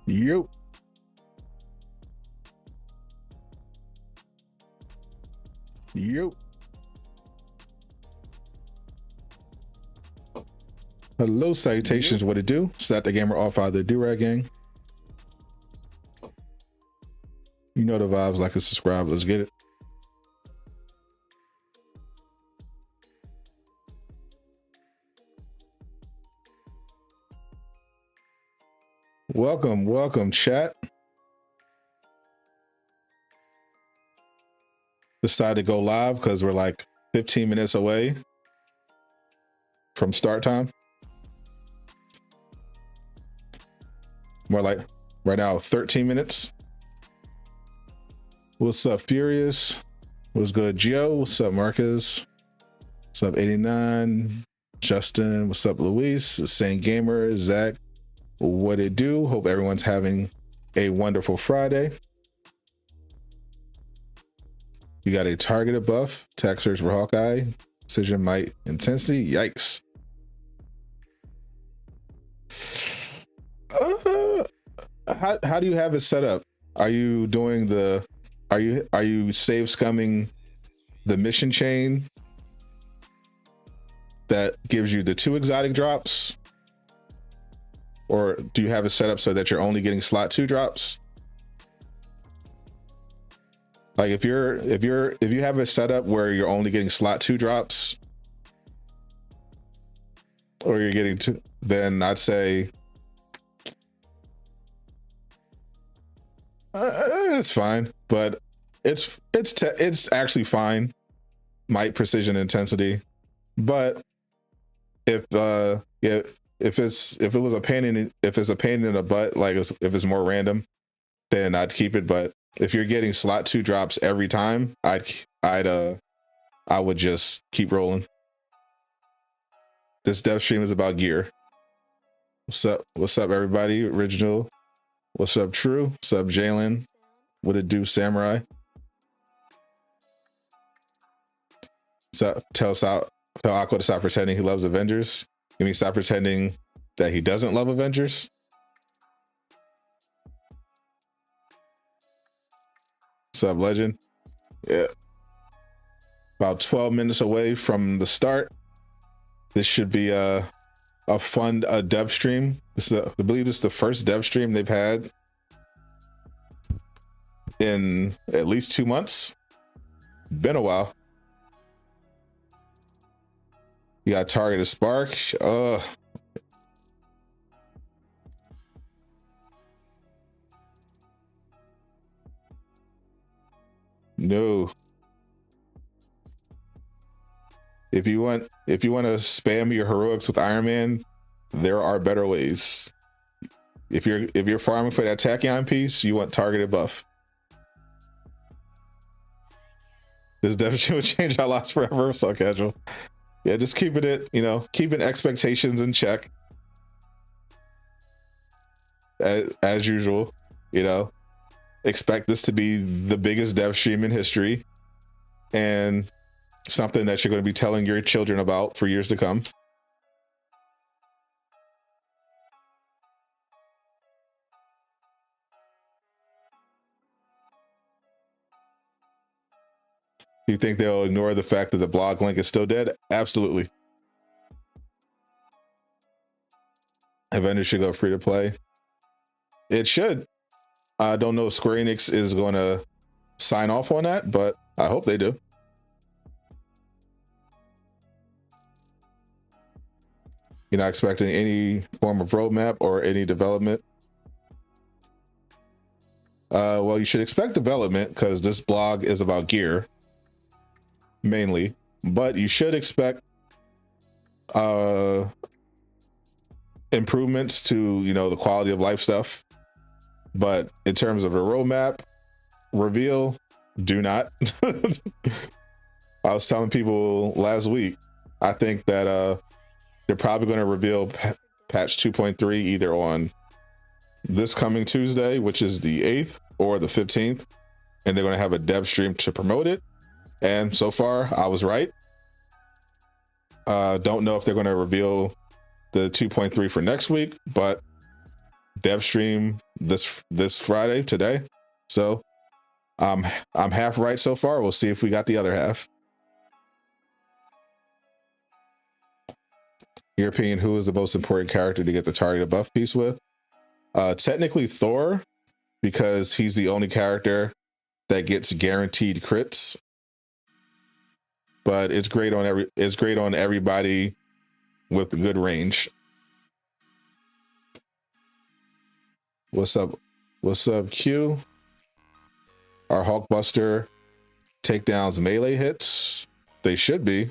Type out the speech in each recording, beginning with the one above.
Yep. Yep. Hello, salutations. What it do? Sat the gamer off out of the do-rag gang. You know the vibes. Like and subscribe. Let's get it. Welcome, chat. Decided to go live because we're like 15 minutes away from start time. More like right now, 13 minutes. What's up, Furious? What's good, Gio? What's up, Marcus? What's up, 89? Justin? What's up, Luis? Sane Gamer, Zach? What it do? Hope everyone's having a wonderful Friday. You got a targeted buff, attack search for Hawkeye, precision, might, intensity. Yikes. How do you have it set up? Are you doing the are you save scumming the mission chain that gives you the 2 exotic drops? Or do you have it set up so that you're only getting slot 2 drops? Like if you have it set up where you're only getting slot 2 drops, or you're getting 2, then I'd say it's fine. But it's actually fine. Might, precision, intensity. But if it was a pain in the butt, like if it's more random, then I'd keep it. But if you're getting slot 2 drops every time, I would just keep rolling. This dev stream is about gear. What's up, everybody? Original. What's up, True? What's up, Jalen? What it do, Samurai? So tell Aqua to stop pretending he loves Avengers. You mean stop pretending that he doesn't love Avengers? What's up, Legend? Yeah. About 12 minutes away from the start. This should be a fun dev stream. I believe this is the first dev stream they've had in at least 2 months. Been a while. You got targeted spark. No. If you want to spam your heroics with Iron Man, there are better ways. If you're farming for that tachyon piece, you want targeted buff. This definitely would change our lives forever. So casual. Yeah, just keeping it, keeping expectations in check. As usual, expect this to be the biggest dev stream in history and something that you're going to be telling your children about for years to come. Do you think they'll ignore the fact that the blog link is still dead? Absolutely. Avengers should go free to play. It should. I don't know if Square Enix is going to sign off on that, but I hope they do. You're not expecting any form of roadmap or any development? Well, you should expect development because this blog is about gear mainly, but you should expect improvements to the quality of life stuff. But in terms of a roadmap reveal, do not. I was telling people last week, I think that they're probably going to reveal patch 2.3 either on this coming Tuesday, which is the 8th, or the 15th, and they're going to have a dev stream to promote it. And so far, I was right. Don't know if they're going to reveal the 2.3 for next week, but dev stream this Friday today. So I'm half right so far. We'll see if we got the other half. Your opinion, who is the most important character to get the targeted buff piece with? Technically Thor, because he's the only character that gets guaranteed crits. But it's great on everybody with good range. What's up? What's up, Q? Are Hulkbuster takedowns melee hits? They should be.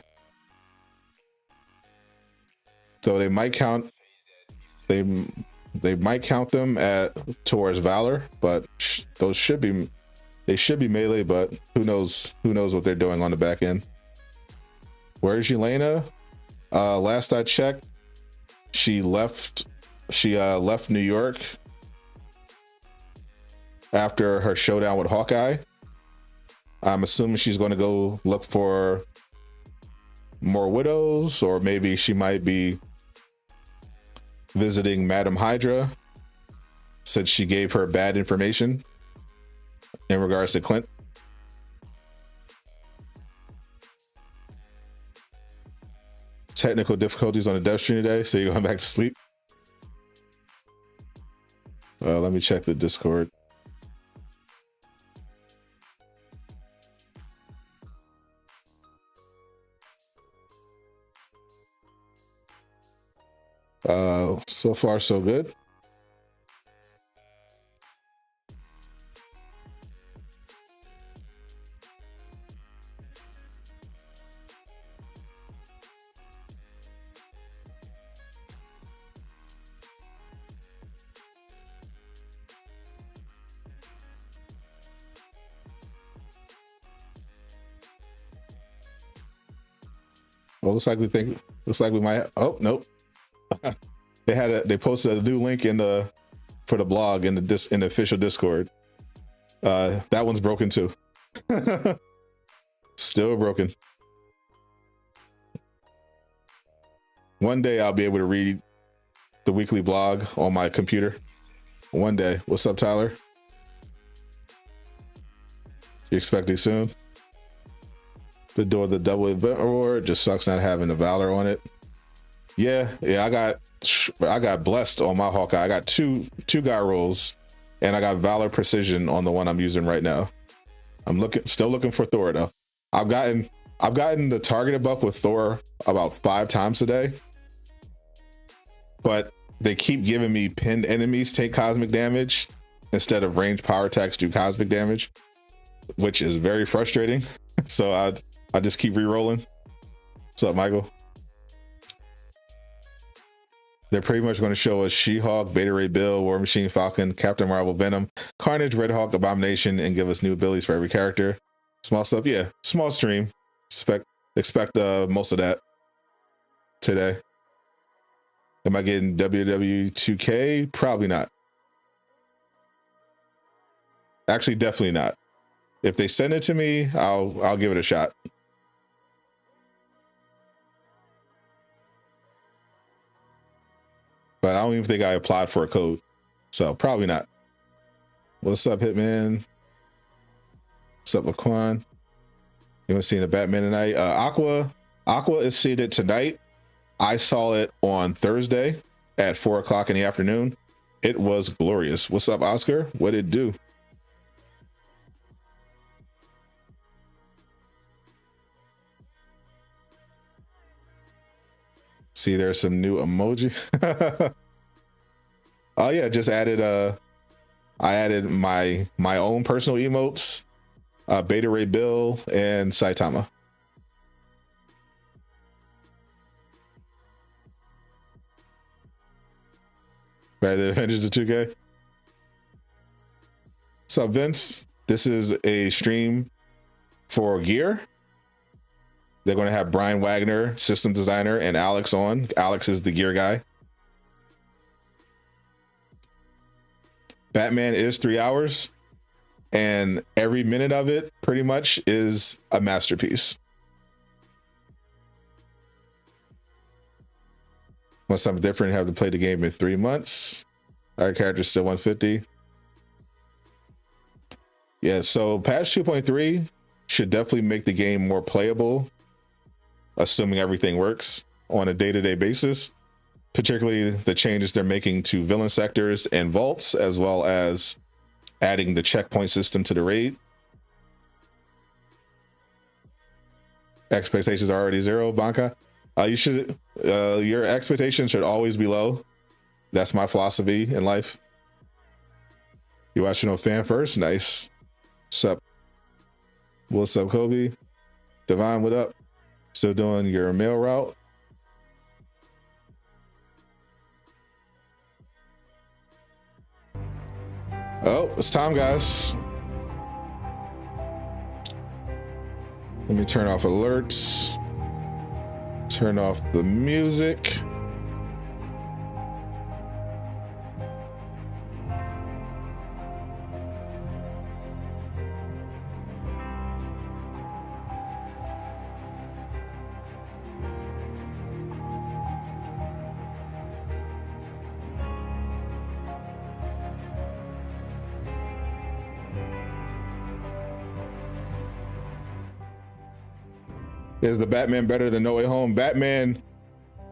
So they might count. They might count them towards Valor, but those should be. They should be melee, but who knows? Who knows what they're doing on the back end? Where's Yelena? Last I checked, she left New York after her showdown with Hawkeye. I'm assuming she's going to go look for more widows, or maybe she might be visiting Madam Hydra, since she gave her bad information in regards to Clint. Technical difficulties on the dev stream today, so you're going back to sleep. Let me check the Discord. So far so good. Well, looks like we might. Oh, nope. They posted a new link for the blog in the official Discord. That one's broken too. Still broken. One day I'll be able to read the weekly blog on my computer. One day. What's up, Tyler? You expecting soon? The door, the double event reward just sucks not having the Valor on it. Yeah, I got blessed on my Hawkeye. I got two guy rolls, and I got Valor Precision on the one I'm using right now. I'm still looking for Thor though. I've gotten the targeted buff with Thor about 5 times today, but they keep giving me pinned enemies take cosmic damage instead of ranged power attacks do cosmic damage, which is very frustrating. So I just keep re-rolling. What's up, Michael? They're pretty much going to show us She-Hulk, Beta Ray Bill, War Machine, Falcon, Captain Marvel, Venom, Carnage, Red Hawk, Abomination, and give us new abilities for every character. Small stuff, yeah. Small stream. Expect most of that today. Am I getting WWE 2K? Probably not. Actually, definitely not. If they send it to me, I'll give it a shot. But I don't even think I applied for a code, so probably not. What's up, Hitman? What's up, Laquan? You want to see the Batman tonight? Aqua is seated tonight. I saw it on Thursday at 4 o'clock in the afternoon. It was glorious. What's up, Oscar? What did it do? See, there's some new emoji. Oh yeah, just added I added my own personal emotes, Beta Ray Bill and Saitama. Better than Avengers of 2K. What's up, Vince? This is a stream for gear. They're going to have Brian Wagner, system designer, and Alex on. Alex is the gear guy. Batman is 3 hours, and every minute of it pretty much is a masterpiece. Want something different, have to play the game in 3 months. Our character's still 150. Yeah, so patch 2.3 should definitely make the game more playable, assuming everything works on a day-to-day basis, particularly the changes they're making to villain sectors and vaults, as well as adding the checkpoint system to the raid. Expectations are already zero, Banka. Your expectations should always be low. That's my philosophy in life. You watching on fan first? Nice. What's up, Kobe? Divine, what up? Still doing your mail route? Oh, it's time, guys. Let me turn off alerts. Turn off the music. Is the Batman better than No Way Home? Batman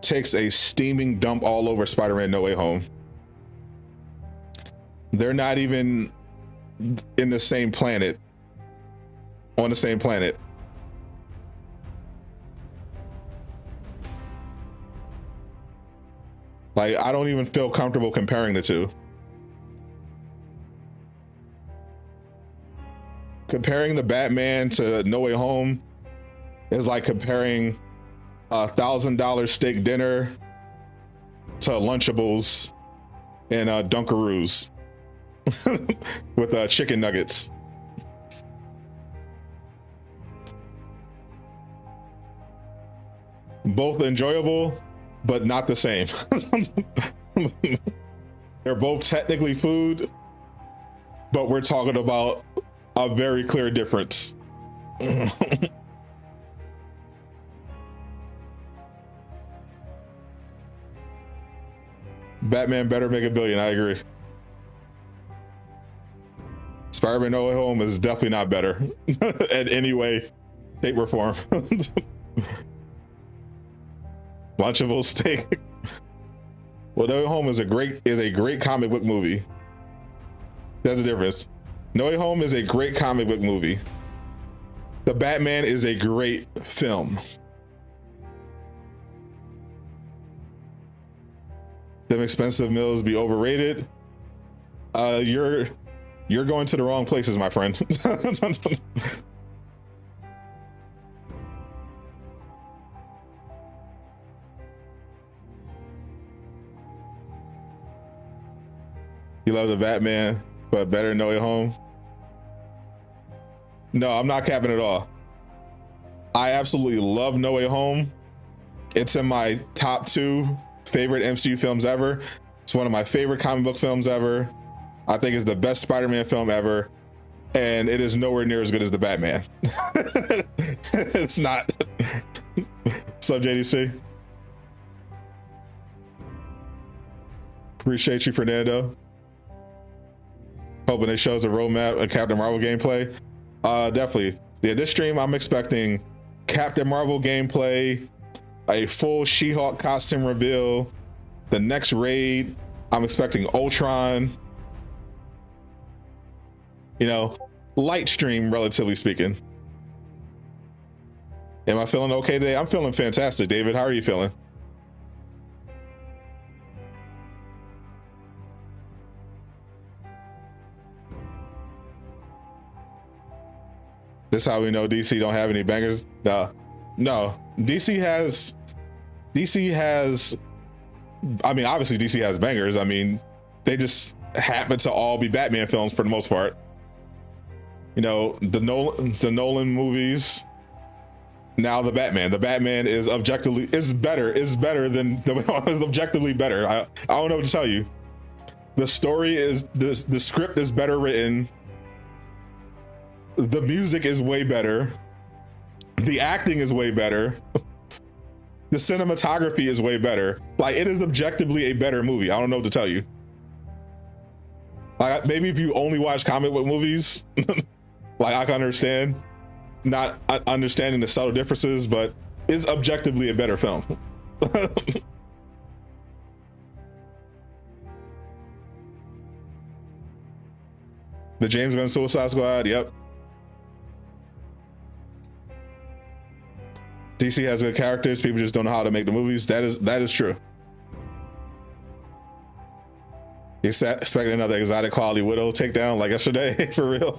takes a steaming dump all over Spider-Man No Way Home. They're not even in the same planet. On the same planet. Like, I don't even feel comfortable comparing the two. Comparing the Batman to No Way Home is like comparing $1,000 steak dinner to Lunchables and Dunkaroos with chicken nuggets. Both enjoyable, but not the same. They're both technically food, but we're talking about a very clear difference. Batman better make $1 billion. I agree. Spider-Man No Way Home is definitely not better in any way, shape, or form. Lunchable steak. Well, No Way Home is a great comic book movie. That's the difference. No Way Home is a great comic book movie. The Batman is a great film. Them expensive meals be overrated. You're going to the wrong places, my friend. You love the Batman, but better No Way Home. No, I'm not capping at all. I absolutely love No Way Home. It's in my top 2 favorite MCU films ever. It's one of my favorite comic book films ever. I think it's the best Spider-Man film ever, and it is nowhere near as good as the Batman. It's not. What's up, JDC? Appreciate you, Fernando. Hoping it shows the roadmap and Captain Marvel gameplay. Definitely. Yeah, this stream I'm expecting Captain Marvel gameplay, a full She-Hulk costume reveal, the next raid. I'm expecting Ultron. You know, light stream, relatively speaking. Am I feeling okay today? I'm feeling fantastic, David. How are you feeling? This is how we know DC don't have any bangers. No, DC has, I mean, obviously DC has bangers. I mean, they just happen to all be Batman films for the most part. You know, the Nolan movies. Now the Batman is objectively better than objectively better. I don't know what to tell you. The story is the script is better written. The music is way better. The acting is way better. The cinematography is way better. Like, it is objectively a better movie. I don't know what to tell you. Like, maybe if you only watch comic book movies, Like I can understand not understanding the subtle differences, but is objectively a better film. The James Gunn Suicide Squad, yep. DC has good characters. People just don't know how to make the movies. That is true. Expecting another exotic quality Widow takedown like yesterday, for real.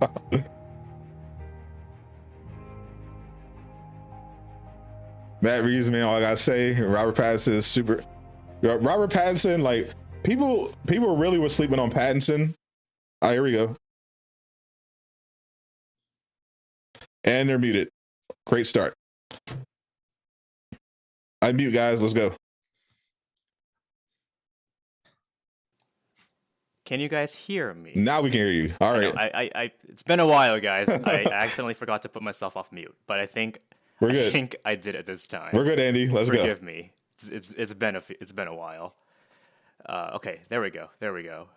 Matt Reeves, man, all I gotta say, Robert Pattinson is super. Robert Pattinson, like people really were sleeping on Pattinson. Ah, here we go. And they're muted. Great start. Unmute, guys. Let's go. Can you guys hear me? Now we can hear you. All right. I it's been a while, guys. I accidentally forgot to put myself off mute, but I think we're good. I think I did it this time. We're good, Andy. Let's go. Forgive me. It's been a while. Okay, there we go. There we go.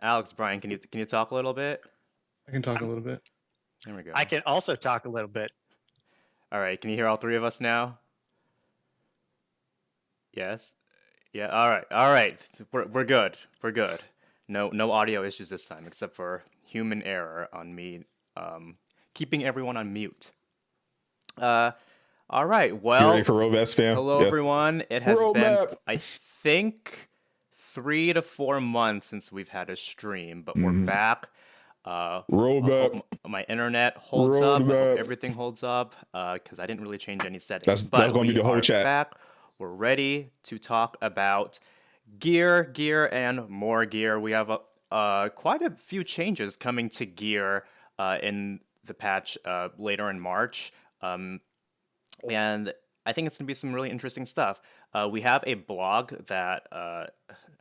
Alex, Brian, can you talk a little bit? I can talk a little bit. There we go. I can also talk a little bit. All right, can you hear all three of us now? Yes. Yeah. All right. We're good. We're good. No audio issues this time, except for human error on me keeping everyone on mute. All right. Well, you ready for Roadmap, fam? Hello, everyone. It has Roadmap. been, I think, 3 to 4 months since we've had a stream, but we're back. Roadmap. My internet holds up. I hope everything holds up because I didn't really change any settings. That's going to be the whole chat. Back. We're ready to talk about gear, and more gear. We have quite a few changes coming to gear in the patch later in March. And I think it's going to be some really interesting stuff. We have a blog that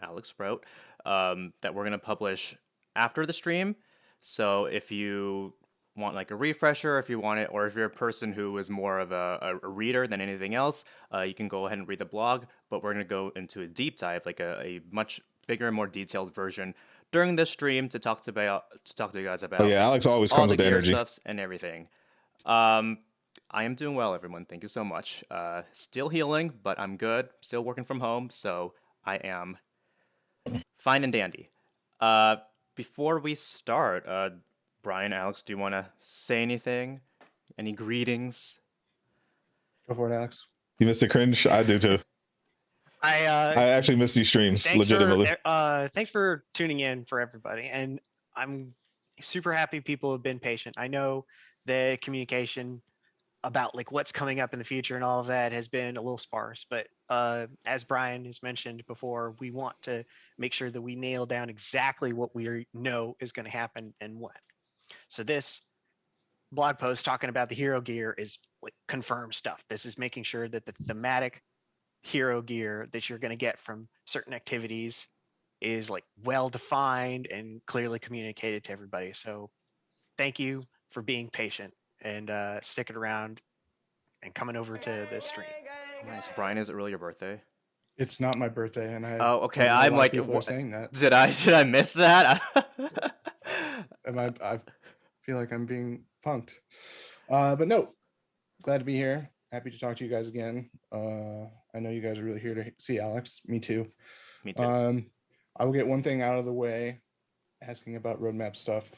Alex wrote that we're going to publish after the stream. So if you want like a refresher, if you want it, or if you're a person who is more of a reader than anything else, you can go ahead and read the blog. But we're going to go into a deep dive, like a much bigger, more detailed version during this stream to talk to you guys about. Oh yeah, Alex always comes with the energy stuffs and everything. I am doing well, everyone. Thank you so much. Still healing, but I'm good. Still working from home, so I am fine and dandy. Before we start, Brian, Alex, do you want to say anything? Any greetings? Go for it, Alex. You missed the cringe? I do too. I actually miss these streams, legitimately. Thanks for tuning in for everybody. And I'm super happy people have been patient. I know the communication about like what's coming up in the future and all of that has been a little sparse, but as Brian has mentioned before, we want to make sure that we nail down exactly what we know is going to happen and when. So this blog post talking about the hero gear is like confirmed stuff. This is making sure that the thematic hero gear that you're going to get from certain activities is like well defined and clearly communicated to everybody. So thank you for being patient and sticking around and coming over to this stream. Nice. Brian, is it really your birthday? It's not my birthday, and I. Oh, okay. I'm like, people are saying that. Did I miss that? I feel like I'm being punked, but no. Glad to be here. Happy to talk to you guys again. I know you guys are really here to see Alex. Me too. Me too. I will get one thing out of the way. Asking about roadmap stuff.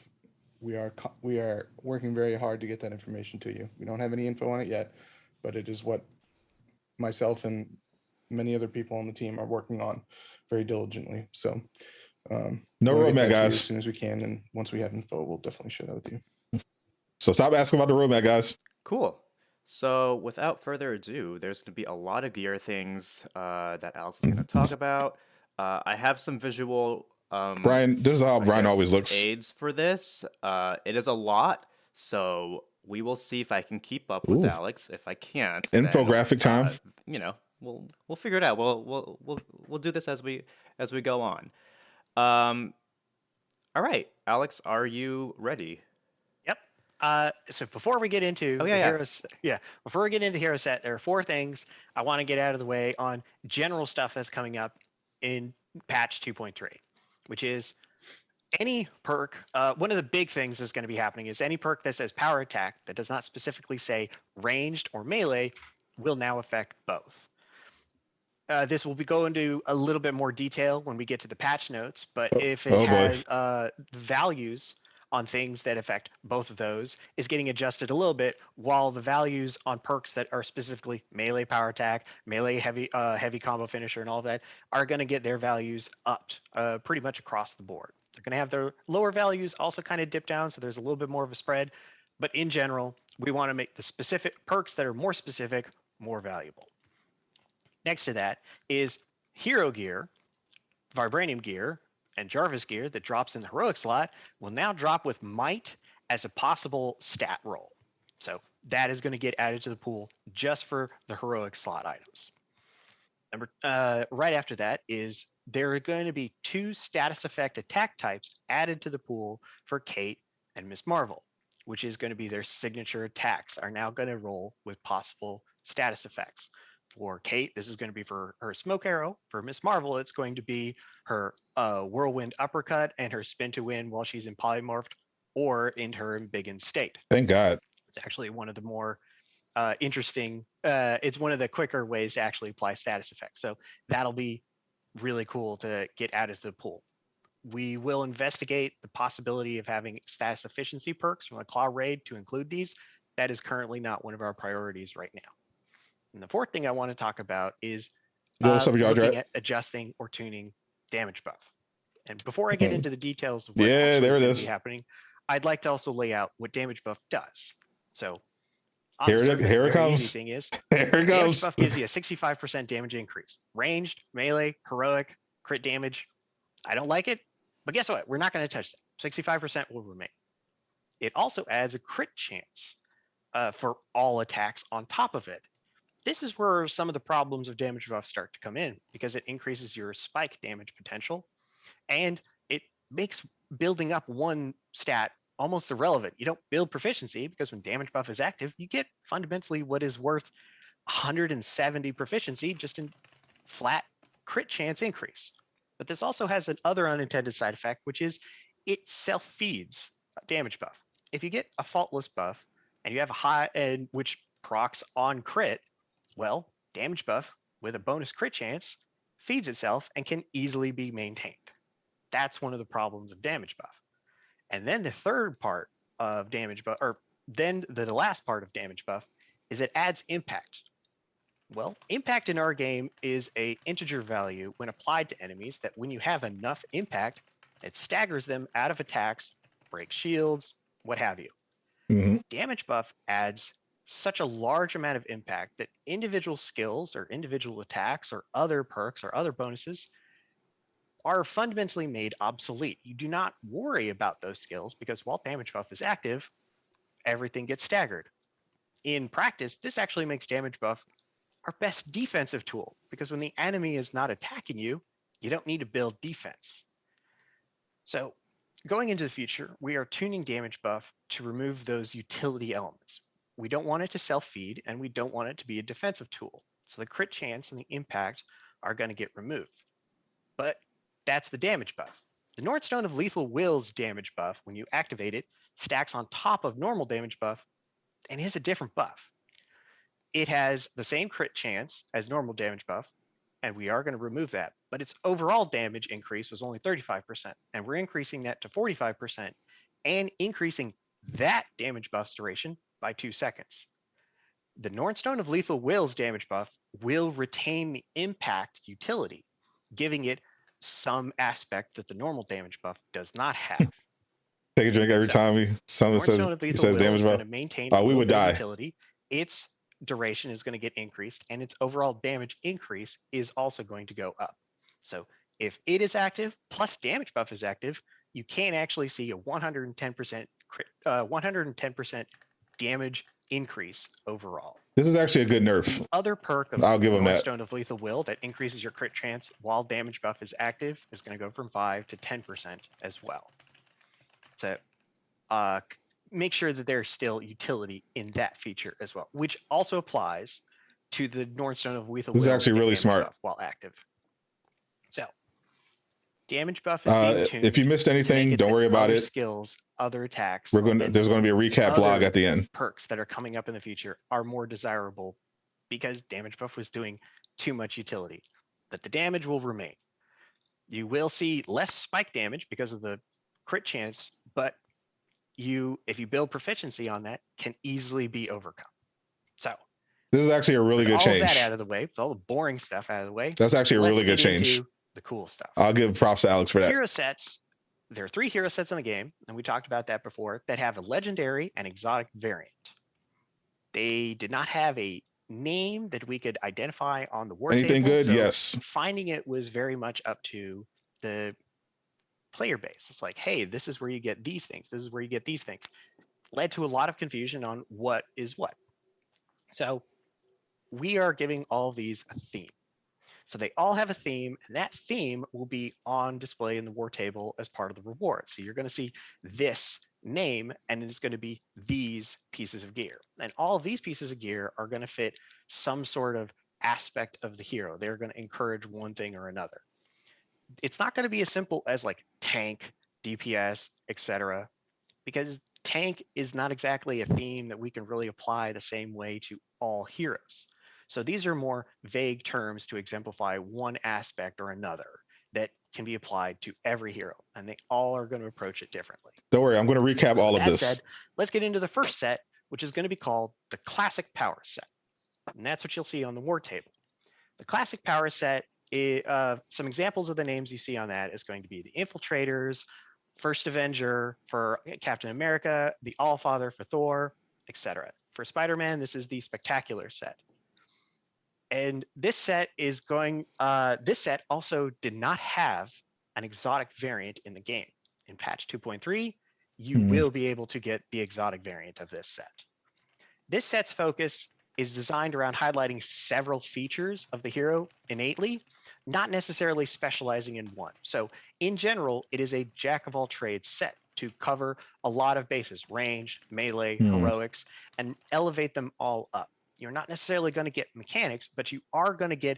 We are working very hard to get that information to you. We don't have any info on it yet, but it is what myself and many other people on the team are working on very diligently. So no roadmap, guys. As soon as we can, and once we have info, we'll definitely share that with you. So stop asking about the roadmap, guys. Cool. So without further ado, there's going to be a lot of gear things that Alex is going to talk about. I have some visual Brian, this is how Brian always looks. Aids for this. It is a lot, so we will see if I can keep up with Alex. If I can't, infographic time. You know, we'll figure it out. We'll do this as we go on. All right, Alex, are you ready? Yep. So before we get into before we get into Hero Set, there are 4 things I want to get out of the way on general stuff that's coming up in patch 2.3, which is Any perk, one of the big things that's going to be happening is any perk that says power attack that does not specifically say ranged or melee will now affect both. This will be go into a little bit more detail when we get to the patch notes, but if it Oh boy. has values on things that affect both of those is getting adjusted a little bit, while the values on perks that are specifically melee power attack, melee heavy combo finisher, and all that are going to get their values upped pretty much across the board. They're going to have their lower values also kind of dip down, so there's a little bit more of a spread. But in general, we want to make the specific perks that are more specific more valuable. Next to that is hero gear, vibranium gear, and Jarvis gear that drops in the heroic slot will now drop with might as a possible stat roll. So that is going to get added to the pool just for the heroic slot items. Right after that is there are going to be 2 status effect attack types added to the pool for Kate and Miss Marvel, which is going to be their signature attacks are now going to roll with possible status effects. For Kate, this is going to be for her smoke arrow. For Miss Marvel, it's going to be her whirlwind uppercut and her spin to win while she's in polymorphed or in her embiggened state. Thank God. It's actually one of the more interesting. It's one of the quicker ways to actually apply status effects. So that'll be really cool to get added to the pool. We will investigate the possibility of having status efficiency perks from a claw raid to include these. That is currently not one of our priorities right now. And the fourth thing I want to talk about is Yo, what's up, looking at adjusting or tuning damage buff. And before I get into the details of what Yeah, actually there is it going to is. be happening, I'd like to also lay out what damage buff does. So on Here the surface, it the very easy comes. thing is Here it damage goes. buff gives you a 65% damage increase. Ranged, melee, heroic, crit damage. I don't like it, but guess what? We're not going to touch that. 65% will remain. It also adds a crit chance for all attacks on top of it. This is where some of the problems of damage buff start to come in because it increases your spike damage potential and it makes building up one stat almost irrelevant. You don't build proficiency because when damage buff is active, you get fundamentally what is worth 170 proficiency just in flat crit chance increase. But this also has another unintended side effect, which is it self-feeds damage buff. If you get a faultless buff and you have a high and which procs on crit, well, damage buff with a bonus crit chance feeds itself and can easily be maintained. That's one of the problems of damage buff. And then the third part of damage buff, or then the last part of damage buff, is it adds impact. Well, impact in our game is a integer value when applied to enemies that when you have enough impact, it staggers them out of attacks, breaks shields, what have you. Mhm. Damage buff adds such a large amount of impact that individual skills or individual attacks or other perks or other bonuses are fundamentally made obsolete. You do not worry about those skills because while damage buff is active, everything gets staggered. In practice, this actually makes damage buff our best defensive tool because when the enemy is not attacking you, you don't need to build defense. So going into the future, we are tuning damage buff to remove those utility elements. We don't want it to self-feed and we don't want it to be a defensive tool. So the crit chance and the impact are going to get removed. But that's the damage buff. The Nornstone of Lethal Will's damage buff, when you activate it, stacks on top of normal damage buff and is a different buff. It has the same crit chance as normal damage buff, and we are going to remove that. But its overall damage increase was only 35%, and we're increasing that to 45% and increasing that damage buff's duration by 2 seconds. The Nornstone of Lethal Will's damage buff will retain the impact utility, giving it some aspect that the normal damage buff does not have. Take a drink every So, time someone says Nornstone of he Lethal says Will damage is going buff. to maintain a We little would bit of die. utility. Its duration is going to get increased, and its overall damage increase is also going to go up. So if it is active plus damage buff is active, you can actually see a 110% 110% damage increase overall. This is actually a good nerf. The other perk of I'll give him that. Nornstone of Lethal Will that increases your crit chance while damage buff is active is going to go from 5 to 10% as well. So make sure that there's still utility in that feature as well, which also applies to the Nornstone of Lethal Will. This is actually really smart. While active. So damage buff is being tuned If you missed to make anything, it don't that worry about other it. skills, other attacks, There's going to be a recap log other at the end. perks that are coming up in the future are more desirable because damage buff was doing too much utility. But the damage will remain. You will see less spike damage because of the crit chance, but if you build proficiency on that, can easily be overcome. So This is actually a really with good all change. of that out of the way, with all the boring stuff out of the way, That's actually a let's really good get change. into the cool stuff. I'll give props to Alex for that. Hero sets. There are 3 hero sets in the game, and we talked about that before, that have a legendary and exotic variant. They did not have a name that we could identify on the war Anything table. good? So Yes. finding it was very much up to the player base. It's like, hey, this is where you get these things. This is where you get these things. Led to a lot of confusion on what is what. So we are giving all these a theme. So they all have a theme, and that theme will be on display in the war table as part of the reward. So you're going to see this name, and it's going to be these pieces of gear. And all of these pieces of gear are going to fit some sort of aspect of the hero. They're going to encourage one thing or another. It's not going to be as simple as like tank, DPS, etc., because tank is not exactly a theme that we can really apply the same way to all heroes. So these are more vague terms to exemplify one aspect or another that can be applied to every hero, and they all are going to approach it differently. Don't worry, I'm going to recap all of this. That said, let's get into the first set, which is going to be called the Classic Power Set. And that's what you'll see on the war table. The Classic Power Set, some examples of the names you see on that is going to be the Infiltrators, First Avenger for Captain America, the Allfather for Thor, etc. For Spider-Man, this is the Spectacular set. And this set is this set also did not have an exotic variant in the game. In patch 2.3, you will be able to get the exotic variant of this set. This set's focus is designed around highlighting several features of the hero innately, not necessarily specializing in one. So in general, it is a jack of all trades set to cover a lot of bases, ranged, melee, heroics, and elevate them all up. You're not necessarily going to get mechanics, but you are going to get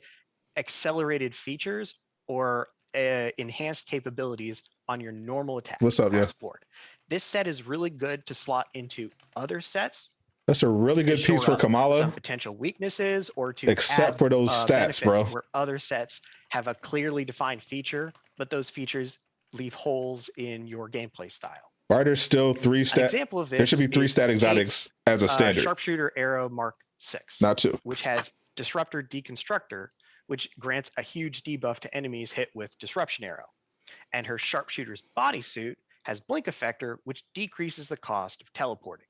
accelerated features or enhanced capabilities on your normal attack. What's up, yeah? Board. This set is really good to slot into other sets. That's a really good piece for Kamala. Some potential weaknesses or to except for those stats, bro. Where other sets have a clearly defined feature, but those features leave holes in your gameplay style. Why are there still 3 stat? Example of this, there should be 3 stat exotics as a standard. Sharpshooter Arrow Mark 6. Not 2. Which has Disruptor Deconstructor, which grants a huge debuff to enemies hit with Disruption Arrow. And her Sharpshooter's bodysuit has Blink Effector, which decreases the cost of teleporting.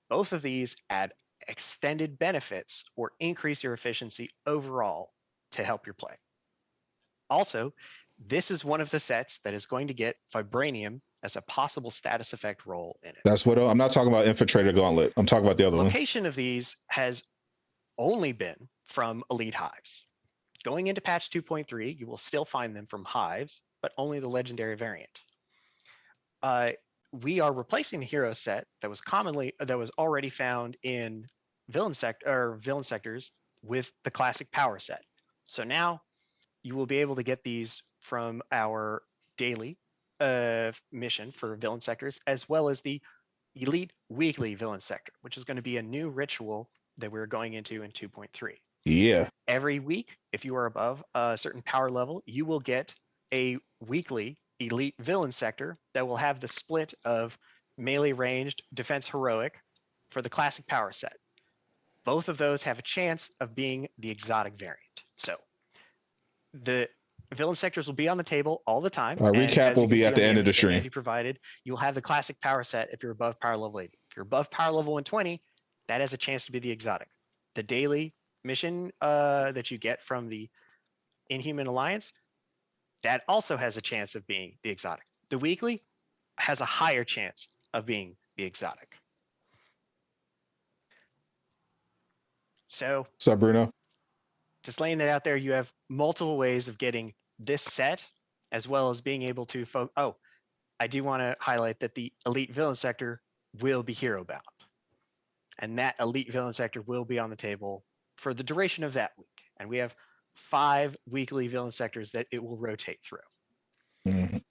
Both of these add extended benefits or increase your efficiency overall to help your play. Also, this is one of the sets that is going to get Vibranium as a possible status effect role in it. That's what I'm not talking about Infiltrator Gauntlet. I'm talking about the other one. Location of these has only been from Elite Hives. Going into patch 2.3, you will still find them from Hives, but only the legendary variant. We are replacing the hero set that was already found in villain sectors with the classic power set. So now you will be able to get these from our daily mission for villain sectors, as well as the elite weekly villain sector, which is going to be a new ritual that we're going into in 2.3. Yeah. Every week, if you are above a certain power level, you will get a weekly elite villain sector that will have the split of melee ranged defense heroic for the classic power set. Both of those have a chance of being the exotic variant. So the villain sectors will be on the table all the time. Our recap will be at the end of the stream. Andy provided, you'll have the classic power set if you're above power level 80. If you're above power level 120, that has a chance to be the exotic. The daily mission that you get from the Inhuman Alliance, that also has a chance of being the exotic. The weekly has a higher chance of being the exotic. So, what's up, Bruno? Just laying that out there, you have multiple ways of getting this set, as well as being able to I do want to highlight that the elite villain sector will be hero bound. And that elite villain sector will be on the table for the duration of that week. And we have 5 weekly villain sectors that it will rotate through. Mhm.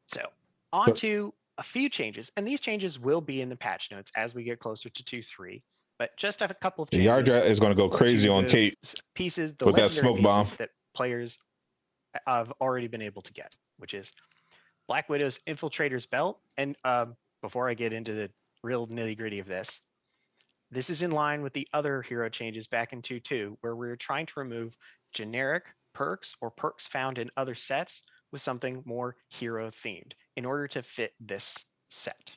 So on to a few changes, and these changes will be in the patch notes as we get closer to 2.3. But just have a couple of The changes. yard rat is going to go crazy to on the Kate pieces, the with that legendary smoke bomb. pieces that players have already been able to get, which is Black Widow's Infiltrator's Belt. And before I get into the real nitty gritty of this is in line with the other hero changes back in 2.2, where we were trying to remove generic perks or perks found in other sets with something more hero themed in order to fit this set.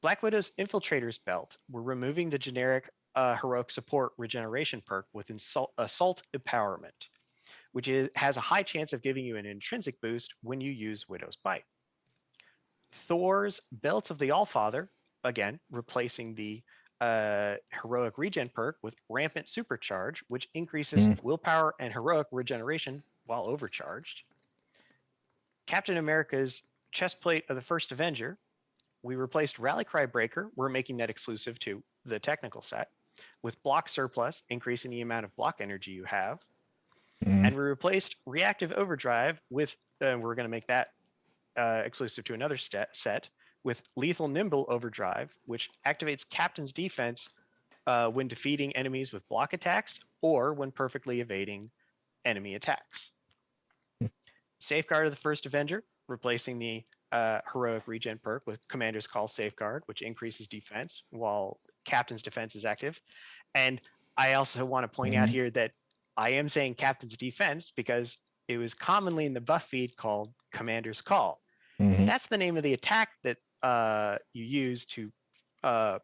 Black Widow's Infiltrator's Belt, we're removing the generic heroic support regeneration perk with Assault Empowerment, which has a high chance of giving you an intrinsic boost when you use Widow's Bite. Thor's Belt of the Allfather, again, replacing the heroic regen perk with Rampant Supercharge, which increases willpower and heroic regeneration while overcharged. Captain America's Chestplate of the First Avenger, we replaced Rally Cry Breaker, we're making that exclusive to the technical set, with Block Surplus, increasing the amount of block energy you have. And we replaced Reactive Overdrive with, we're going to make that exclusive to another set, with Lethal Nimble Overdrive, which activates Captain's Defense when defeating enemies with block attacks or when perfectly evading enemy attacks. Safeguard of the First Avenger, replacing the heroic regen perk with Commander's Call Safeguard, which increases defense while Captain's Defense is active. And I also want to point out here that I am saying Captain's Defense because it was commonly in the buff feed called Commander's Call. That's the name of the attack that you use to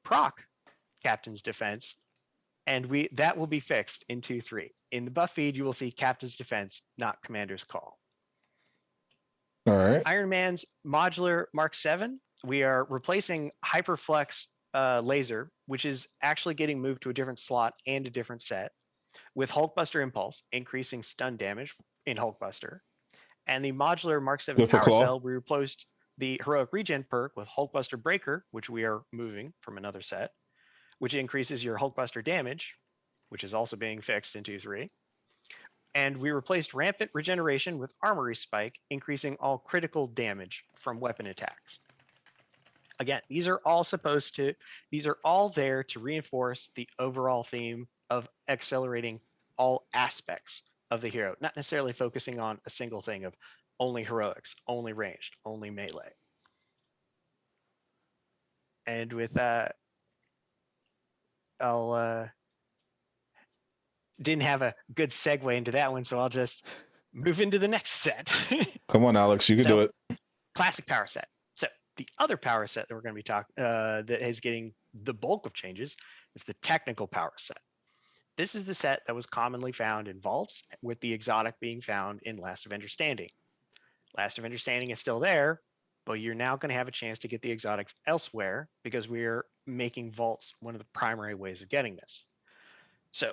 proc Captain's Defense, and that will be fixed in 2.3. In the buff feed, you will see Captain's Defense, not Commander's Call. All right. Iron Man's Modular Mark 7, we are replacing Hyperflex Laser, which is actually getting moved to a different slot and a different set, with Hulkbuster Impulse, increasing stun damage in Hulkbuster. And the Modular Mark 7 Good for Power Claw. Cell, we replaced the Heroic Regen perk with Hulkbuster Breaker, which we are moving from another set, which increases your Hulkbuster damage, which is also being fixed in 2.3. And we replaced Rampant Regeneration with Armory Spike, increasing all critical damage from weapon attacks. Again, these are all there to reinforce the overall theme of accelerating all aspects of the hero, not necessarily focusing on a single thing of only heroics, only ranged, only melee. And with that, I'll didn't have a good segue into that one, so I'll just move into the next set. Come on, Alex, you can do it. Classic power set. So the other power set that we're going to be talking that is getting the bulk of changes is the technical power set. This is the set that was commonly found in vaults, with the exotic being found in Last Avenger Standing. Last Avenger Standing is still there, but you're now going to have a chance to get the exotics elsewhere because we're making vaults one of the primary ways of getting this. So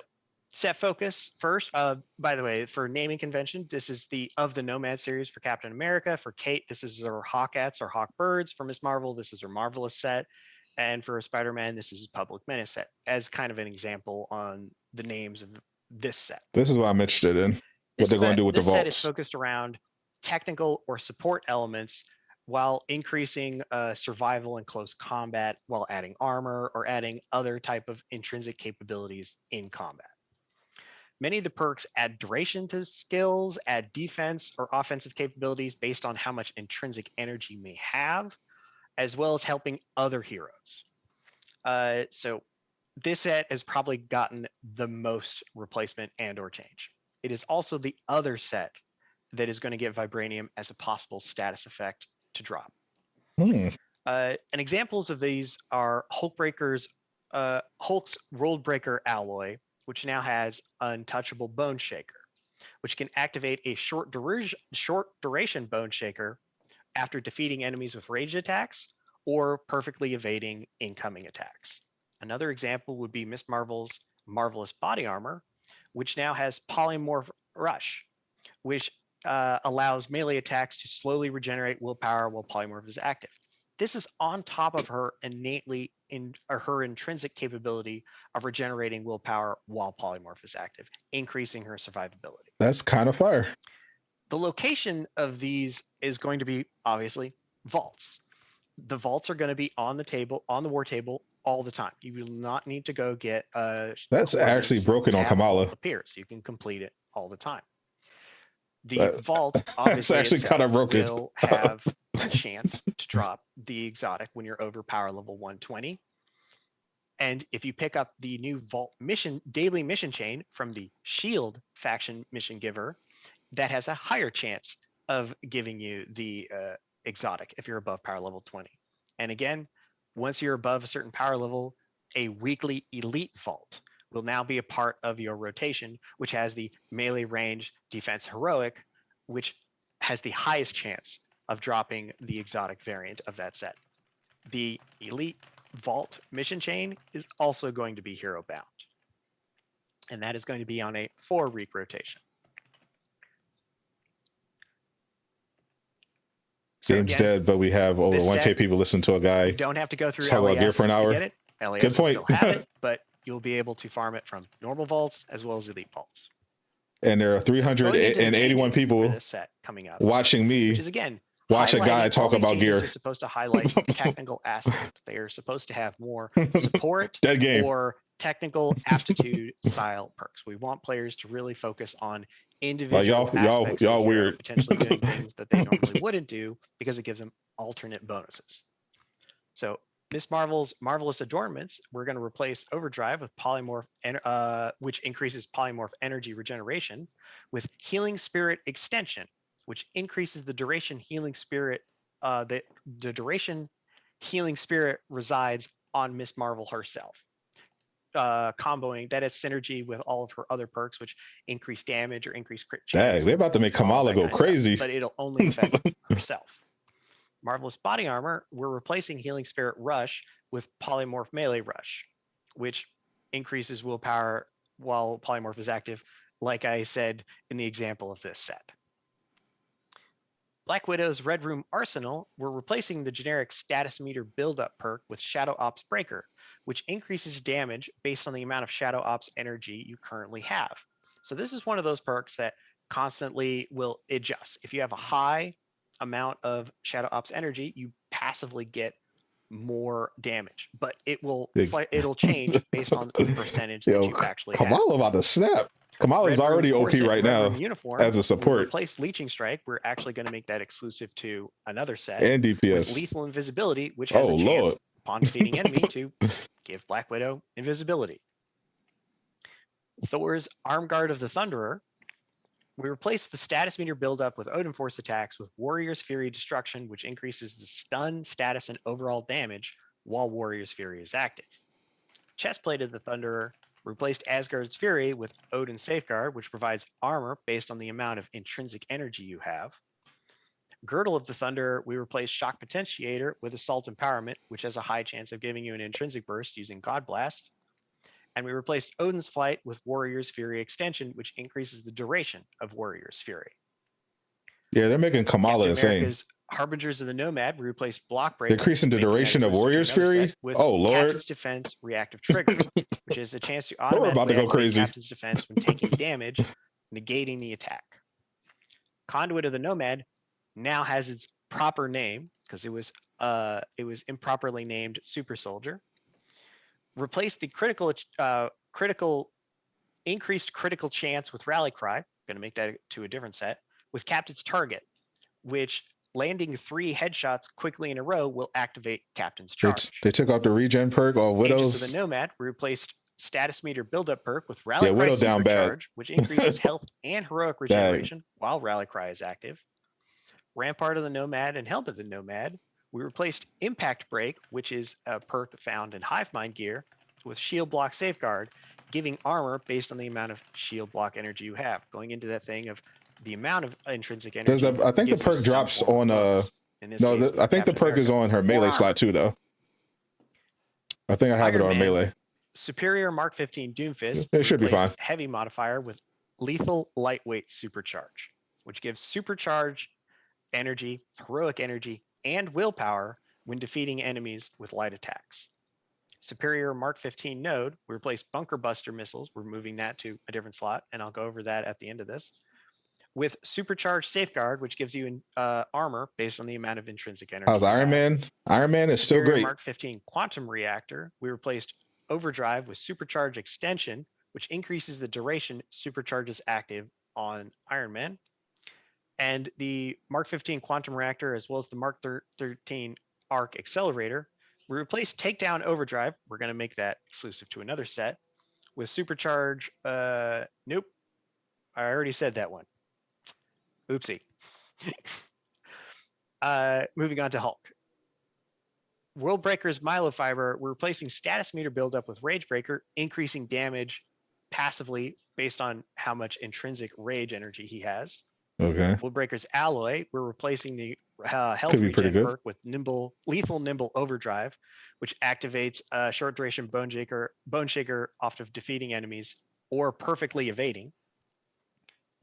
set focus first. By the way, for naming convention, this is the Nomad series for Captain America. For Kate, this is her Hawkettes or Hawkbirds. For Miss Marvel, this is her Marvelous set. And for Spider-Man, this is Public Menace set, as kind of an example on the names of this set. This is what I'm interested in. What they're going to do with the vaults. This set is focused around technical or support elements while increasing survival and close combat, while adding armor or adding other type of intrinsic capabilities in combat. Many of the perks add duration to skills, add defense or offensive capabilities based on how much intrinsic energy you may have, as well as helping other heroes. So this set has probably gotten the most replacement and or change. It is also the other set that is going to get Vibranium as a possible status effect to drop. And examples of these are Hulk's World Breaker Alloy, which now has Untouchable Bone Shaker, which can activate a short duration Bone Shaker after defeating enemies with ranged attacks or perfectly evading incoming attacks. Another example would be Miss Marvel's Marvelous Body Armor, which now has Polymorph Rush, which allows melee attacks to slowly regenerate willpower while Polymorph is active. This is on top of her her intrinsic capability of regenerating willpower while Polymorph is active, increasing her survivability. That's kind of fire. The location of these is going to be obviously vaults. The vaults are going to be on the table, on the war table all the time. You will not need to go get That's actually coordinates broken to on have a vault Kamala. appear. So you can complete it all the time. The That- vault That's obviously actually itself kind of broken. will have a chance to drop the exotic when you're over power level 120. And if you pick up the new vault mission daily mission chain from the Shield faction mission giver, that has a higher chance of giving you the exotic if you're above power level 20. And again, once you're above a certain power level, a weekly elite vault will now be a part of your rotation, which has the melee range defense heroic, which has the highest chance of dropping the exotic variant of that set. The elite vault mission chain is also going to be hero bound, and that is going to be on a 4-week rotation. So Game's again, dead, but we have over this 1K set, people listen to a guy you don't have to go through talk about gear LAS for an to hour. get it. LAS Good will point. still have it, but you'll be able to farm it from normal vaults as well as elite vaults. And there are So going into the 381 changes for people this set coming up, watching which me is again watch a guy highlighting all talk these about changes gear. are supposed to highlight the technical aspect. They are supposed to have more support Dead game. or technical aptitude style perks. We want players to really focus on individual aspects of y'all the hero, weird. potentially doing things that they normally wouldn't do because it gives them alternate bonuses. So Miss Marvel's Marvelous Adornments, we're going to replace Overdrive with Polymorph, which increases Polymorph energy regeneration, with Healing Spirit Extension, which increases the duration Healing Spirit, the duration Healing Spirit resides on Miss Marvel herself. Comboing that has synergy with all of her other perks, which increase damage or increase crit chance. Dang, they're about to make all Kamala that go kind of stuff, crazy. but it'll only affect herself. Marvelous Body Armor, we're replacing Healing Spirit Rush with Polymorph Melee Rush, which increases willpower while Polymorph is active, like I said in the example of this set. Black Widow's Red Room Arsenal, we're replacing the generic status meter buildup perk with Shadow Ops Breaker, which increases damage based on the amount of Shadow Ops energy you currently have. So this is one of those perks that constantly will adjust. If you have a high amount of Shadow Ops energy, you passively get more damage, but it'll change based on the percentage that you actually have. Kamala about to snap. Kamala's Red Room already OP Corset, right Red now Room Uniform, as a we support replaced Leeching Strike. We're actually going to make that exclusive to another set and with DPS. Lethal Invisibility, which has Oh a chance Lord. upon defeating enemy to give Black Widow invisibility. Thor's Arm Guard of the Thunderer, we replaced the status meter buildup with Odin Force attacks with Warrior's Fury Destruction, which increases the stun, status, and overall damage while Warrior's Fury is active. Chestplate of the Thunderer replaced Asgard's Fury with Odin's Safeguard, which provides armor based on the amount of intrinsic energy you have. Girdle of the Thunderer, we replaced Shock Potentiator with Assault Empowerment, which has a high chance of giving you an intrinsic burst using God Blast. And we replaced Odin's Flight with Warrior's Fury Extension, which increases the duration of Warrior's Fury. Yeah, they're making Kamala Captain insane. America's Harbingers of the Nomad, we replaced Block Break. Decreasing the making that duration of exclusive to Warrior's another Fury. set with Oh Lord. Captain's Defense Reactive Trigger, which is a chance to Thor about to automatically go activate crazy. Captain's Defense when taking damage, negating the attack. Conduit of the Nomad now has its proper name because it was improperly named Super Soldier. Replace the increased critical chance with Rally Cry. Going to make that to a different set with Captain's Target, which landing 3 headshots quickly in a row will activate Captain's Charge. They took out the regen perk on Aegis Widows. of the Nomad, we replaced status meter buildup perk with Rally Cry Widow down bad. Supercharge, which increases health and heroic regeneration while Rally Cry is active. Rampart of the Nomad and Helmet of the Nomad, we replaced Impact Break, which is a perk found in Hive Mind gear, with Shield Block Safeguard, giving armor based on the amount of shield block energy you have. Going into that thing of the amount of intrinsic energy. I think the perk drops on I think the perk is on her melee slot too though. I think I have it on melee. Superior Mark 15 Doomfist. It should be fine. Heavy modifier with Lethal Lightweight Supercharge, which gives supercharge energy, heroic energy, and willpower when defeating enemies with light attacks. Superior Mark 15 Node, we replaced Bunker Buster missiles. We're moving that to a different slot, and I'll go over that at the end of this. with supercharged safeguard, which gives you armor based on the amount of intrinsic energy. How's Iron Man? Iron Man is still Superior great. Mark 15 quantum reactor. We replaced overdrive with supercharged extension, which increases the duration supercharges active on Iron Man. And the Mark 15 quantum reactor, as well as the Mark 13 arc accelerator, we replaced takedown overdrive. We're going to make that exclusive to another set with supercharge. Nope, I already said that one. Oopsie. Moving on to Hulk. World Breaker's Myelofiber, we're replacing status meter buildup with Rage Breaker, increasing damage passively based on how much intrinsic rage energy he has. Okay. World Breaker's Alloy, we're replacing the health Could be pretty regen good. perk with lethal nimble overdrive, which activates a short duration bone shaker off of defeating enemies or perfectly evading.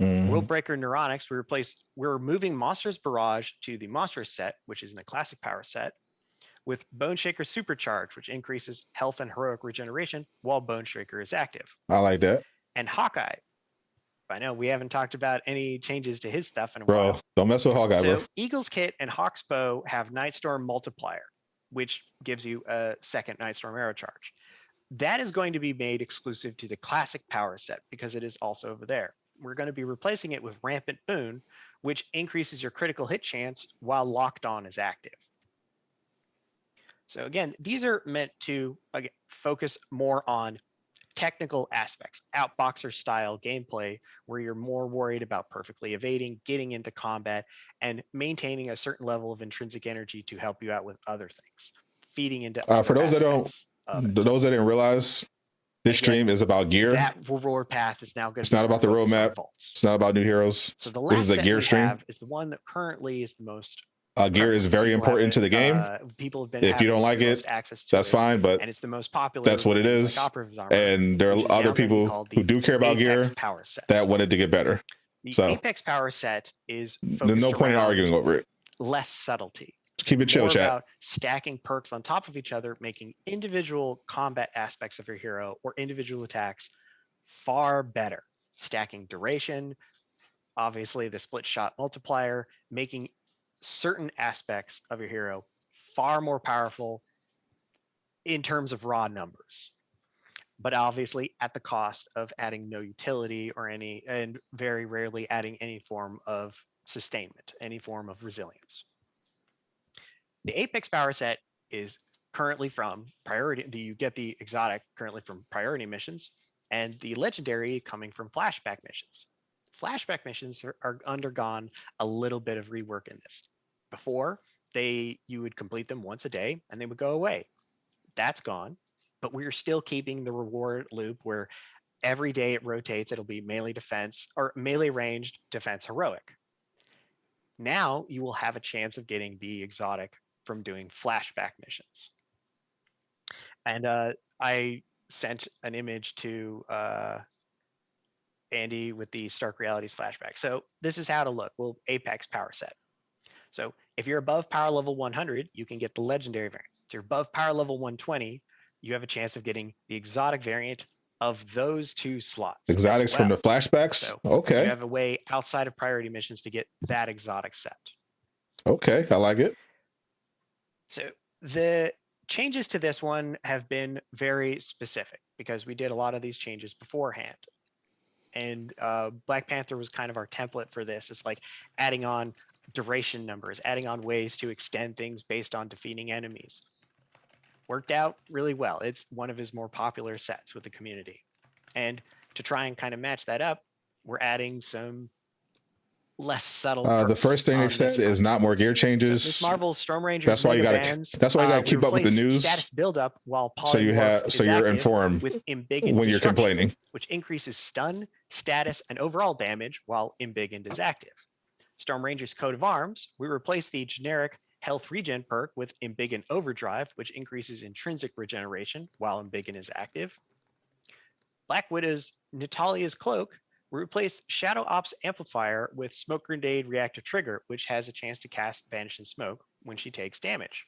World Breaker Neuronics, we're moving Monstrous Barrage to the Monstrous set, which is in the classic power set, with Bone Shaker Supercharge, which increases health and heroic regeneration while Bone Shaker is active. I like that. And Hawkeye. I know we haven't talked about any changes to his stuff in a Bro, while. don't mess with Hawkeye, So bro. Eagle's Kit and Hawk's Bow have Nightstorm Multiplier, which gives you a second Nightstorm arrow charge. That is going to be made exclusive to the classic power set because it is also over there. We're going to be replacing it with Rampant Boon, which increases your critical hit chance while Locked On is active. So again, these are meant to focus more on technical aspects, outboxer style gameplay, where you're more worried about perfectly evading, getting into combat, and maintaining a certain level of intrinsic energy to help you out with other things, feeding into other For those that aspects of it. those that didn't realize, this Again, stream is about gear. That reward path is now going to It's not about the roadmap. It's not about new heroes. So the This last is a set gear we stream. have is the one that currently is the most. Gear is very People important to the game. People have been If you don't like the it, most access to that's it, fine, but and it's the most popular. that's what with it things is. Like Operative's Armor, And there which are is other now gonna be people called who the do care about Apex gear Power Set. that wanted to get better. The So Apex Power Set is there's no point in around arguing over it. less subtlety. Just keep it chill, More chat. about stacking perks on top of each other, making individual combat aspects of your hero or individual attacks far better. Stacking duration, obviously the split shot multiplier, making certain aspects of your hero far more powerful in terms of raw numbers, but obviously at the cost of adding no utility or any, and very rarely adding any form of sustainment, any form of resilience. The Apex Power Set is currently from priority. You get the exotic currently from priority missions, and the legendary coming from flashback missions. Flashback missions are undergone a little bit of rework in this. Before, you would complete them once a day and they would go away. That's gone, but we're still keeping the reward loop where every day it rotates. It'll be melee defense or melee ranged defense heroic. Now you will have a chance of getting the exotic from doing flashback missions. And I sent an image to Andy with the Stark Realities flashback. So this is how to look. Well, Apex Power Set. So if you're above power level 100, you can get the legendary variant. If you're above power level 120, you have a chance of getting the exotic variant of those two slots. Exotics from the flashbacks? So okay. You have a way outside of priority missions to get that exotic set. Okay, I like it. So the changes to this one have been very specific because we did a lot of these changes beforehand. And Black Panther was kind of our template for this. It's like adding on duration numbers, adding on ways to extend things based on defeating enemies. Worked out really well. It's one of his more popular sets with the community. And to try and kind of match that up, we're adding some less subtle The first thing they said is not more gear changes. So Miss Marvel's Storm Rangers. That's why you gotta keep up with the news. Status buildup while so you're informed with Embiggen when you're complaining, which increases stun, status, and overall damage while Embiggen is active. Storm Rangers Coat of Arms, we replace the generic health regen perk with Embiggen Overdrive, which increases intrinsic regeneration while Embiggen is active. Black Widow's Natalia's Cloak, we replaced Shadow Ops Amplifier with Smoke Grenade Reactor Trigger, which has a chance to cast Vanish in Smoke when she takes damage.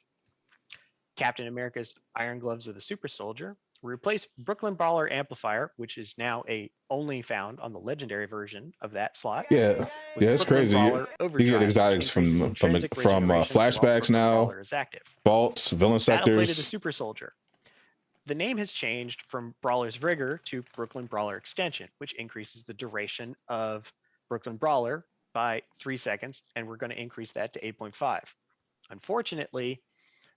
Captain America's Iron Gloves of the Super Soldier, We replaced Brooklyn Brawler Amplifier, which is now only found on the legendary version of that slot. Yeah, with yeah, it's Brooklyn crazy. Brawler You Overdrive, get which exotics increases from intrinsic regeneration while flashbacks Brooklyn now, Brawler is active. vaults, villain Battle Plate of the sectors. Super Soldier. The name has changed from Brawler's Rigor to Brooklyn Brawler Extension, which increases the duration of Brooklyn Brawler by 3 seconds, and we're going to increase that to 8.5. Unfortunately,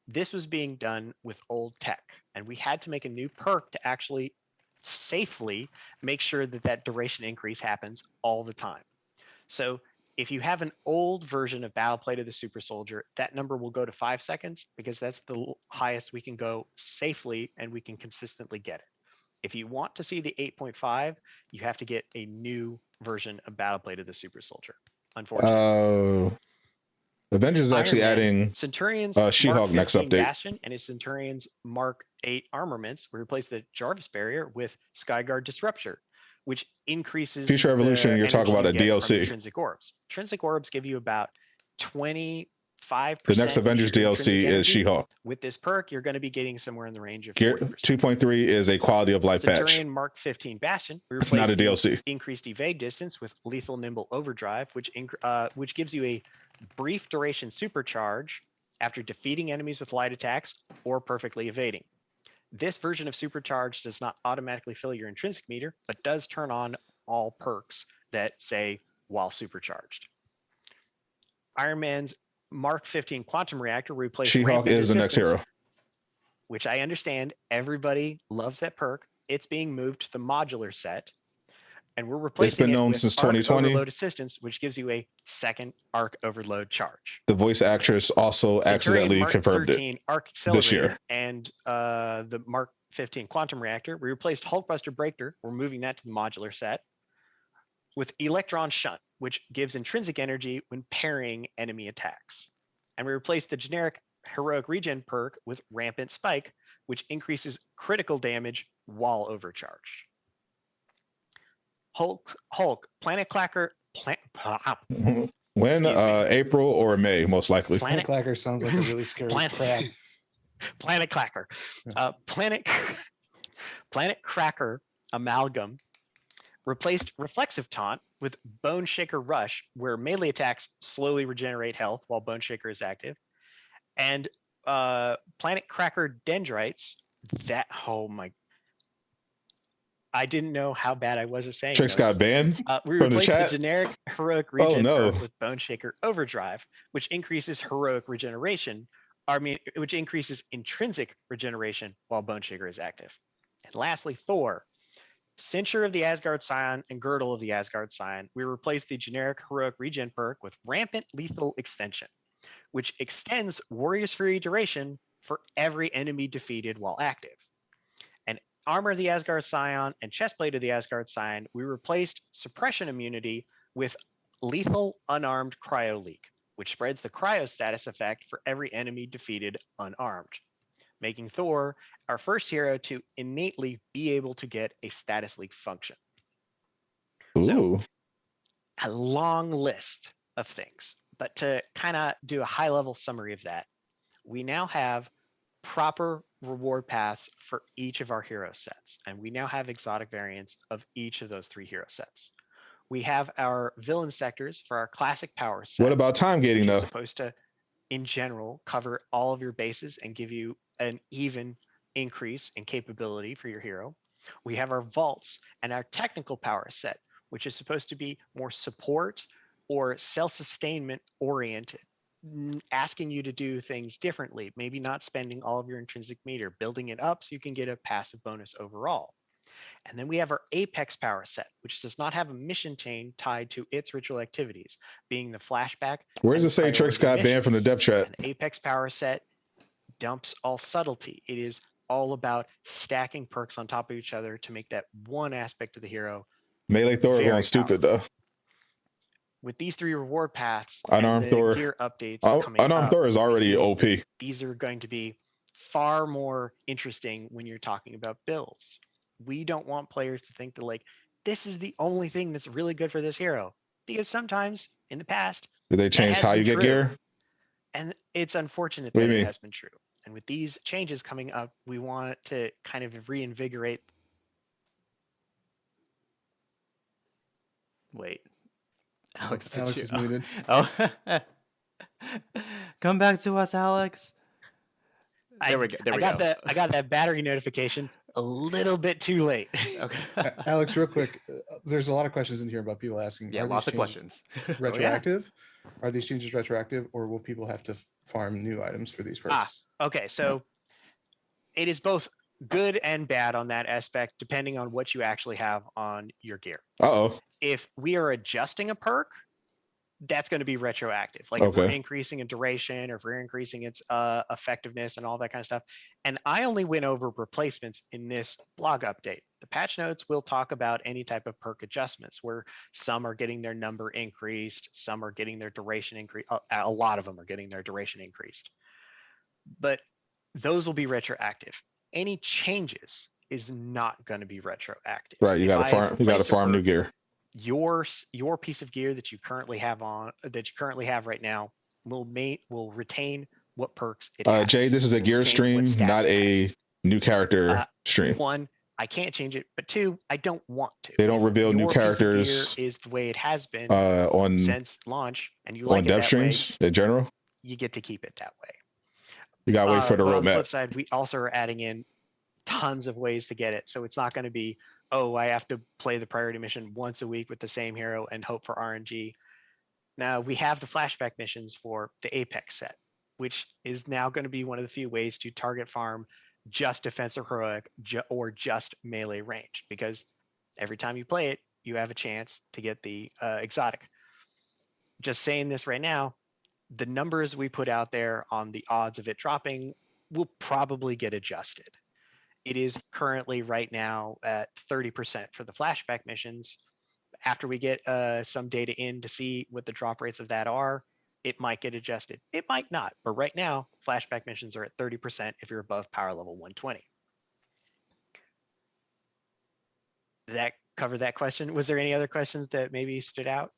this was being done with old tech, and we had to make a new perk to actually safely make sure that that duration increase happens all the time. So if you have an old version of Battle Plate of the Super Soldier, that number will go to 5 seconds because that's the highest we can go safely and we can consistently get it. If you want to see the 8.5, you have to get a new version of Battle Plate of the Super Soldier. Unfortunately. Avengers is actually Iron Man, adding Centurion's She-Hulk Mark next 15 update. Bastion and his Centurion's Mark 8 armaments. We replace the Jarvis barrier with Skyguard Disruptor, which increases Future Evolution, you're talking about a DLC. Intrinsic orbs. Intrinsic orbs give you about 25%. The next Avengers of your DLC intrinsic is energy. She-Hulk. With this perk, you're going to be getting somewhere in the range of Gear 40%. 2.3 is a quality of life patch. Centurion Mark 15 Bastion. We It's not a replace the DLC. increased evade distance with Lethal Nimble Overdrive, which gives you a brief duration supercharge after defeating enemies with light attacks or perfectly evading. This version of supercharge does not automatically fill your intrinsic meter, but does turn on all perks that say while supercharged. Iron Man's Mark 15 Quantum Reactor replaced She-Hulk Rampant is the next Resistance, hero. which I understand everybody loves that perk. It's being moved to the modular set, and we're replacing been known with since Arc 2020. Overload Assistance, which gives you a second Arc Overload charge. The voice actress also Centurion accidentally Mark confirmed 13 it Arc this Accelerator year. and the Mark 15 Quantum Reactor. We replaced Hulkbuster Breaker. We're moving that to the modular set with Electron Shunt, which gives intrinsic energy when parrying enemy attacks. And we replaced the generic Heroic Regen perk with Rampant Spike, which increases critical damage while overcharged. Hulk, Planet Clacker, When April or May, most likely. Planet Clacker sounds like a really scary crab. Planet Clacker, Planet Cracker Amalgam replaced Reflexive Taunt with Bone Shaker Rush, where melee attacks slowly regenerate health while Bone Shaker is active, and Planet Cracker Dendrites. I didn't know how bad I was at saying Trix those. got banned We from the replaced the chat. generic Heroic Regen no. perk with Bone Shaker Overdrive, which increases heroic regeneration. Which increases intrinsic regeneration while Bone Shaker is active. And lastly, Thor, Cincture of the Asgard Scion and Girdle of the Asgard Scion. We replaced the generic Heroic Regen perk with Rampant Lethal Extension, which extends Warrior's Fury duration for every enemy defeated while active. And Armor of the Asgard Scion and Chestplate of the Asgard Scion, we replaced Suppression Immunity with Lethal Unarmed Cryo Leak, which spreads the cryo status effect for every enemy defeated unarmed, making Thor our first hero to innately be able to get a status leak function. Ooh. So, a long list of things, but to kind of do a high-level summary of that, we now have proper reward paths for each of our hero sets, and we now have exotic variants of each of those 3 hero sets. We have our villain sectors for our classic power set. What about time gating which is though? supposed to, in general, cover all of your bases and give you an even increase in capability for your hero. We have our vaults and our technical power set, which is supposed to be more support or self-sustainment oriented, asking you to do things differently, maybe not spending all of your intrinsic meter, building it up so you can get a passive bonus overall. And then we have our Apex power set, which does not have a mission chain tied to its ritual activities, being the flashback. Where does it say Trix got banned from the dev chat? An Apex power set dumps all subtlety. It is all about stacking perks on top of each other to make that one aspect of the hero. Melee Thor very going stupid though. With these 3 reward paths Unarmed and the Thor. gear updates coming Unarmed up, Thor is already OP. these are going to be far more interesting when you're talking about builds. We don't want players to think that like this is the only thing that's really good for this hero, because sometimes in the past Did they change how you get gear? and it's unfortunate What do that you it mean? has been true. And with these changes coming up, we want to kind of reinvigorate. Wait. Alex, did Alex you? is muted. Oh. Come back to us, Alex. There we go. There we go. I got that battery notification a little bit too late. Okay. Alex, real quick, there's a lot of questions in here about people asking. Yeah, are lots these of changes questions. retroactive? Are these changes retroactive, or will people have to farm new items for these perks? Okay, so it is both good and bad on that aspect, depending on what you actually have on your gear. Uh-oh. If we are adjusting a perk, that's going to be retroactive. Like if we're Okay. increasing a duration or if we're increasing its effectiveness and all that kind of stuff. And I only went over replacements in this blog update. The patch notes will talk about any type of perk adjustments where some are getting their number increased, some are getting their duration increased. A lot of them are getting their duration increased. But those will be retroactive. Any changes is not going to be retroactive. Right, you If gotta I farm. You gotta replaced a farm new perk, gear. your piece of gear that you currently have right now will retain what perks it has. Jay, this is a Will gear retain what stream, stats not it a has. new character stream. One, I can't change it, but two, I don't want to. They don't reveal new Your piece of gear characters is the way it has been on since launch, and you like it dev that way. streams in general. You get to keep it that way. You gotta wait for the but on the roadmap. flip side, we also are adding in tons of ways to get it. So it's not going to be, oh, I have to play the priority mission once a week with the same hero and hope for RNG. Now we have the flashback missions for the Apex set, which is now going to be one of the few ways to target farm just defense or heroic or just melee ranged, because every time you play it, you have a chance to get the exotic. Just saying this right now, the numbers we put out there on the odds of it dropping will probably get adjusted. It is currently right now at 30% for the flashback missions. After we get some data in to see what the drop rates of that are, it might get adjusted. It might not, but right now, flashback missions are at 30% if you're above power level 120. Did that cover that question? Was there any other questions that maybe stood out?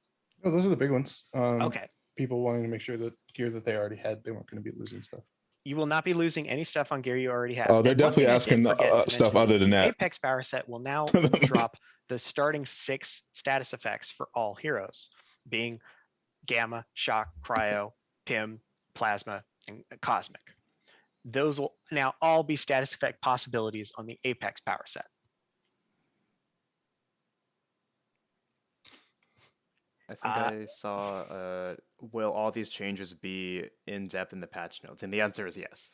No, those are the big ones. Okay. People wanting to make sure that gear that they already had, they weren't going to be losing stuff. You will not be losing any stuff on gear you already have. Oh, they're And one definitely thing I did asking forget to stuff mention other is than the that. Apex power set will now drop the starting 6 status effects for all heroes, being Gamma, Shock, Cryo, Pim, Plasma, and Cosmic. Those will now all be status effect possibilities on the Apex power set. I think I saw, will all these changes be in depth in the patch notes? And the answer is yes.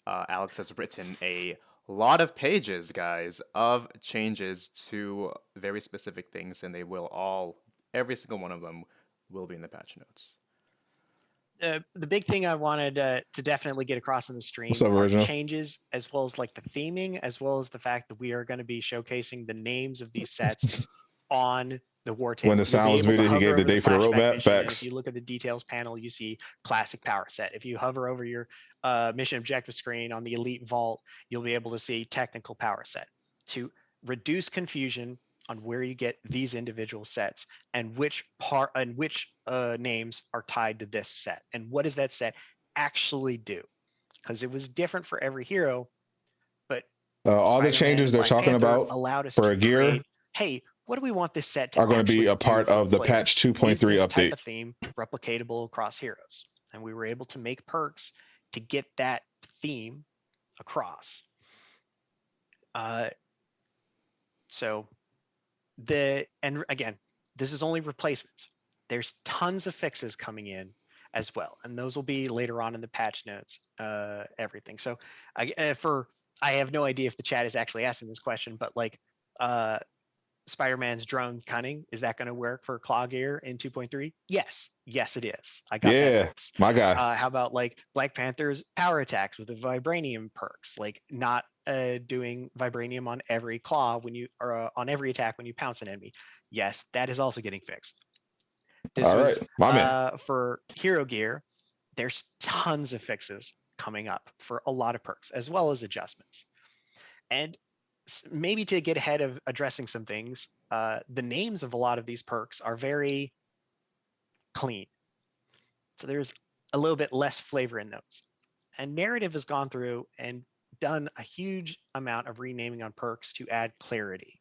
Alex has written a lot of pages, guys, of changes to very specific things, and they will all, every single one of them, will be in the patch notes. The big thing I wanted to definitely get across in the stream What's up, are Original? changes, as well as like the theming, as well as the fact that we are going to be showcasing the names of these sets on the war table. When the sound was muted, he gave the date for the roadmap. Mission, and Facts. if you look at the details panel, you see classic power set. If you hover over your mission objective screen on the elite vault, you'll be able to see technical power set to reduce confusion on where you get these individual sets and which names are tied to this set and what does that set actually do, because it was different for every hero. But all the Spider-Man changes and they're Black talking Panther about allowed us for to a gear create, hey, what do we want this set to are going to be actually a part do for of the players? patch 2.3 Is this type update. of theme replicatable across heroes? And we were able to make perks to get that theme across. And again, this is only replacements. There's tons of fixes coming in as well, and those will be later on in the patch notes, everything. So I have no idea if the chat is actually asking this question, but like Spider-Man's drone cunning, is that going to work for Claw Gear in 2.3? Yes, it is. I got that. My guy. How about like Black Panther's power attacks with the vibranium perks, like not doing vibranium on every claw when you or on every attack when you pounce an enemy? Yes, that is also getting fixed. This All was right, my man. For Hero Gear. There's tons of fixes coming up for a lot of perks as well as adjustments. And maybe to get ahead of addressing some things, the names of a lot of these perks are very clean. So there's a little bit less flavor in those. And narrative has gone through and done a huge amount of renaming on perks to add clarity.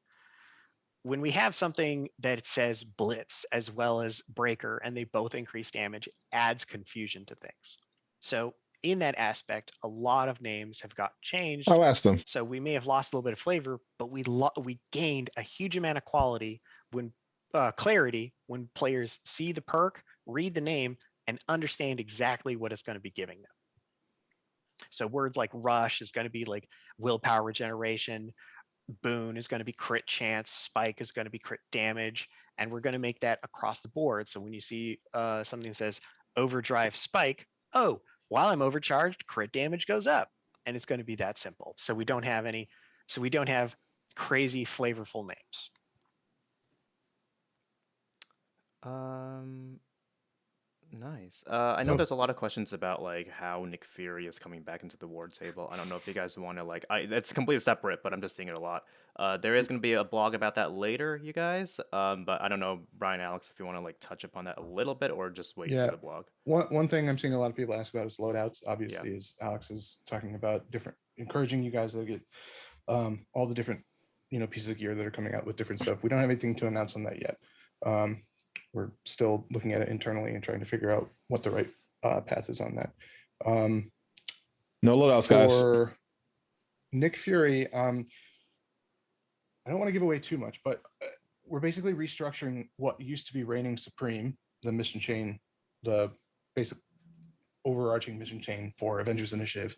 When we have something that says blitz as well as breaker and they both increase damage, it adds confusion to things. So in that aspect, a lot of names have got changed. I'll ask them. So we may have lost a little bit of flavor, but we gained a huge amount of quality when clarity when players see the perk, read the name, and understand exactly what it's going to be giving them. So words like rush is going to be like willpower regeneration, boon is going to be crit chance, spike is going to be crit damage, and we're going to make that across the board. So when you see something that says overdrive spike, oh, while I'm overcharged, crit damage goes up, and it's going to be that simple. So we don't have crazy flavorful names. Nice. I know there's a lot of questions about like how Nick Fury is coming back into the war table. I don't know if you guys want to like. It's completely separate, but I'm just seeing it a lot. There is going to be a blog about that later, you guys. But I don't know, Brian, Alex, if you want to like touch upon that a little bit or just wait for the blog. One thing I'm seeing a lot of people ask about is loadouts. Obviously, as Alex is talking about encouraging you guys to get all the different pieces of gear that are coming out with different stuff. We don't have anything to announce on that yet. We're still looking at it internally and trying to figure out what the right path is on that. No loadouts, guys. For Nick Fury, I don't want to give away too much, but we're basically restructuring what used to be reigning supreme, the mission chain, the basic overarching mission chain for Avengers Initiative,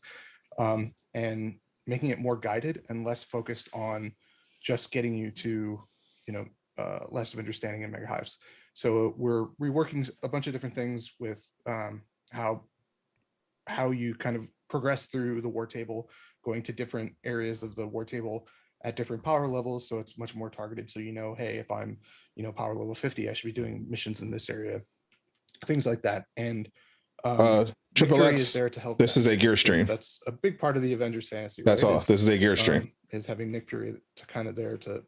and making it more guided and less focused on just getting you to, less of understanding in Mega Hives. So we're reworking a bunch of different things with how you kind of progress through the war table, going to different areas of the war table at different power levels. So it's much more targeted. So, hey, if I'm, power level 50, I should be doing missions in this area, things like that. And Triple X is there to help. This is a gear stream. That's a big part of the Avengers fantasy. That's all. This is a gear stream. Is having Nick Fury to kind of there to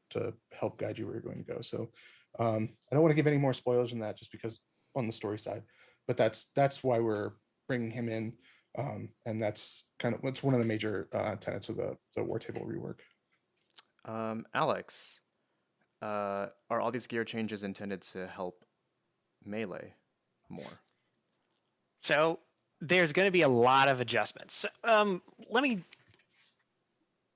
help guide you where you're going to go. So I don't want to give any more spoilers than that, just because on the story side. But that's why we're bringing him in, and that's one of the major tenets of the war table rework. Alex, are all these gear changes intended to help melee more? So there's going to be a lot of adjustments. Let me.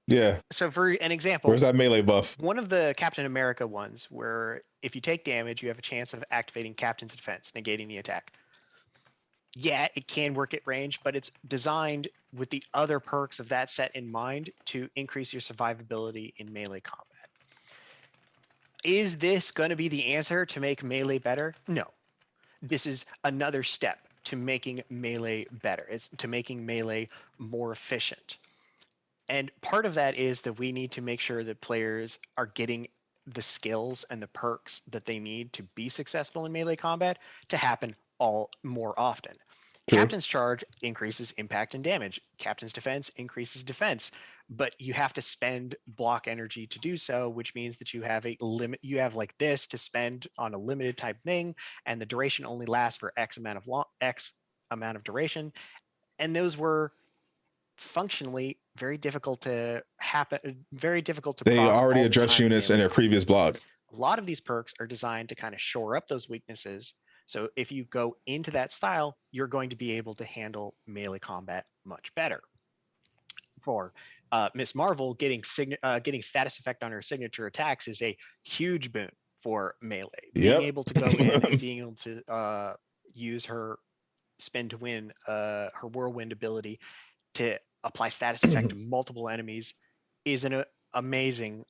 Yeah. So for an example, where's that melee buff? One of the Captain America ones, where if you take damage, you have a chance of activating Captain's Defense, negating the attack. Yeah, it can work at range, but it's designed with the other perks of that set in mind to increase your survivability in melee combat. Is this going to be the answer to make melee better? No. This is another step to making melee better. It's to making melee more efficient. And part of that is that we need to make sure that players are getting the skills and the perks that they need to be successful in melee combat to happen all more often. True. Captain's Charge increases impact and damage. Captain's Defense increases defense, but you have to spend block energy to do so, which means that you have a limit. You have like this to spend on a limited type thing, and the duration only lasts for X amount of duration. And those were functionally very difficult to happen. Very difficult to. They already addressed units in their previous blog. A lot of these perks are designed to kind of shore up those weaknesses. So if you go into that style, you're going to be able to handle melee combat much better. For Miss Marvel, getting status effect on her signature attacks is a huge boon for melee. Being able to go in and being able to use her spin to win, her whirlwind ability to apply status effect to multiple enemies is an amazing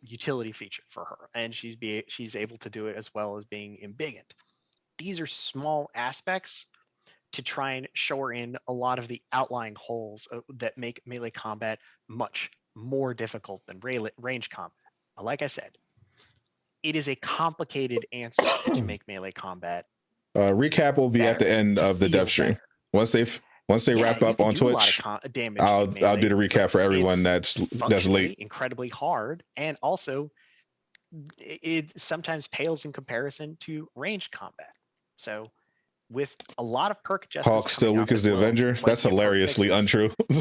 utility feature for her, and she's able to do it as well as being embiggened. These are small aspects to try and shore in a lot of the outlying holes that make melee combat much more difficult than range combat. But like I said, it is a complicated answer to make melee combat. Recap will be at the end of the dev stream. Better. Once they wrap up on Twitch, I'll do the recap for everyone that's late. Incredibly hard, and also it sometimes pales in comparison to ranged combat. So with a lot of perk adjustments Hawk still coming weak up as the well, Avenger. plenty That's of perk hilariously fixes,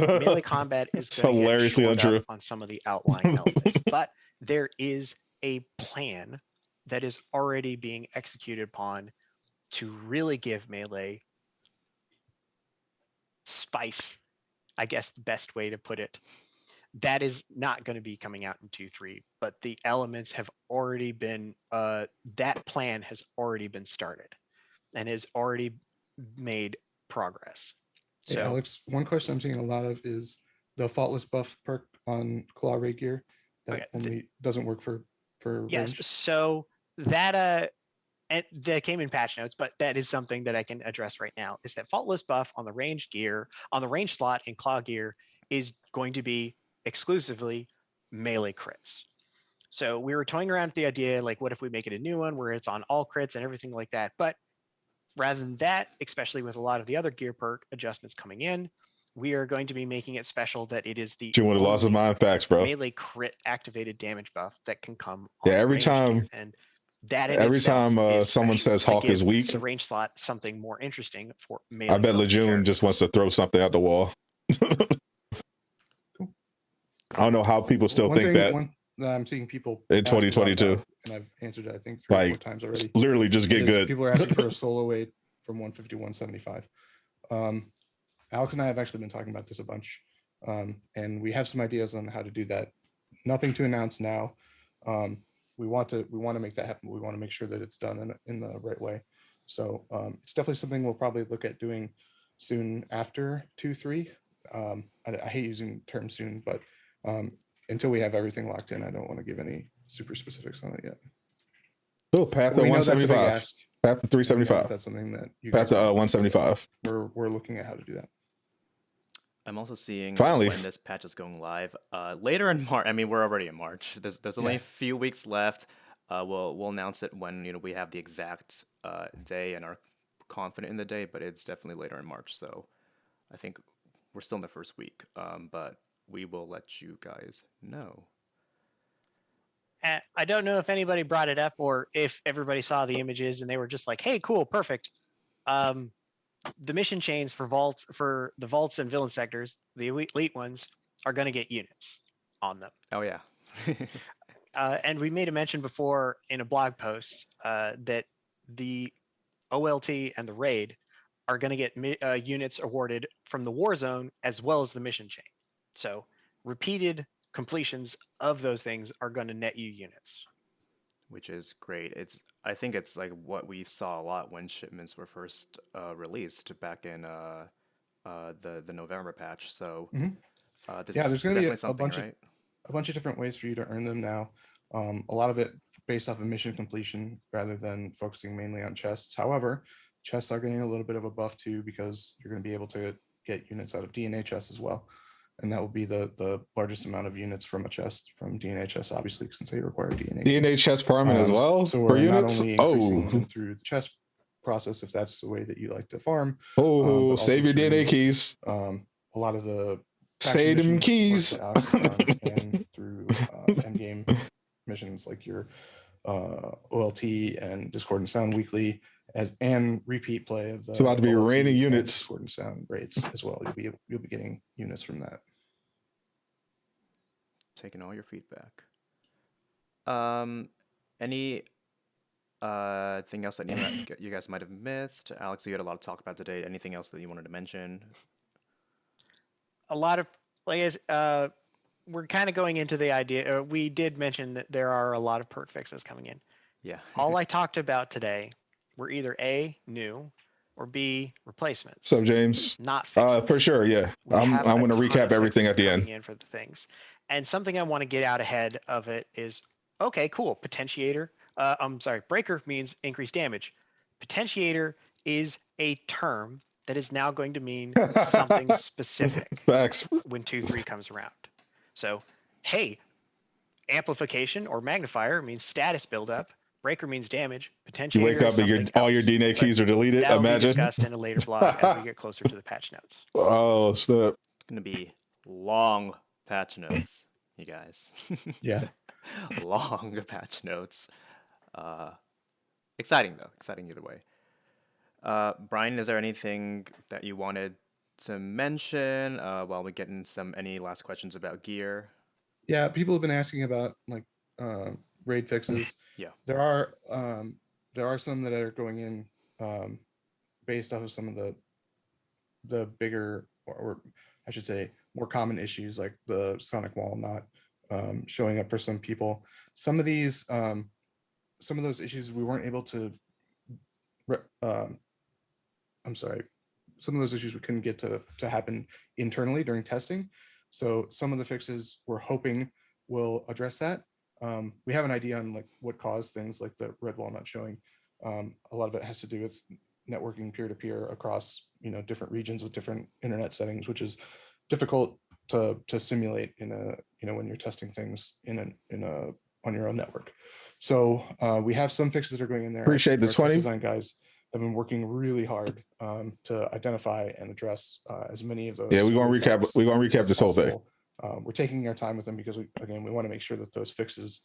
untrue. melee combat is It's going to get hilariously shored untrue. up on some of the outlying elements. But there is a plan that is already being executed upon to really give melee spice, I guess the best way to put it. That is not going to be coming out in 2.3, but the elements have already been, that plan has already been started and has already made progress. Hey, So, Alex, one question I'm seeing a lot of is the Faultless buff perk on Claw Ray gear that okay, only doesn't work for yes, range. so that and that came in patch notes, but that is something that I can address right now. Is that Faultless buff on the range gear, on the range slot in Claw gear, is going to be exclusively melee crits. So we were toying around with the idea, like, what if we make it a new one where it's on all crits and everything like that? But rather than that, especially with a lot of the other gear perk adjustments coming in, we are going to be making it special that it is the You would have lost his only mind. Facts, bro. melee crit activated damage buff that can come Yeah, on every range time- gear. And that in Every itself time is someone special says to Hawk give is weak, the range slot something more interesting for melee. I bet focused Laajune characters. just wants to throw something at the wall. I don't know how people still One think thing, that one that I'm seeing people in ask a lot 2022. about, and I've answered it, I think 3 or 4 Like, times already. literally just get is good. People are asking for a solo weight from 150 to 175. Alex and I have actually been talking about this a bunch, and we have some ideas on how to do that. Nothing to announce now. We want to make that happen. We want to make sure that it's done in the right way. So it's definitely something we'll probably look at doing soon after 2.3. I hate using terms soon, but until we have everything locked in, I don't want to give any super specifics on it yet. Oh, Panther We know that's a big 175. ask. Panther We know 375. that's something that you guys Panther want. 175. We're looking at how to do that. I'm also seeing Finally. when this patch is going live later in March. I mean, we're already in March. There's only Yeah. a few weeks left. We'll announce it when we have the exact day and are confident in the day. But it's definitely later in March. So I think we're still in the first week. But we will let you guys know. I don't know if anybody brought it up or if everybody saw the images and they were just like, "Hey, cool, perfect." The mission chains for the vaults and villain sectors, the elite ones, are going to get units on them. Oh yeah. And we made a mention before in a blog post that the OLT and the raid are going to get units awarded from the war zone as well as the mission chain. So repeated completions of those things are going to net you units. Which is great. I think it's like what we saw a lot when shipments were first released back in the November patch. So this Yeah, is there's going to be definitely something, right? a bunch of different ways for you to earn them now. A lot of it based off of mission completion rather than focusing mainly on chests. However, chests are getting a little bit of a buff too because you're going to be able to get units out of DNA chests as well. And that will be the largest amount of units from a chest from DNA chests, obviously, since they require DNA. DNA chest farming as well So for we're units. not only increasing them through the chest process, if that's the way that you like to farm. but also Save your through, DNA keys. A lot of the Save them missions, keys. of course, that Alex has done, and through end game missions like your OLT and Discord and Sound weekly, and repeat play of the. It's about to be OLT raining and units. Discord and Sound raids as well. You'll be getting units from that. Taking all your feedback. Any thing else that you guys might have missed? Alex, you had a lot to talk about today. Anything else that you wanted to mention? A lot of players. We're kind of going into the idea. We did mention that there are a lot of perk fixes coming in. Yeah. All I talked about today were either A, new, or B, replacements. What's up, James? Not fixes. For sure, yeah. We I'm have going to a ton recap of everything fixes at the coming end. in for the things. And something I want to get out ahead of it is, okay, cool. Potentiator. Breaker means increased damage. Potentiator is a term that is now going to mean something specific Facts. when 2.3 comes around. So, hey, amplification or magnifier means status buildup. Breaker means damage. Potentiator You wake up and all your DNA keys are deleted. That'll be Imagine. discussed in a later blog as we get closer to the patch notes. Oh, snap. It's gonna be long patch notes, you guys. Yeah. Long patch notes. Exciting though. Exciting either way. Brian, is there anything that you wanted to mention while we get in any last questions about gear? Yeah, people have been asking about like raid fixes. Yeah. There are some that are going in based off of some of the bigger, or I should say more common issues, like the sonic wall not showing up for some people. Some of these some of those issues we weren't able to I'm sorry, some of those issues we couldn't get to happen internally during testing. So some of the fixes we're hoping will address that. We have an idea on like what caused things like the red wall not showing. A lot of it has to do with networking peer-to-peer across different regions with different internet settings, which is difficult to simulate in a when you're testing things on your own network. So we have some fixes that are going in there. Appreciate the Our tech 20. design guys have been working really hard to identify and address as many of those. Yeah, we're gonna recap. We're gonna recap this whole thing. We're taking our time with them because we want to make sure that those fixes.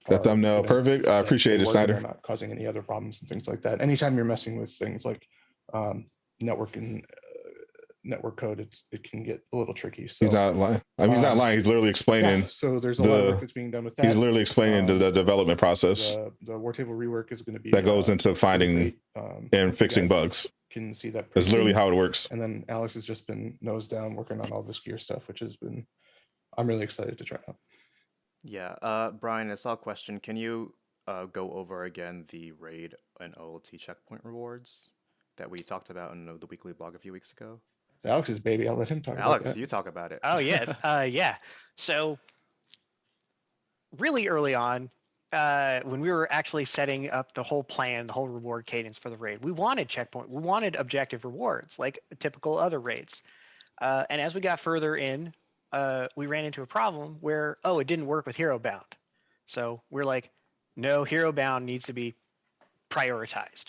That thumbnail, perfect. I appreciate it, Snyder. Not causing any other problems and things like that. Anytime you're messing with things like network code, it can get a little tricky. So He's not lying. I mean, he's not lying. He's literally explaining. Yeah, so there's a lot of work that's being done with that. He's literally explaining the development process. The war table rework is going to be that goes into finding and fixing bugs. Can see that. That's literally how it works. And then Alex has just been nose down working on all this gear stuff, which has been, I'm really excited to try out. Yeah, Brian, I saw a question. Can you go over again the raid and OLT checkpoint rewards that we talked about in the weekly blog a few weeks ago? It's Alex's baby. I'll let him talk about Alex, that. you talk about it. Oh, yes. Yeah. So really early on, when we were actually setting up the whole plan, the whole reward cadence for the raid, we wanted we wanted objective rewards like typical other raids. And as we got further in, we ran into a problem where, it didn't work with Hero Bound. So we're like, no, Hero Bound needs to be prioritized.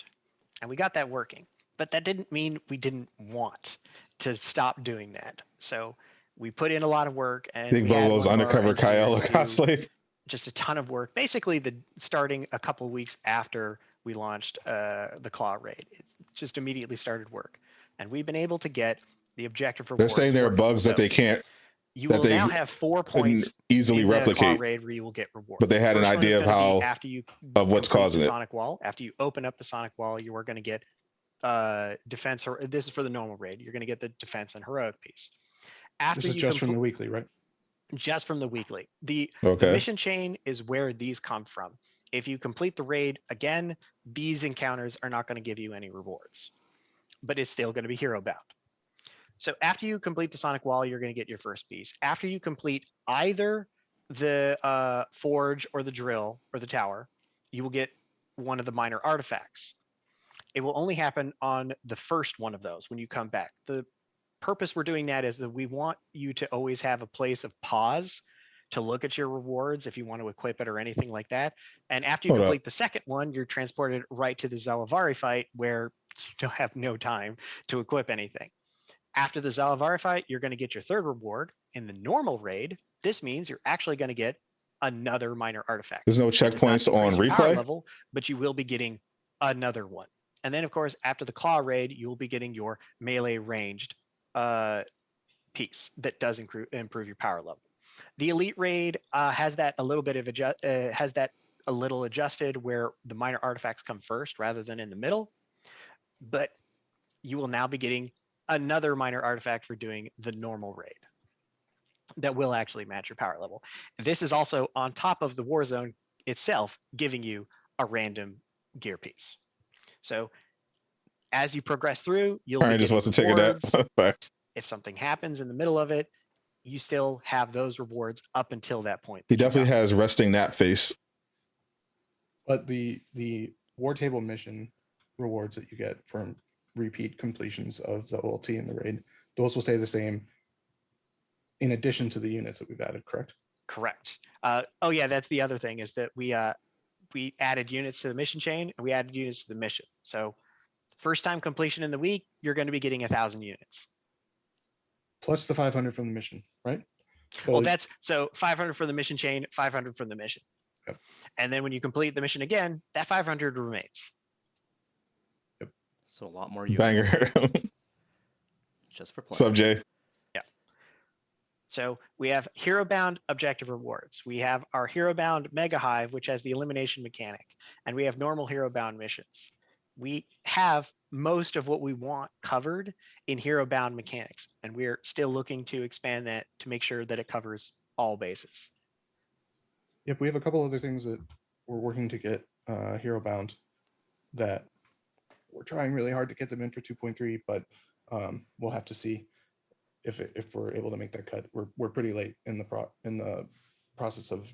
And we got that working. But that didn't mean we didn't want to stop doing that. So we put in a lot of work. And Big Bobo's undercover Kyle cosplay. Just a ton of work. Basically, starting a couple of weeks after we launched the Claw raid, it just immediately started work. And we've been able to get the objective rewards. They're saying there are bugs that they can't. You will now have 4 points easily in the replicate, Claw raid where you will get rewards. but they had an idea of how of what's causing it. Sonic wall. After you open up the Sonic wall, you are going to get defense. This is for the normal raid. You're going to get the defense and heroic piece. After this is just from the weekly, right? Just from the weekly. The Okay. mission chain is where these come from. If you complete the raid again, these encounters are not going to give you any rewards, but it's still going to be hero bound. So after you complete the Sonic Wall, you're going to get your first piece. After you complete either the Forge or the Drill or the Tower, you will get one of the minor artifacts. It will only happen on the first one of those when you come back. The purpose we're doing that is that we want you to always have a place of pause to look at your rewards if you want to equip it or anything like that. And after you complete the second one, you're transported right to the Zalavari fight where you don't have no time to equip anything. After the Zalavari fight, you're going to get your third reward. In the normal raid, this means you're actually going to get another minor artifact. There's no checkpoints on replay level, but you will be getting another one. And then, of course, after the Claw raid, you'll be getting your melee ranged piece that does improve your power level. The Elite raid has that a little bit of adjusted where the minor artifacts come first rather than in the middle. But you will now be getting another minor artifact for doing the normal raid that will actually match your power level. This is also on top of the Warzone itself, giving you a random gear piece. So as you progress through, you'll be just wants to take it back. If something happens in the middle of it, you still have those rewards up until that point. He definitely has resting nap face. But the war table mission rewards that you get from repeat completions of the OLT and the raid, those will stay the same in addition to the units that we've added, correct? Correct. Oh yeah, that's the other thing is that we added units to the mission chain and we added units to the mission. So first time completion in the week, you're going to be getting 1,000 units. Plus the 500 from the mission, right? So, well, 500 for the mission chain, 500 from the mission. Yep. And then when you complete the mission again, that 500 remains. Yep. So a lot more units. Banger. Just for What's up, playing. Jay? So we have hero bound objective rewards. We have our hero bound mega hive, which has the elimination mechanic, and we have normal hero bound missions. We have most of what we want covered in hero bound mechanics, and we're still looking to expand that to make sure that it covers all bases. Yep, we have a couple other things that we're working to get hero bound that we're trying really hard to get them in for 2.3, but we'll have to see if we're able to make that cut. We're pretty late in the process of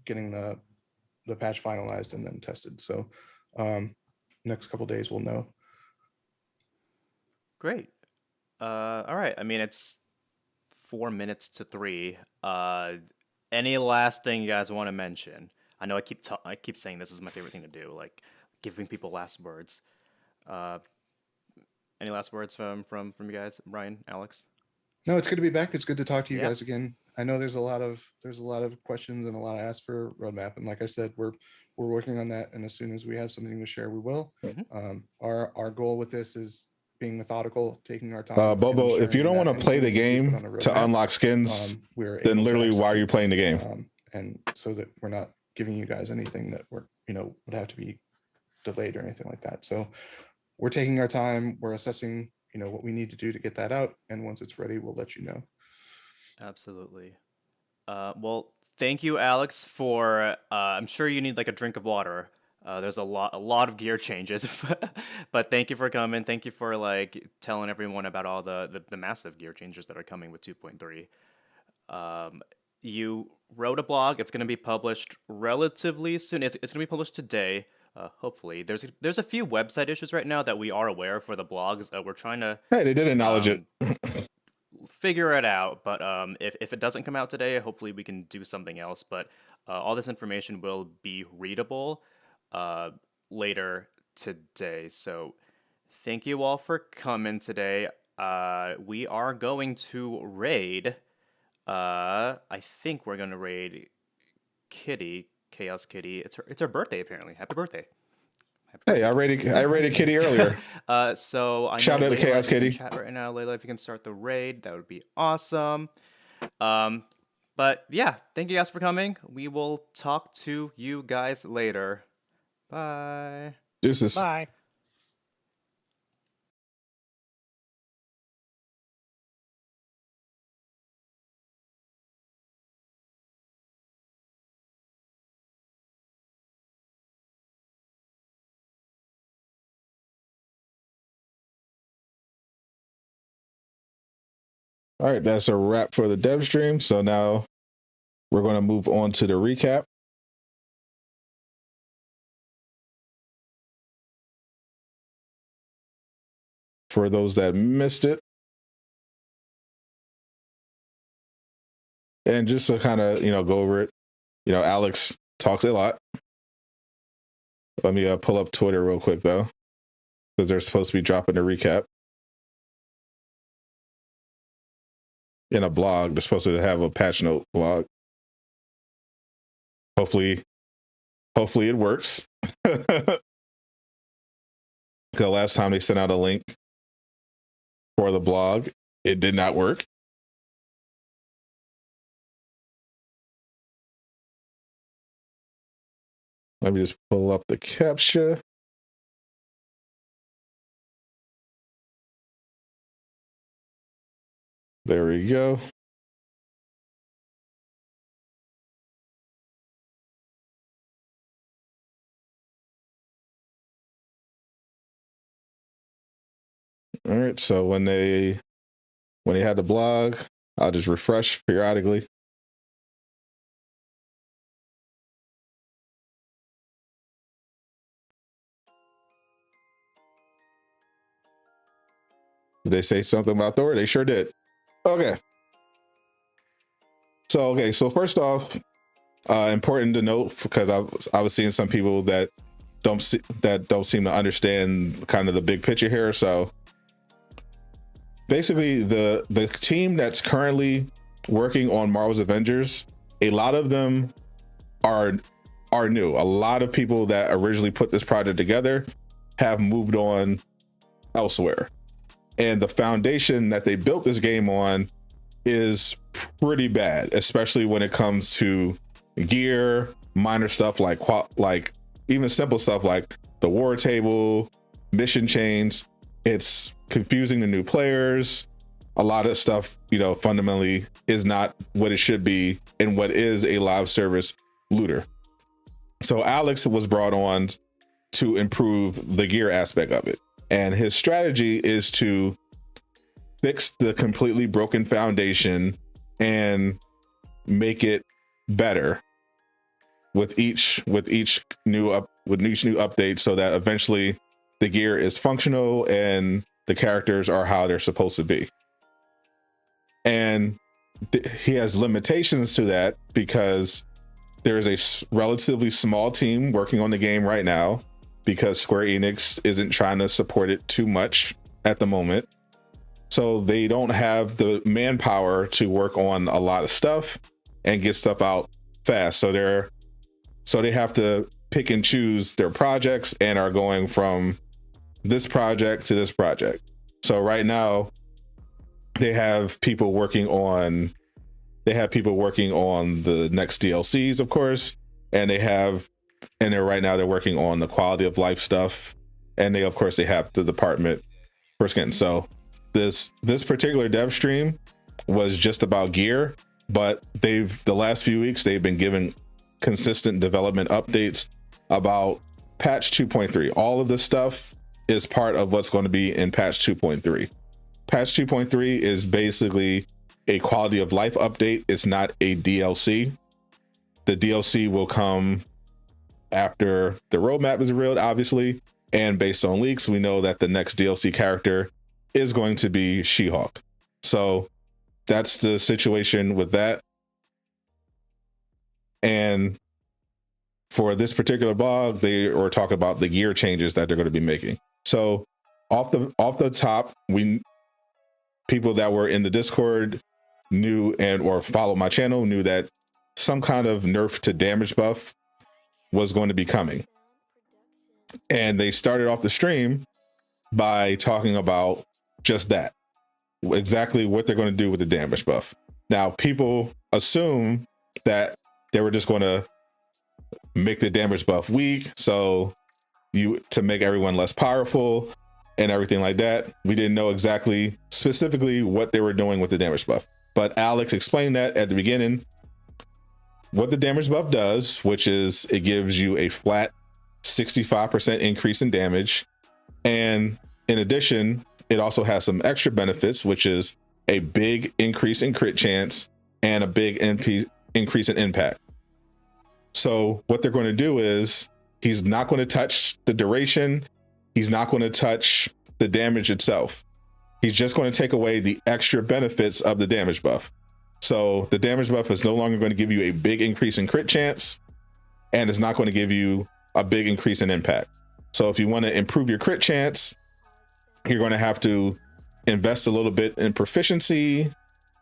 getting the patch finalized and then tested. So next couple days we'll know. Great. All right. I mean, it's 4 minutes to 3. Any last thing you guys want to mention? I know I keep saying this is my favorite thing to do, like giving people last words. Any last words from you guys, Brian, Alex? No, it's good to be back. It's good to talk to you Yeah. guys again. I know there's a lot of questions and a lot of asks for roadmap, and like I said, we're working on that. And as soon as we have something to share, we will. Our goal with this is being methodical, taking our time. Bobo, if you don't want to play the game to unlock skins, then literally why are you playing the game? And so that we're not giving you guys anything that would have to be delayed or anything like that. So we're taking our time. We're assessing what we need to do to get that out, and once it's ready, we'll let you know. Absolutely. Well, thank you, Alex, for I'm sure you need like a drink of water. There's a lot of gear changes, but thank you for coming. Thank you for like telling everyone about all the massive gear changes that are coming with 2.3. You wrote a blog. It's going to be published relatively soon. It's going to be published today. Hopefully, there's a few website issues right now that we are aware of for the blogs. We're trying to Hey, they did acknowledge it. Figure it out. But if it doesn't come out today, hopefully we can do something else. But all this information will be readable later today. So thank you all for coming today. We are going to raid. I think we're gonna raid Kitty. Chaos Kitty. It's her birthday apparently. Happy birthday. Hey, I rated Kitty earlier. So I Shout know out to Layla Chaos is in Kitty. chat right now. Layla, if you can start the raid, that would be awesome. But yeah, thank you guys for coming. We will talk to you guys later. Bye. Deuces. Bye. All right, that's a wrap for the dev stream. So now we're going to move on to the recap. For those that missed it. And just to kind of, go over it, Alex talks a lot. Let me pull up Twitter real quick, though, because they're supposed to be dropping the recap. In a blog, they're supposed to have a patch note blog. Hopefully it works. The last time they sent out a link for the blog, it did not work. Let me just pull up the captcha. There we go. All right, so when they had the blog, I'll just refresh periodically. Did they say something about Thor? They sure did. Okay. So first off, important to note, because I was seeing some people that don't seem to understand kind of the big picture here. So basically, the team that's currently working on Marvel's Avengers, a lot of them are new. A lot of people that originally put this project together have moved on elsewhere. And the foundation that they built this game on is pretty bad, especially when it comes to gear, minor stuff like even simple stuff like the war table, mission chains. It's confusing to new players. A lot of stuff, fundamentally is not what it should be in what is a live service looter. So Alex was brought on to improve the gear aspect of it. And his strategy is to fix the completely broken foundation and make it better with each new update, so that eventually the gear is functional and the characters are how they're supposed to be. And he has limitations to that because there is a relatively small team working on the game right now, because Square Enix isn't trying to support it too much at the moment. So they don't have the manpower to work on a lot of stuff and get stuff out fast. So they have to pick and choose their projects and are going from this project to this project. So right now they have people working on the next DLCs, of course, and they're working on the quality of life stuff, and they have the department for skin. So this particular dev stream was just about gear, but the last few weeks they've been giving consistent development updates about patch 2.3. All of this stuff is part of what's going to be in patch 2.3. Patch 2.3 is basically a quality of life update. It's not a DLC. The DLC will come after the roadmap is revealed, obviously, and based on leaks, we know that the next DLC character is going to be She-Hulk. So that's the situation with that. And for this particular blog, they were talking about the gear changes that they're going to be making. So off the top, people that were in the Discord knew or followed my channel knew that some kind of nerf to damage buff was going to be coming. And they started off the stream by talking about just that, exactly what they're going to do with the damage buff. Now, people assume that they were just going to make the damage buff weak, to make everyone less powerful and everything like that. We didn't know specifically what they were doing with the damage buff, but Alex explained that at the beginning. What the damage buff does, which is it gives you a flat 65% increase in damage, and in addition, it also has some extra benefits, which is a big increase in crit chance and a big increase in impact. So what they're going to do is he's not going to touch the duration. He's not going to touch the damage itself. He's just going to take away the extra benefits of the damage buff. So the damage buff is no longer going to give you a big increase in crit chance, and it's not going to give you a big increase in impact. So if you want to improve your crit chance, you're going to have to invest a little bit in proficiency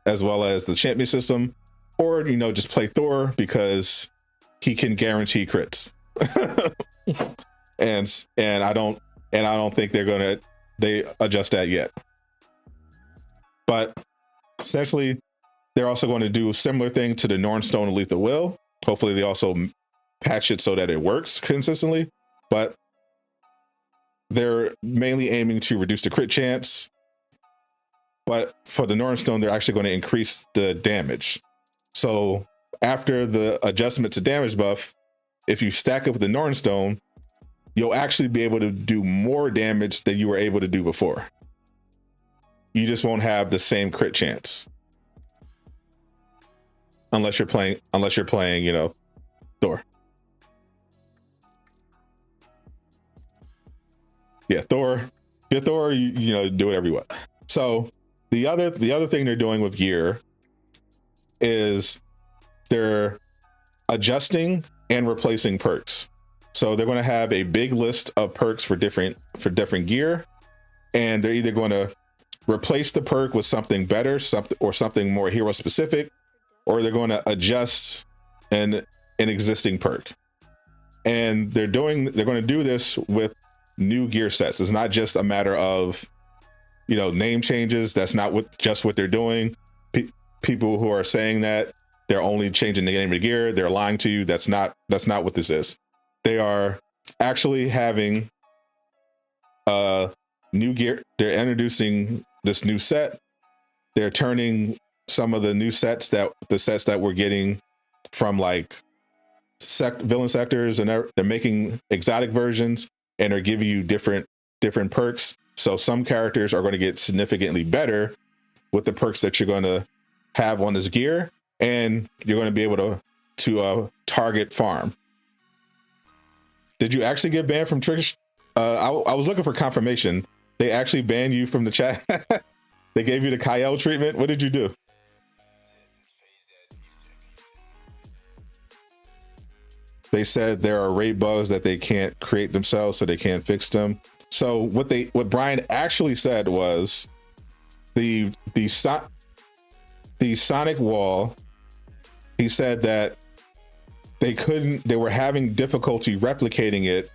as well as the champion system, or just play Thor because he can guarantee crits. and I don't think they adjust that yet. But essentially, they're also going to do a similar thing to the Nornstone Lethal Will. Hopefully they also patch it so that it works consistently, but they're mainly aiming to reduce the crit chance. But for the Nornstone, they're actually going to increase the damage. So after the adjustment to damage buff, if you stack it with the Nornstone, you'll actually be able to do more damage than you were able to do before. You just won't have the same crit chance. Unless you're playing, Thor. Yeah, Thor. You're Thor, you do whatever you want. So the other thing they're doing with gear is they're adjusting and replacing perks. So they're going to have a big list of perks for different gear, and they're either going to replace the perk with something better, something more hero specific, or they're going to adjust an existing perk. And they're going to do this with new gear sets. It's not just a matter of, you know, name changes. That's not just what they're doing. People who are saying that they're only changing the name of the gear, they're lying to you. That's not what this is. They are actually having new gear. They're introducing this new set. They're turning some of the new sets that we're getting from like villain sectors, and they're making exotic versions, and they're giving you different perks. So some characters are going to get significantly better with the perks that you're going to have on this gear, and you're going to be able to target farm. Did you actually get banned from Twitch? I was looking for confirmation. They actually banned you from the chat. They gave you the Kyle treatment. What did you do? They said there are raid bugs that they can't create themselves, so they can't fix them. So what Brian actually said was the Sonic wall. He said that they were having difficulty replicating it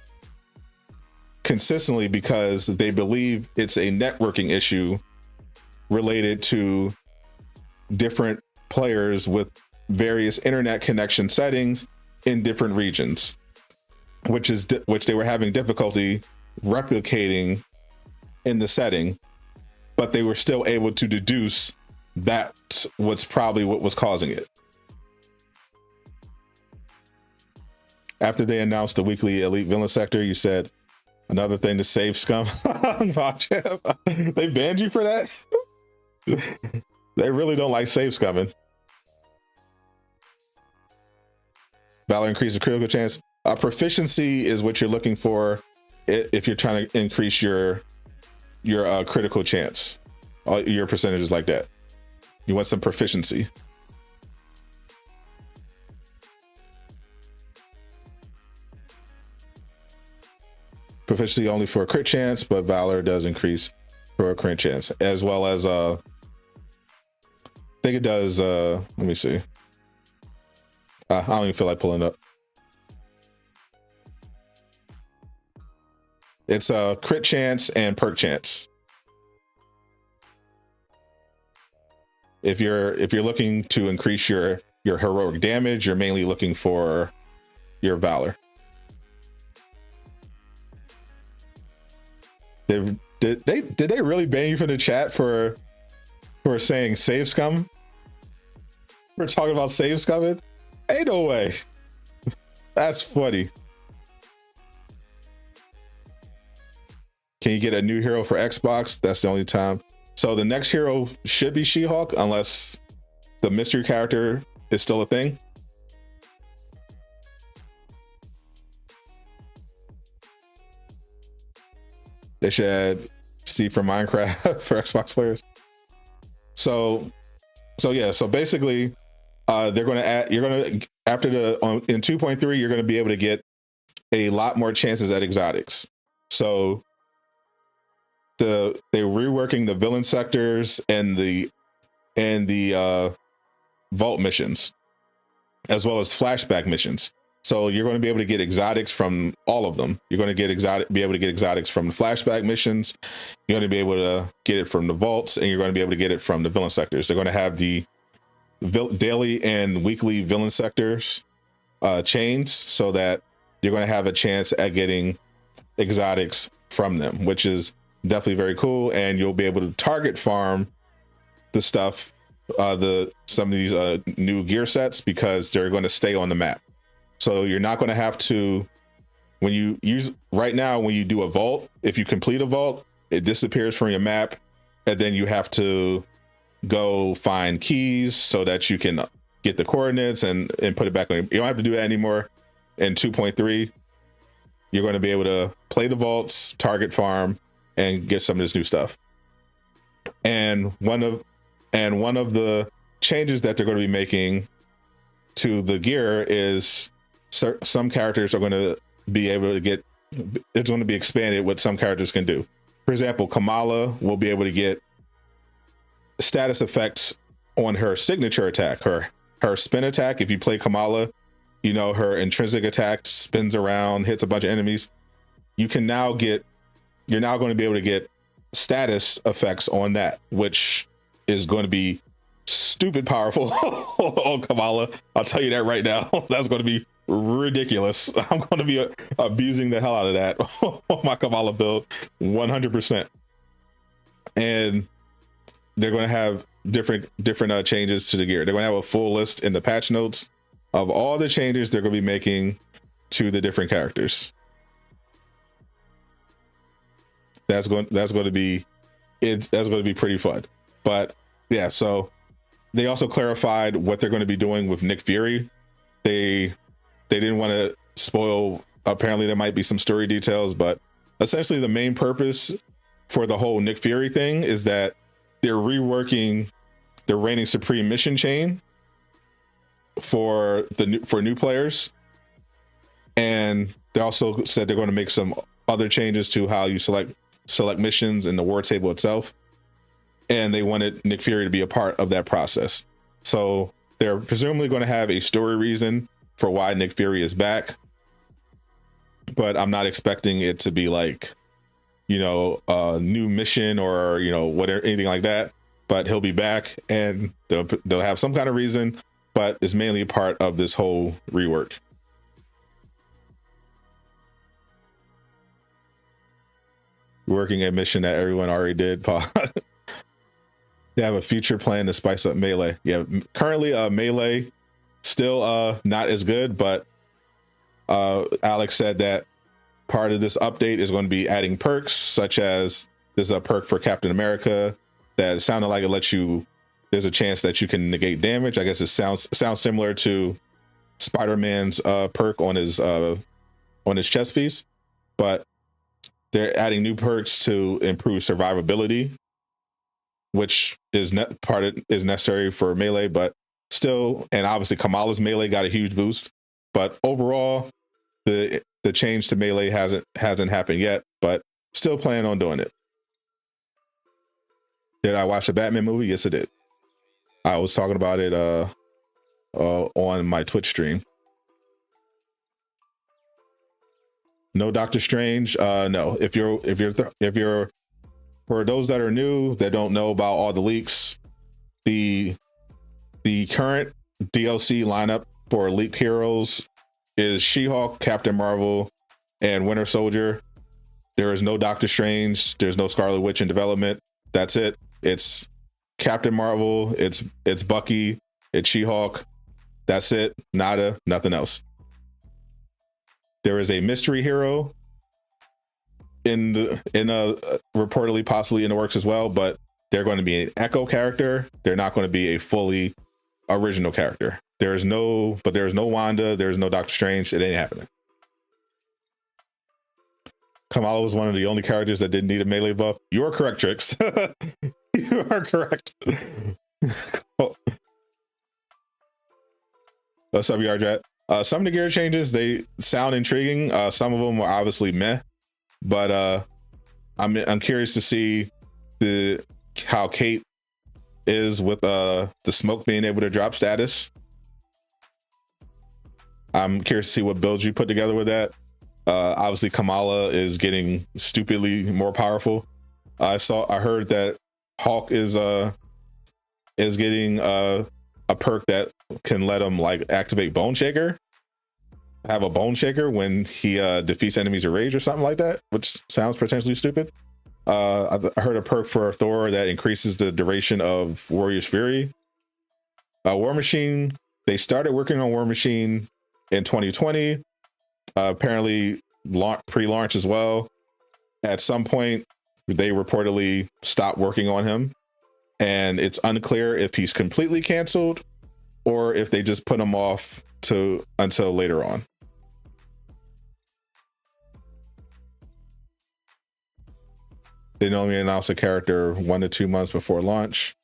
consistently because they believe it's a networking issue related to different players with various internet connection settings in different regions, which they were having difficulty replicating in the setting, but they were still able to deduce that's what's probably what was causing it. After they announced the weekly elite villain sector, you said another thing to save scum. They banned you for that? They really don't like save scumming. Valor increases critical chance. Proficiency is what you're looking for if you're trying to increase your critical chance. Your percentages like that. You want some proficiency. Proficiency only for a crit chance, but Valor does increase for a crit chance, as well as I think it does. Let me see. I don't even feel like pulling it up. It's a crit chance and perk chance. If you're looking to increase your heroic damage, you're mainly looking for your Valor. Did they really ban you from the chat for saying save scum? We're talking about save scumming? Ain't no way. That's funny. Can you get a new hero for Xbox? That's the only time. So the next hero should be She-Hulk, unless the mystery character is still a thing. They should add Steve from Minecraft for Xbox players. So yeah. So basically, they're going to add. You're going to after in 2.3, you're going to be able to get a lot more chances at exotics. So they're reworking the villain sectors and the vault missions, as well as flashback missions. So you're going to be able to get exotics from all of them. You're going to be able to get exotics from the flashback missions. You're going to be able to get it from the vaults, and you're going to be able to get it from the villain sectors. They're going to have the daily and weekly villain sectors chains, so that you're going to have a chance at getting exotics from them, which is definitely very cool. And you'll be able to target farm the stuff, some of these new gear sets, because they're going to stay on the map. So you're not going to have to, when you do a vault, if you complete a vault, it disappears from your map, and then you have to go find keys so that you can get the coordinates and put it back on. You don't have to do that anymore. In 2.3, you're going to be able to play the vaults, target farm, and get some of this new stuff. And one of the changes that they're going to be making to the gear is some characters are going to be able to get, it's going to be expanded what some characters can do. For example, Kamala will be able to get status effects on her signature attack, her spin attack. If you play Kamala, you know, her intrinsic attack spins around, hits a bunch of enemies. You can now get you're now going to be able to get status effects on that, which is going to be stupid powerful on Kamala. I'll tell you that right now. That's going to be ridiculous. I'm going to be abusing the hell out of that on my Kamala build 100%. And they're going to have different changes to the gear. They're going to have a full list in the patch notes of all the changes they're going to be making to the different characters. That's going to be pretty fun. But yeah, so they also clarified what they're going to be doing with Nick Fury. They didn't want to spoil. Apparently there might be some story details, but essentially the main purpose for the whole Nick Fury thing is that they're reworking the Reigning Supreme mission chain for new players. And they also said they're going to make some other changes to how you select missions in the war table itself. And they wanted Nick Fury to be a part of that process. So they're presumably going to have a story reason for why Nick Fury is back. But I'm not expecting it to be like, a new mission or, whatever, anything like that. But he'll be back and they'll have some kind of reason, but it's mainly a part of this whole rework. Working a mission that everyone already did. They have a future plan to spice up melee. Yeah, currently melee still not as good, but Alex said that part of this update is going to be adding perks, such as there's a perk for Captain America that sounded like it lets you, there's a chance that you can negate damage. I guess it sounds similar to Spider-Man's perk on his chest piece, but they're adding new perks to improve survivability, which is necessary for melee, but still, and obviously Kamala's melee got a huge boost, but overall the change to melee hasn't happened yet, but still planning on doing it. Did I watch the Batman movie? Yes, I did. I was talking about it on my Twitch stream. No Doctor Strange. No. If you're for those that are new that don't know about all the leaks, the current DLC lineup for leaked heroes is She-Hulk, Captain Marvel, and Winter Soldier. There is no Doctor Strange. There's no Scarlet Witch in development. That's it. It's Captain Marvel. It's Bucky. It's She-Hulk. That's it. Nada. Nothing else. There is a mystery hero reportedly possibly in the works as well, but they're going to be an Echo character. They're not going to be a fully original character. There's no Wanda. There's no Doctor Strange. It ain't happening. Kamala was one of the only characters that didn't need a melee buff. You are correct, Trix. You are correct. What's up, Yardrat? Some of the gear changes, they sound intriguing. Some of them are obviously meh, but I'm curious to see how Kate is with the smoke being able to drop status. I'm curious to see what builds you put together with that. Obviously Kamala is getting stupidly more powerful. I heard that Hulk is getting a perk that can let him like activate Bone Shaker, have a Bone Shaker when he defeats enemies of rage or something like that, which sounds potentially stupid. I heard a perk for Thor that increases the duration of Warrior's Fury. War Machine, they started working on War Machine in 2020. Apparently pre-launch as well. At some point, they reportedly stopped working on him, and it's unclear if he's completely canceled or if they just put him off until later on. They normally announce a character 1 to 2 months before launch.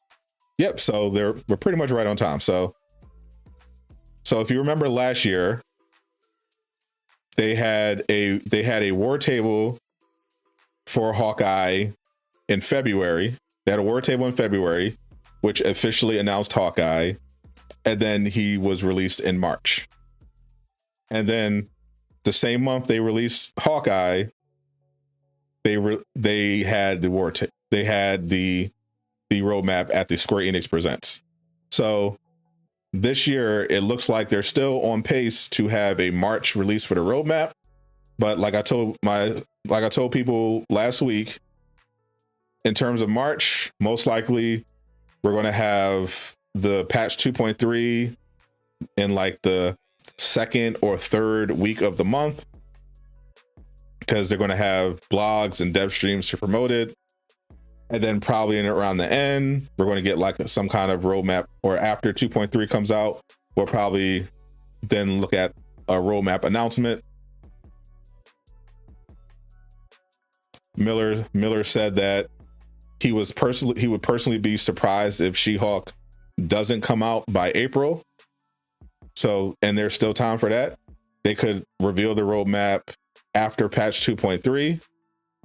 Yep, so we're pretty much right on time. So if you remember last year, they had a war table for Hawkeye in February. They had a war table in February, which officially announced Hawkeye, and then he was released in March. And then the same month they released Hawkeye, they had they had the roadmap at the Square Enix Presents. So this year it looks like they're still on pace to have a March release for the roadmap. But like I told people last week, in terms of March, most likely we're going to have the patch 2.3 in like the second or third week of the month, because they're going to have blogs and dev streams to promote it. And then probably in around the end, we're going to get like some kind of roadmap, or after 2.3 comes out, we'll probably then look at a roadmap announcement. Miller said that he would personally be surprised if She-Hulk doesn't come out by April. So, and there's still time for that. They could reveal the roadmap after patch 2.3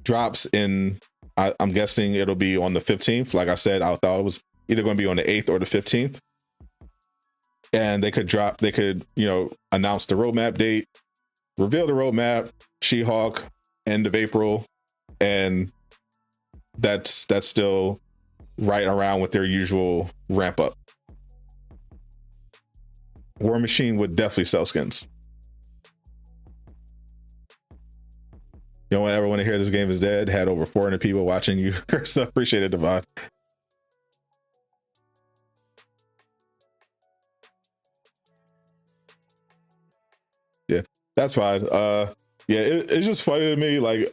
drops in, I'm guessing it'll be on the 15th. Like I said, I thought it was either going to be on the 8th or the 15th. And they could announce the roadmap date, reveal the roadmap, She-Hulk, end of April. And that's still right around with their usual ramp up. War Machine would definitely sell skins. You don't ever want to hear this game is dead. Had over 400 people watching you. So appreciate it, Devon. Yeah, that's fine. Yeah, it's just funny to me. Like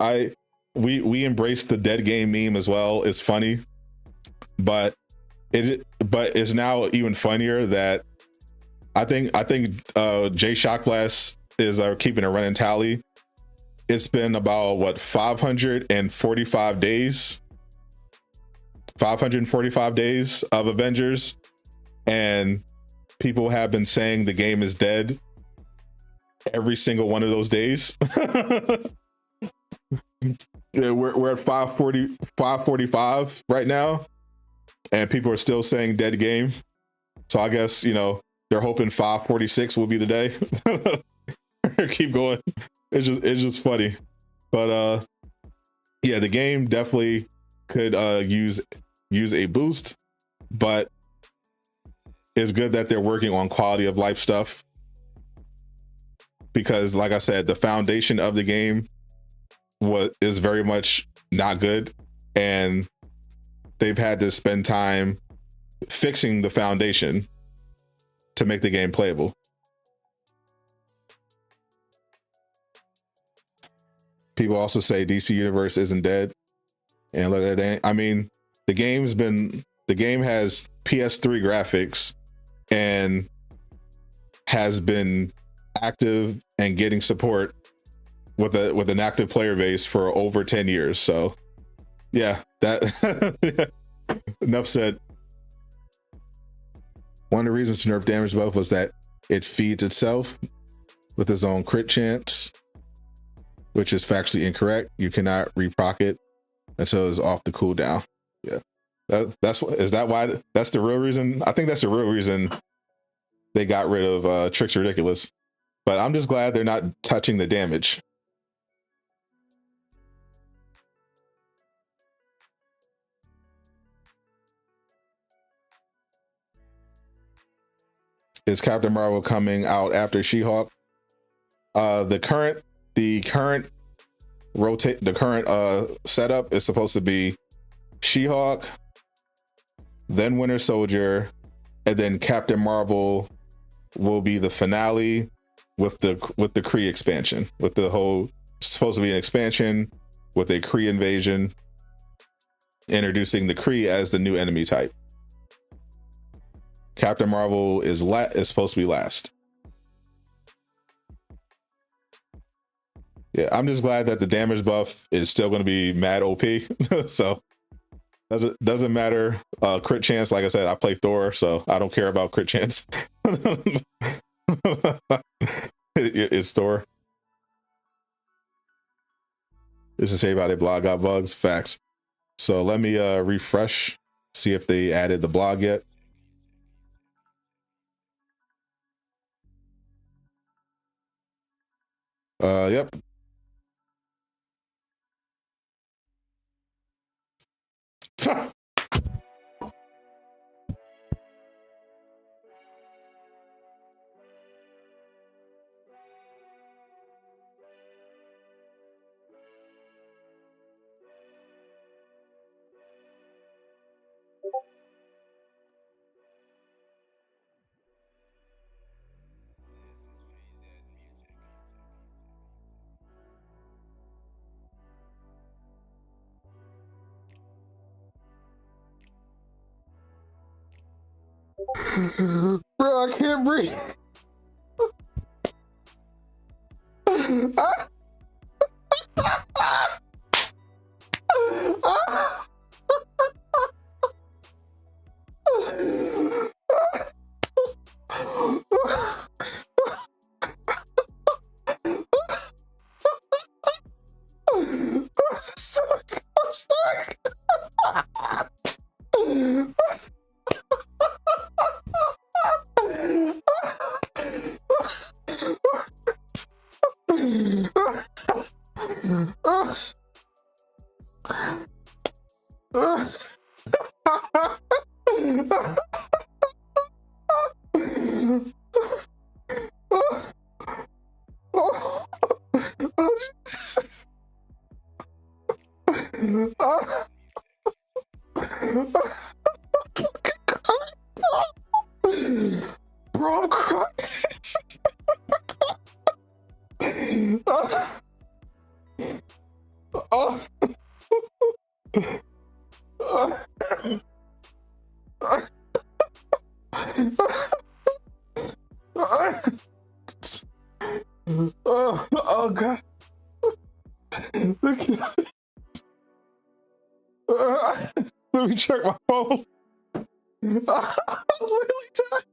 we embrace the dead game meme as well. It's funny, but it's now even funnier that I think Jay Shockblast is keeping a running tally. It's been about 545 days of Avengers, and people have been saying the game is dead every single one of those days. Yeah, we're at 545 right now, and people are still saying dead game. So I guess they're hoping 546 will be the day. Keep going. It's just funny. But yeah, the game definitely could use a boost, but it's good that they're working on quality of life stuff, because like I said, the foundation of the game is very much not good, and they've had to spend time fixing the foundation to make the game playable. People also say DC Universe isn't dead, and look at that. I mean, the game has PS3 graphics and has been active and getting support with an active player base for over 10 years. So yeah, that enough said. One of the reasons to nerf damage buff was that it feeds itself with its own crit chance, which is factually incorrect. You cannot reproc it until it's off the cooldown. Yeah, that's the real reason? I think that's the real reason they got rid of Tricks Ridiculous. But I'm just glad they're not touching the damage. Is Captain Marvel coming out after She-Hulk? The current setup is supposed to be She-Hulk, then Winter Soldier, and then Captain Marvel will be the finale with the Kree expansion. With the whole, it's supposed to be an expansion with a Kree invasion, introducing the Kree as the new enemy type. Captain Marvel is supposed to be last. Yeah, I'm just glad that the damage buff is still going to be mad OP. So doesn't matter. Crit chance, like I said, I play Thor, so I don't care about crit chance. It's Thor. This is say about a blog got bugs. Facts. So let me refresh, see if they added the blog yet. Yep. Bro, I can't breathe. Bro, I'm crying. Oh God. Let me check my phone. I'm really tired.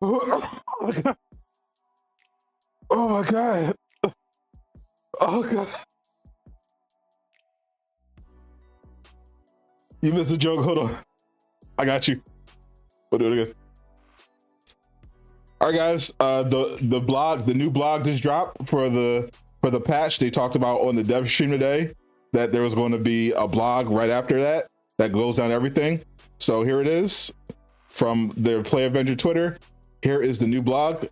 Oh my God. Oh my God. Oh God. You missed a joke. Hold on. I got you. We'll do it again. All right, guys. The new blog just dropped for the patch. They talked about on the dev stream today that there was going to be a blog right after that goes down everything. So here it is from their Play Avenger Twitter. Here is the new blog.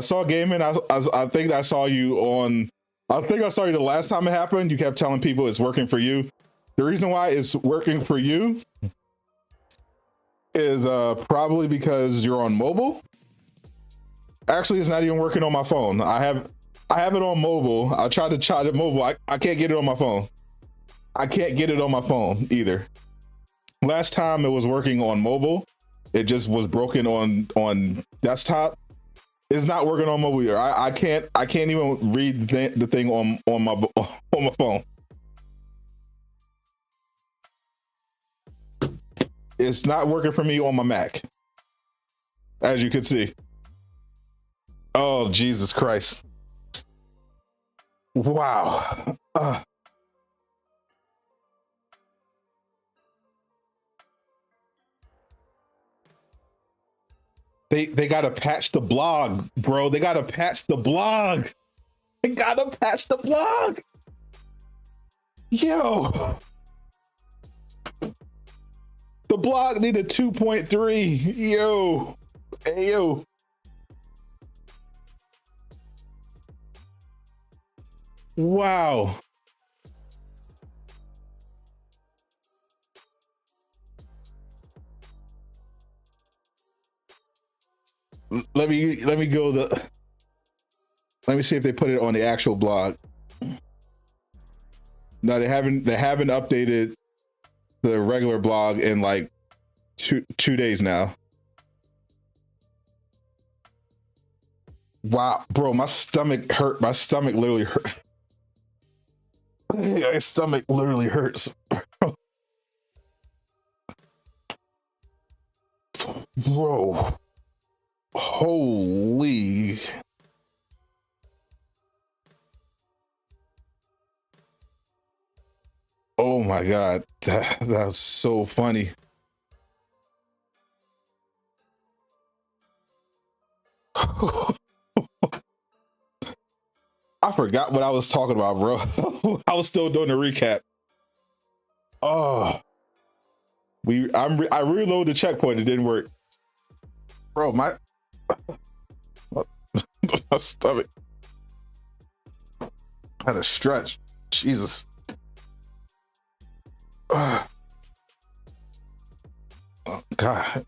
Saw Gaming. I think I saw you on. I think I saw you the last time it happened. You kept telling people it's working for you. The reason why it's working for you is probably because you're on mobile. Actually, it's not even working on my phone. I have it on mobile. I tried to try it mobile. I can't get it on my phone. I can't get it on my phone either. Last time it was working on mobile, it just was broken on desktop. It's not working on mobile either. I can't even read the thing on my phone. It's not working for me on my Mac, as you can see. Oh, Jesus Christ. Wow. They gotta patch the blog, bro. They gotta patch the blog. They gotta patch the blog. Yo. The blog needed 2.3. Yo. Hey, yo. Wow. Let me go let me see if they put it on the actual blog. No, they haven't updated the regular blog in like two days now. Wow, bro, my stomach hurt. My stomach literally hurt. My stomach literally hurts. Bro. Holy. Oh my god, that's so funny. I forgot what I was talking about, bro. I was still doing the recap. Oh, I reloaded the checkpoint. It didn't work, bro. My stomach had a stretch. Jesus. Oh, God.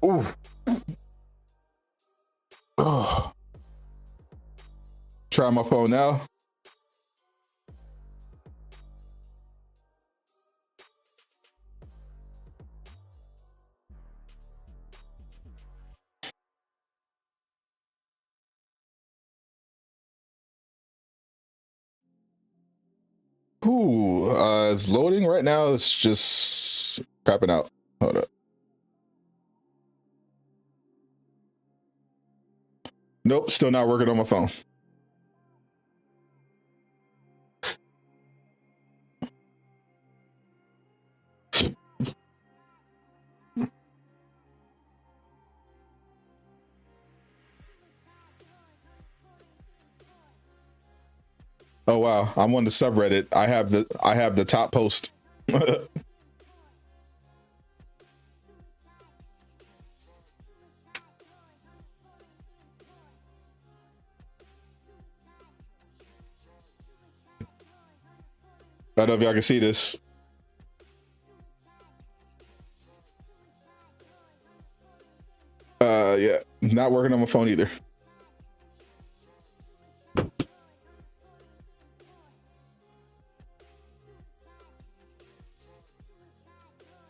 Ooh. Oh. Try my phone now. Ooh, it's loading right now. It's just crapping out. Hold up. Nope, still not working on my phone. Oh wow, I'm on the subreddit. I have the top post. I don't know if y'all can see this. Yeah, not working on my phone either.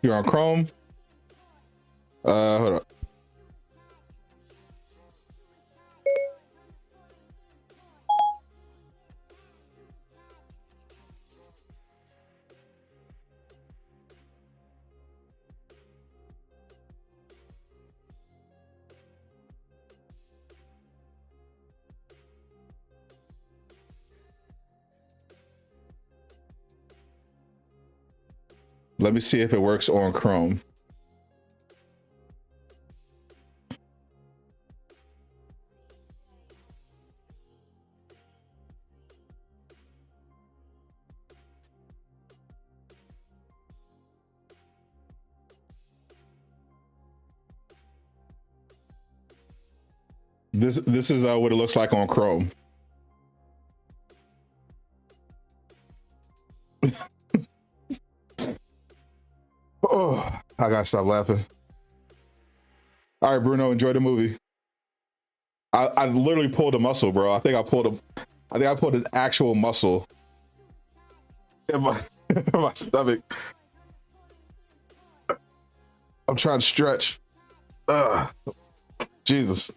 You're on Chrome. Hold up. Let me see if it works on Chrome. This is what it looks like on Chrome. Oh, I gotta stop laughing. All right, Bruno, enjoy the movie. I literally pulled a muscle, bro. I think I pulled an actual muscle in my, in my stomach. I'm trying to stretch. Jesus.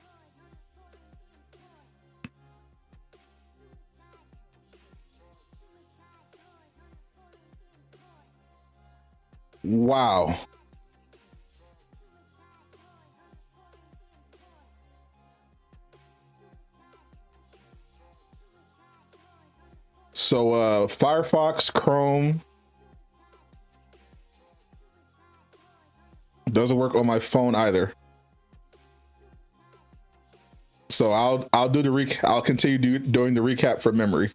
Wow. So Firefox, Chrome doesn't work on my phone either. So I'll do the I'll continue doing the recap from memory.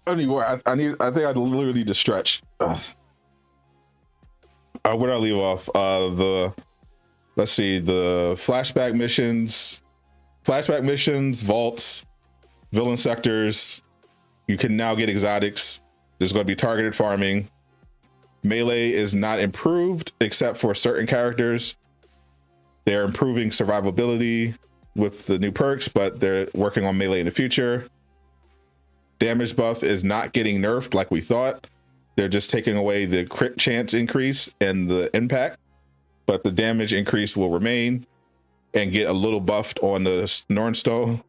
Anyway, I think I literally need to stretch. Where did I leave off? Let's see, the flashback missions, vaults, villain sectors. You can now get exotics. There's going to be targeted farming. Melee is not improved except for certain characters. They're improving survivability with the new perks, but they're working on melee in the future. Damage buff is not getting nerfed like we thought. They're just taking away the crit chance increase and the impact, but the damage increase will remain and get a little buffed on the Nornstone.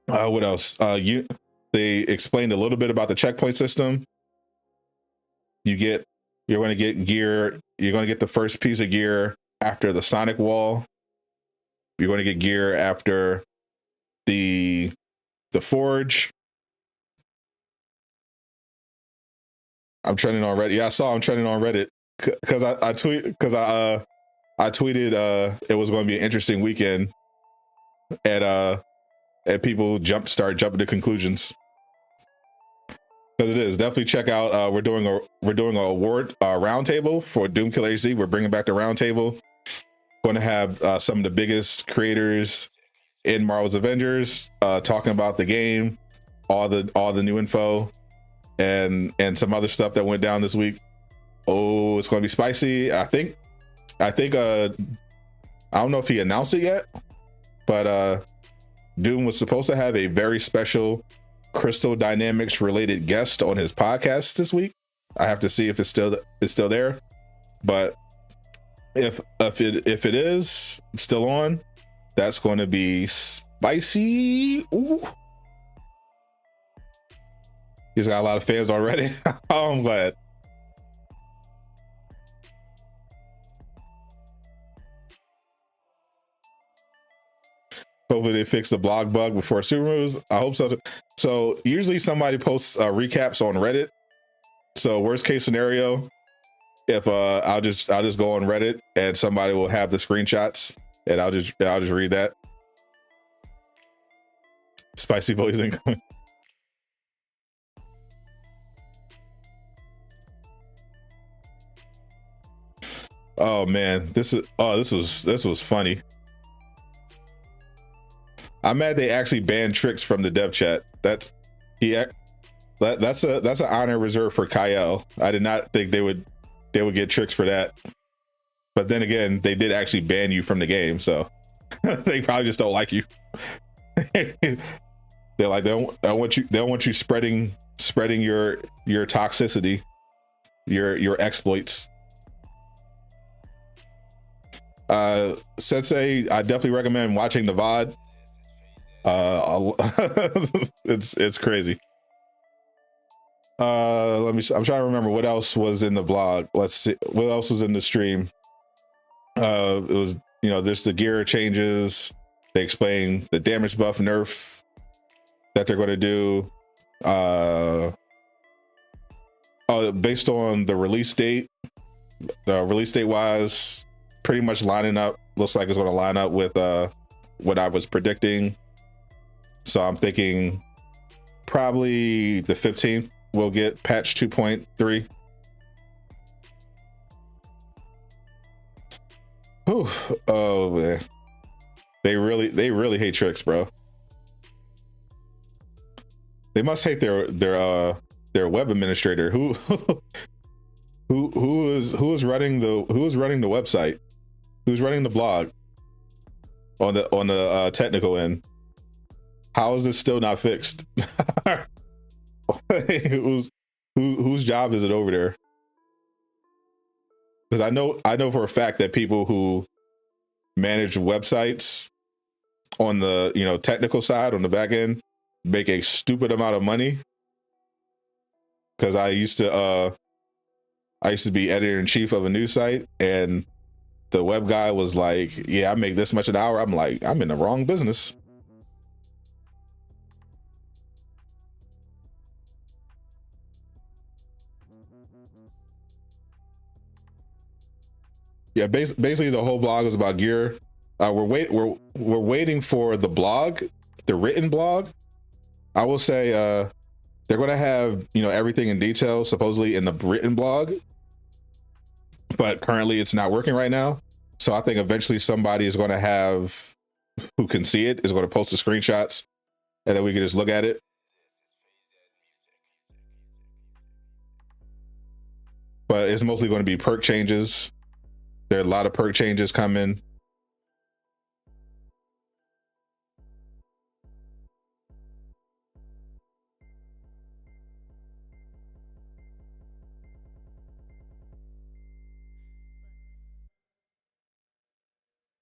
What else? They explained a little bit about the checkpoint system. You're going to get gear. You're going to get the first piece of gear after the Sonic Wall. You're going to get gear after the the Forge. I'm trending on Reddit. Yeah, I saw I'm trending on Reddit because I tweeted it was going to be an interesting weekend, and people start jumping to conclusions. Because it is. Definitely check out. We're doing a award roundtable for Doomkiller HZ. We're bringing back the roundtable. Going to have some of the biggest creators in Marvel's Avengers talking about the game, all the new info, and some other stuff that went down this week. Oh, it's going to be spicy. I think. I don't know if he announced it yet, but Doom was supposed to have a very special Crystal Dynamics related guest on his podcast this week. I have to see if it's still there, but if it is still on, that's going to be spicy. Ooh. He's got a lot of fans already. Oh, I'm glad. Hopefully they fix the blog bug before Super Moves. I hope so. So usually somebody posts recaps on Reddit. So worst case scenario, if I'll just go on Reddit and somebody will have the screenshots and I'll just read that. Spicy boys incoming. Oh man, this was funny. I'm mad they actually banned Tricks from the dev chat. That's an honor reserved for Kyle. I did not think they would get Tricks for that. But then again, they did actually ban you from the game, so they probably just don't like you. They're like they don't want you spreading your toxicity, your exploits. Sensei, I definitely recommend watching the VOD. It's crazy. I'm trying to remember what else was in the blog. Let's see what else was in the stream. It was, there's the gear changes. They explain the damage buff nerf that they're going to do. Based on the release date wise, pretty much lining up. Looks like it's going to line up with what I was predicting. So I'm thinking probably the 15th we'll get patch 2.3. Oh man, they really hate Tricks, bro. They must hate their web administrator who is running the website, who's running the blog on the technical end. How is this still not fixed? Whose job is it over there? Because I know for a fact that people who manage websites on the technical side, on the back end, make a stupid amount of money. Because I used to be editor-in-chief of a news site, and the web guy was like, "Yeah, I make this much an hour." I'm like, I'm in the wrong business. Yeah, basically the whole blog is about gear. We're waiting for the blog, the written blog. I will say they're going to have everything in detail supposedly in the written blog, but currently it's not working right now. So I think eventually somebody is going to have who can see it is going to post the screenshots, and then we can just look at it. But it's mostly going to be perk changes. There are a lot of perk changes coming.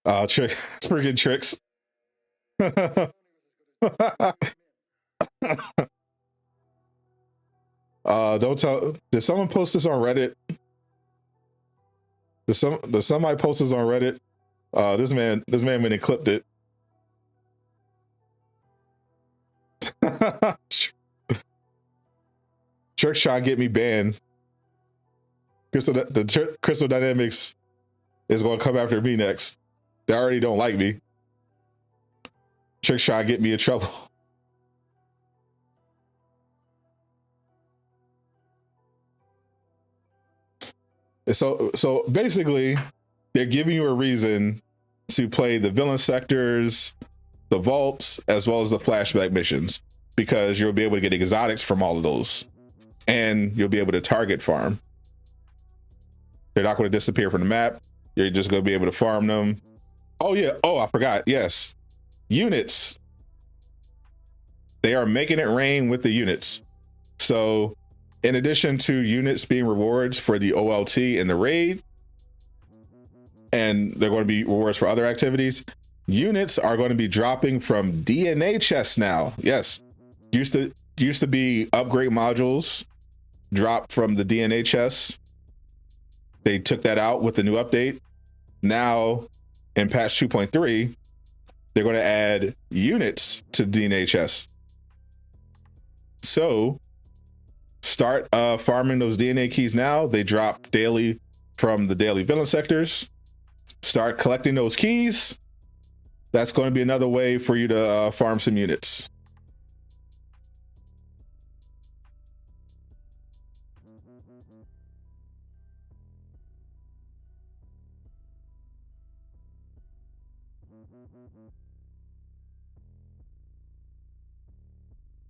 Friggin' Tricks. Don't tell. Did someone post this on Reddit? Did somebody post this on Reddit? This man went and clipped it. Trick's trying to get me banned. Crystal Dynamics is going to come after me next. They already don't like me. Trick's trying to get me in trouble. So basically, they're giving you a reason to play the villain sectors, the vaults, as well as the flashback missions, because you'll be able to get exotics from all of those, and you'll be able to target farm. They're not going to disappear from the map. You're just going to be able to farm them. Oh yeah. Oh, I forgot. Yes. Units. They are making it rain with the units. So in addition to units being rewards for the OLT and the raid, and they're going to be rewards for other activities, units are going to be dropping from DNA chests now. Yes. Used to be upgrade modules drop from the DNA chests. They took that out with the new update. Now in patch 2.3, they're going to add units to DNA chests. So start farming those DNA keys now. They drop daily from the daily villain sectors. Start collecting those keys. That's going to be another way for you to farm some units.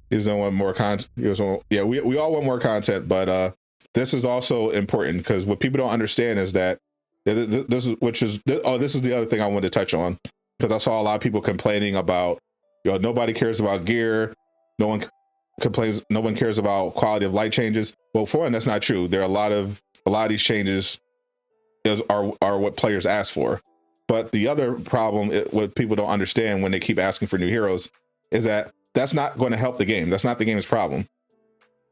He doesn't want more content. Yeah, we all want more content, but this is also important, because what people don't understand is that this is the other thing I wanted to touch on, because I saw a lot of people complaining about, nobody cares about gear, no one cares about quality of life changes. Well, for one, that's not true. There are a lot of these changes are what players ask for. But the other problem, what people don't understand when they keep asking for new heroes, is that that's not going to help the game. That's not the game's problem.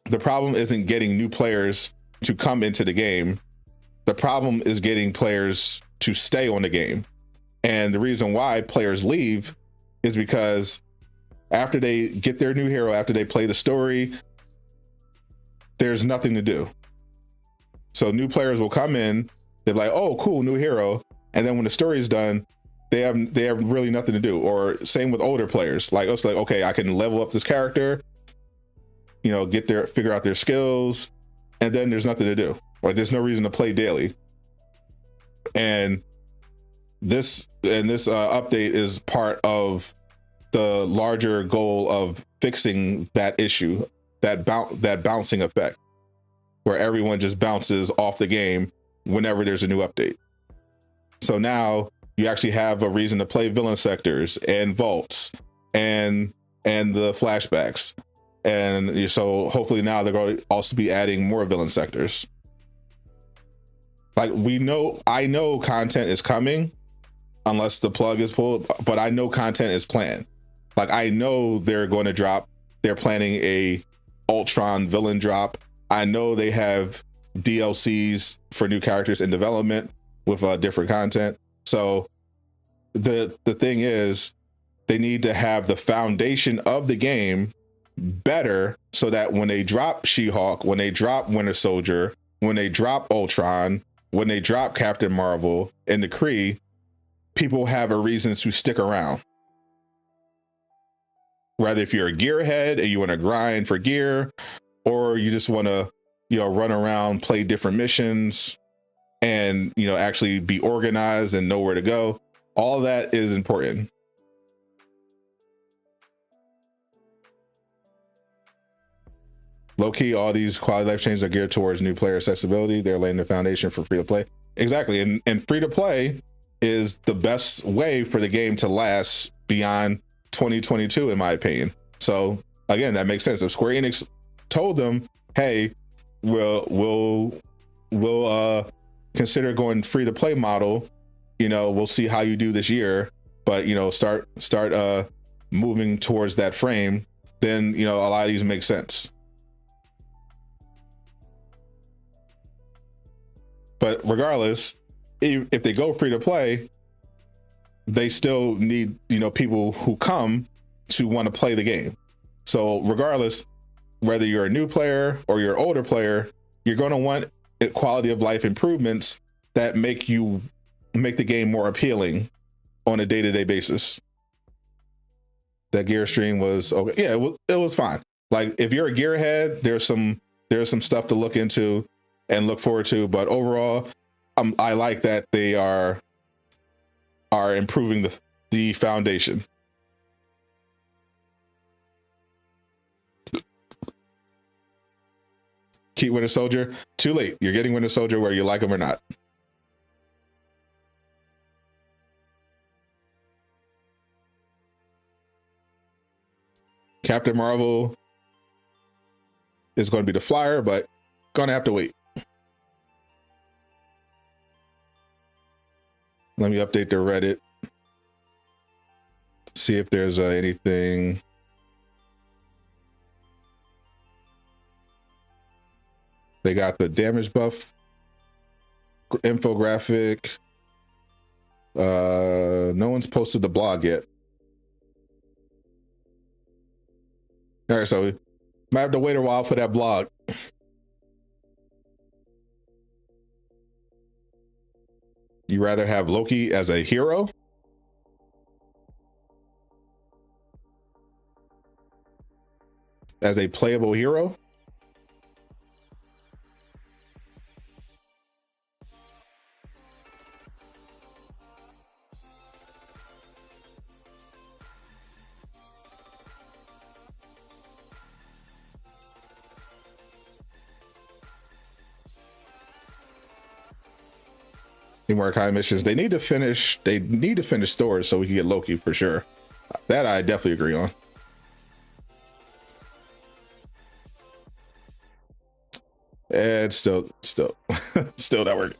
The problem isn't getting new players to come into the game. The problem is getting players to stay on the game. And the reason why players leave is because after they get their new hero, after they play the story, there's nothing to do. So new players will come in, they're like, oh, cool, new hero. And then when the story is done, they have really nothing to do. Or same with older players, like us, like, okay, I can level up this character, figure out their skills, and then there's nothing to do. Like, there's no reason to play daily. And this update is part of the larger goal of fixing that issue, that bouncing effect, where everyone just bounces off the game whenever there's a new update. So now you actually have a reason to play villain sectors and vaults and the flashbacks. And so hopefully now they're going to also be adding more villain sectors. Like, I know content is coming unless the plug is pulled, but I know content is planned. Like, I know they're planning a Ultron villain drop. I know they have DLCs for new characters in development with different content. So the thing is, they need to have the foundation of the game better, so that when they drop She-Hulk, when they drop Winter Soldier, when they drop Ultron, when they drop Captain Marvel and the Kree, people have a reason to stick around. Whether if you're a gearhead and you want to grind for gear, or you just want to, run around, play different missions, and actually be organized and know where to go. All that is important. Low key, all these quality life changes are geared towards new player accessibility. They're laying the foundation for free to play. Exactly, and free to play is the best way for the game to last beyond 2022, in my opinion. So again, that makes sense. If Square Enix told them, "Hey, we'll consider going free to play model. We'll see how you do this year, but start moving towards that frame." Then a lot of these make sense. But regardless, if they go free to play, they still need people who come to want to play the game. So regardless, whether you're a new player or you're an older player, you're going to want quality of life improvements that make the game more appealing on a day-to-day basis. That gear stream was okay. Yeah, it was fine. Like if you're a gearhead, there's some stuff to look into and look forward to. But overall, I like that they are improving the foundation. Keep Winter Soldier. Too late. You're getting Winter Soldier whether you like him or not. Captain Marvel is going to be the flyer, but gonna have to wait. Let me update the Reddit. See if there's anything. They got the damage buff infographic. No one's posted the blog yet. All right, so we might have to wait a while for that blog. You rather have Loki as a hero? As a playable hero? Teamwork high missions. They need to finish stores so we can get Loki for sure. That I definitely agree on. And still not working.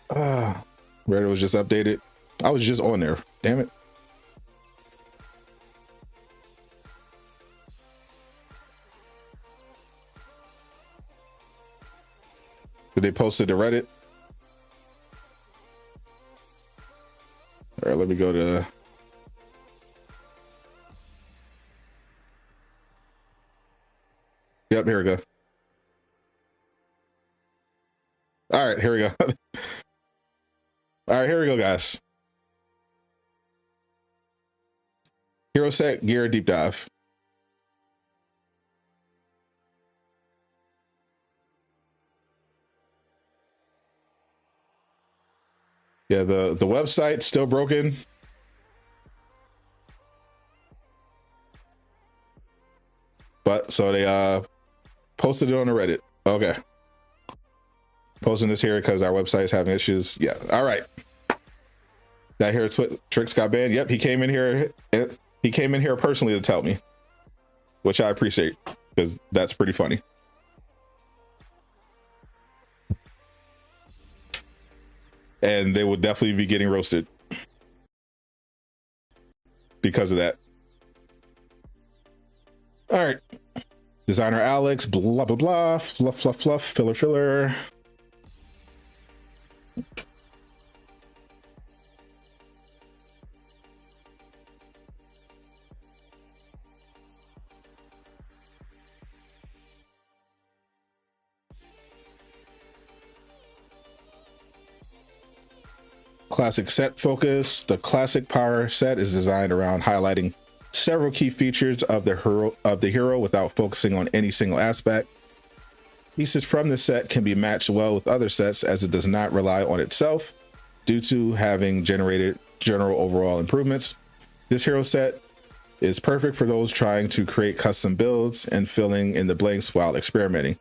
Reddit was just updated. I was just on there. Damn it. Did they post it to Reddit? All right, let me go to. Yep, here we go. All right, here we go. All right, here we go, guys. Hero set gear deep dive. Yeah, the website's still broken. But so they posted it on the Reddit. Okay. Posting this here because our website is having issues. Yeah. All right. That here Trix got banned. Yep, he came in here. He came in here personally to tell me, which I appreciate because that's pretty funny. And they will definitely be getting roasted because of that. All right. Designer Alex, blah, blah, blah, fluff, fluff, fluff, filler, filler. Classic set focus. The classic power set is designed around highlighting several key features of the hero without focusing on any single aspect. Pieces from this set can be matched well with other sets as it does not rely on itself due to having generated general overall improvements. This hero set is perfect for those trying to create custom builds and filling in the blanks while experimenting.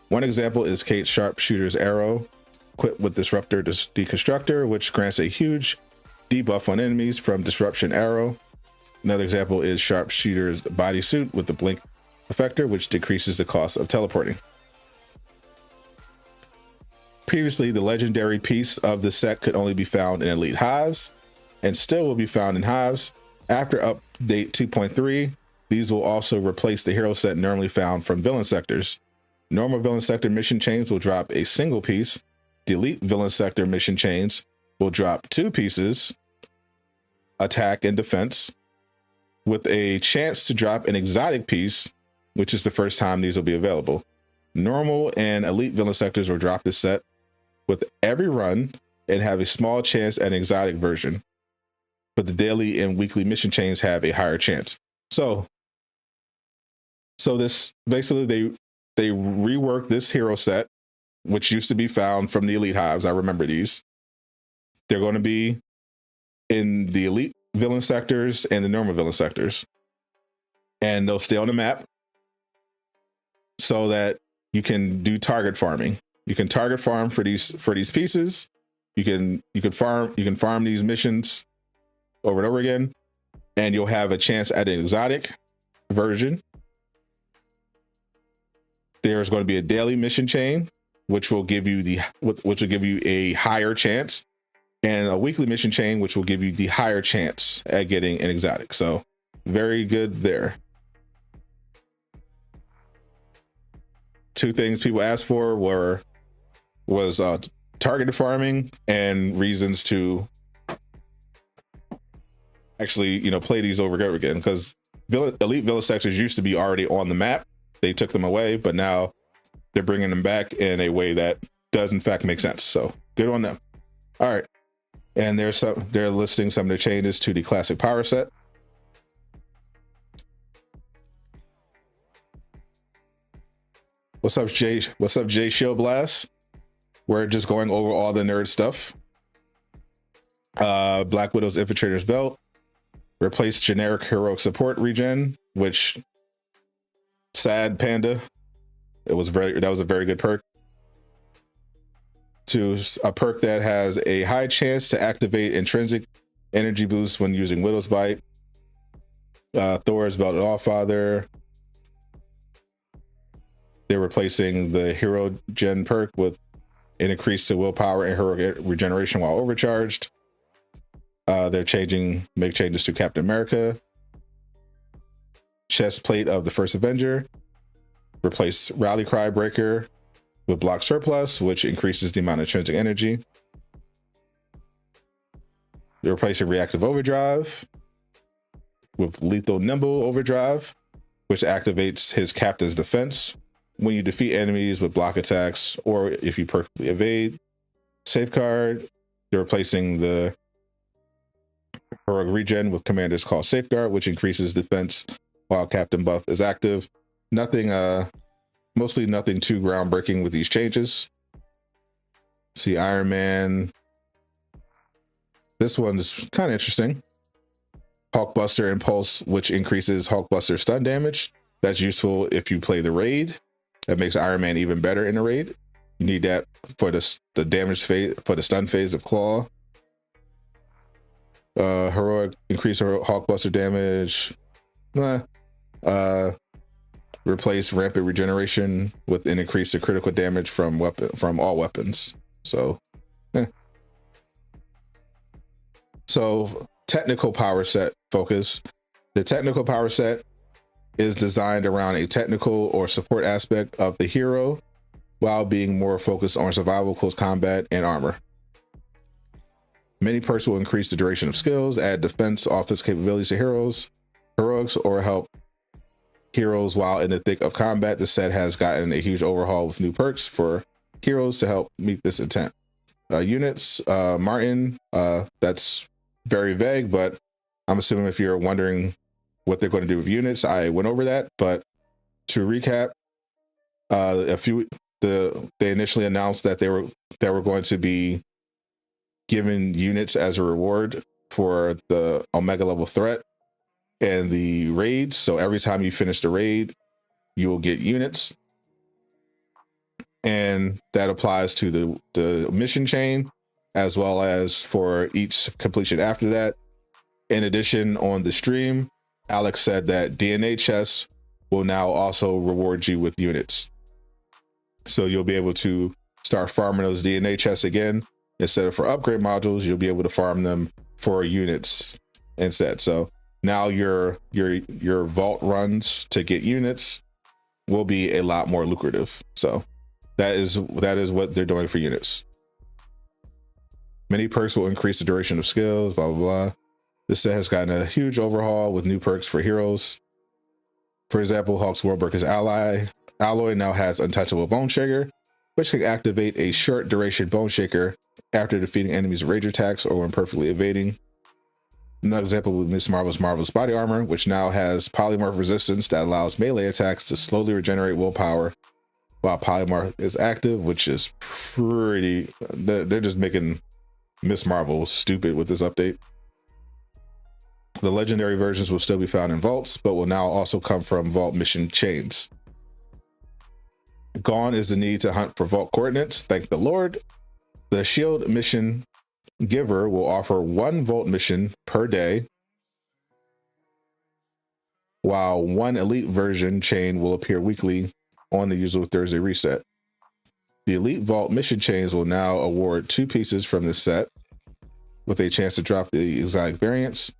One example is Kate's sharpshooter's arrow, equipped with Disruptor Deconstructor, which grants a huge debuff on enemies from Disruption Arrow. Another example is Sharpshooter's bodysuit with the Blink Effector, which decreases the cost of teleporting. Previously, the legendary piece of the set could only be found in Elite Hives, and still will be found in Hives. After update 2.3, these will also replace the hero set normally found from villain sectors. Normal villain sector mission chains will drop a single piece. The elite villain sector mission chains will drop 2 pieces, attack and defense. with a chance to drop an exotic piece, which is the first time these will be available. Normal and elite villain sectors will drop this set with every run and have a small chance at an exotic version, but the daily and weekly mission chains have a higher chance. So this basically they reworked this hero set, which used to be found from the elite hives. I remember these. They're going to be in the elite villain sectors and the normal villain sectors, and they'll stay on the map so that you can do target farming. You can target farm for these pieces. You can farm these missions over and over again, and you'll have a chance at an exotic version. There's going to be a daily mission chain, which will give you a higher chance, and a weekly mission chain, which will give you the higher chance at getting an exotic. So very good there. Two things people asked for was targeted farming and reasons to actually, play these over and over again, because elite villain sectors used to be already on the map. They took them away, but now they're bringing them back in a way that does in fact make sense. So good on them. All right. And they're listing some of the changes to the classic power set. What's up, Jay? What's up, Jay Shield Blast? We're just going over all the nerd stuff. Black Widow's Infiltrator's Belt. Replace generic heroic support regen, which sad Panda. That was a very good perk. To a perk that has a high chance to activate intrinsic energy boost when using Widow's Bite. Thor's Belted Allfather. They're replacing the hero gen perk with an increase to willpower and heroic regeneration while overcharged. They're make changes to Captain America. Chest plate of the first Avenger. Replace Rally Cry Breaker with Block Surplus, which increases the amount of intrinsic energy. They're replacing Reactive Overdrive with Lethal Nimble Overdrive, which activates his captain's defense when you defeat enemies with block attacks or if you perfectly evade. Safeguard. They're replacing the heroic regen with Commander's Call Safeguard, which increases defense while Captain Buff is active. Mostly nothing too groundbreaking with these changes. See Iron Man. This one's kind of interesting. Hulkbuster Impulse, which increases Hulkbuster stun damage. That's useful if you play the raid. That makes Iron Man even better in the raid. You need that for the damage phase, for the stun phase of Claw. Heroic increase Hulkbuster damage. Replace Rampant Regeneration with an increase to critical damage from all weapons. So, So technical power set focus. The technical power set is designed around a technical or support aspect of the hero while being more focused on survival, close combat, and armor. Many perks will increase the duration of skills, add defense, offense capabilities to heroics, or help heroes while in the thick of combat. The set has gotten a huge overhaul with new perks for heroes to help meet this intent. Units, Martin, that's very vague, but I'm assuming if you're wondering what they're going to do with units, I went over that. But to recap, they initially announced that they were going to be given units as a reward for the Omega level threat and the raids. So every time you finish the raid, you will get units. And that applies to the mission chain, as well as for each completion after that. In addition, on the stream, Alex said that DNA chests will now also reward you with units. So you'll be able to start farming those DNA chests again. Instead of for upgrade modules, you'll be able to farm them for units instead. So now your vault runs to get units will be a lot more lucrative. So that is what they're doing for units. Many perks will increase the duration of skills, blah, blah, blah. This set has gotten a huge overhaul with new perks for heroes. For example, Hawk's Worldbreaker's alloy now has Untouchable Bone Shaker, which can activate a short duration Bone Shaker after defeating enemies' rage attacks or when perfectly evading. Another example with Miss Marvel's Marvelous Body Armor, which now has polymorph resistance that allows melee attacks to slowly regenerate willpower while polymorph is active, which is pretty... They're just making Miss Marvel stupid with this update. The legendary versions will still be found in vaults, but will now also come from vault mission chains. Gone is the need to hunt for vault coordinates, thank the Lord. The shield mission giver will offer 1 vault mission per day, while 1 elite version chain will appear weekly on the usual Thursday reset. The elite vault mission chains will now award 2 pieces from this set with a chance to drop the exotic variants.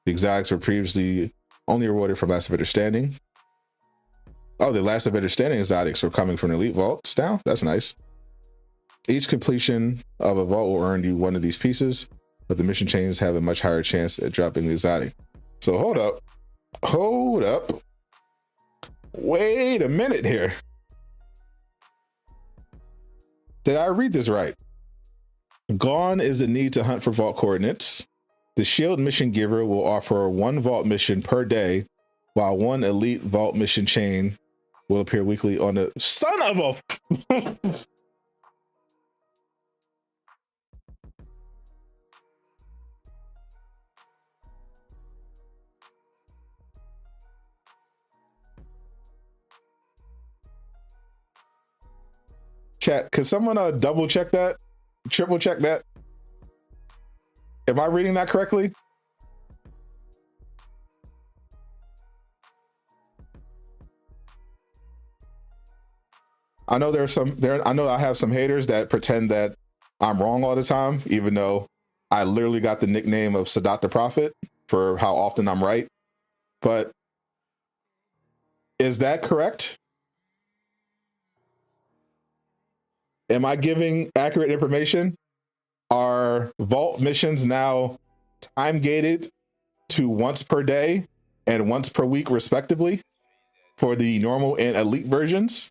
The exotics were previously only awarded from Last Avenger Standing. Oh, the Last Avenger Standing exotics are coming from the elite vaults now. That's nice. Each completion of a vault will earn you 1 of these pieces, but the mission chains have a much higher chance at dropping the exotic. So hold up. Wait a minute here. Did I read this right? Gone is the need to hunt for vault coordinates. The shield mission giver will offer 1 vault mission per day, while 1 elite vault mission chain will appear weekly on the son of a... Chat, could someone double check that? Triple check that? Am I reading that correctly? I know I know I have some haters that pretend that I'm wrong all the time, even though I literally got the nickname of Sadot the Prophet for how often I'm right. But is that correct? Am I giving accurate information? Are vault missions now time gated to once per day and once per week respectively for the normal and elite versions?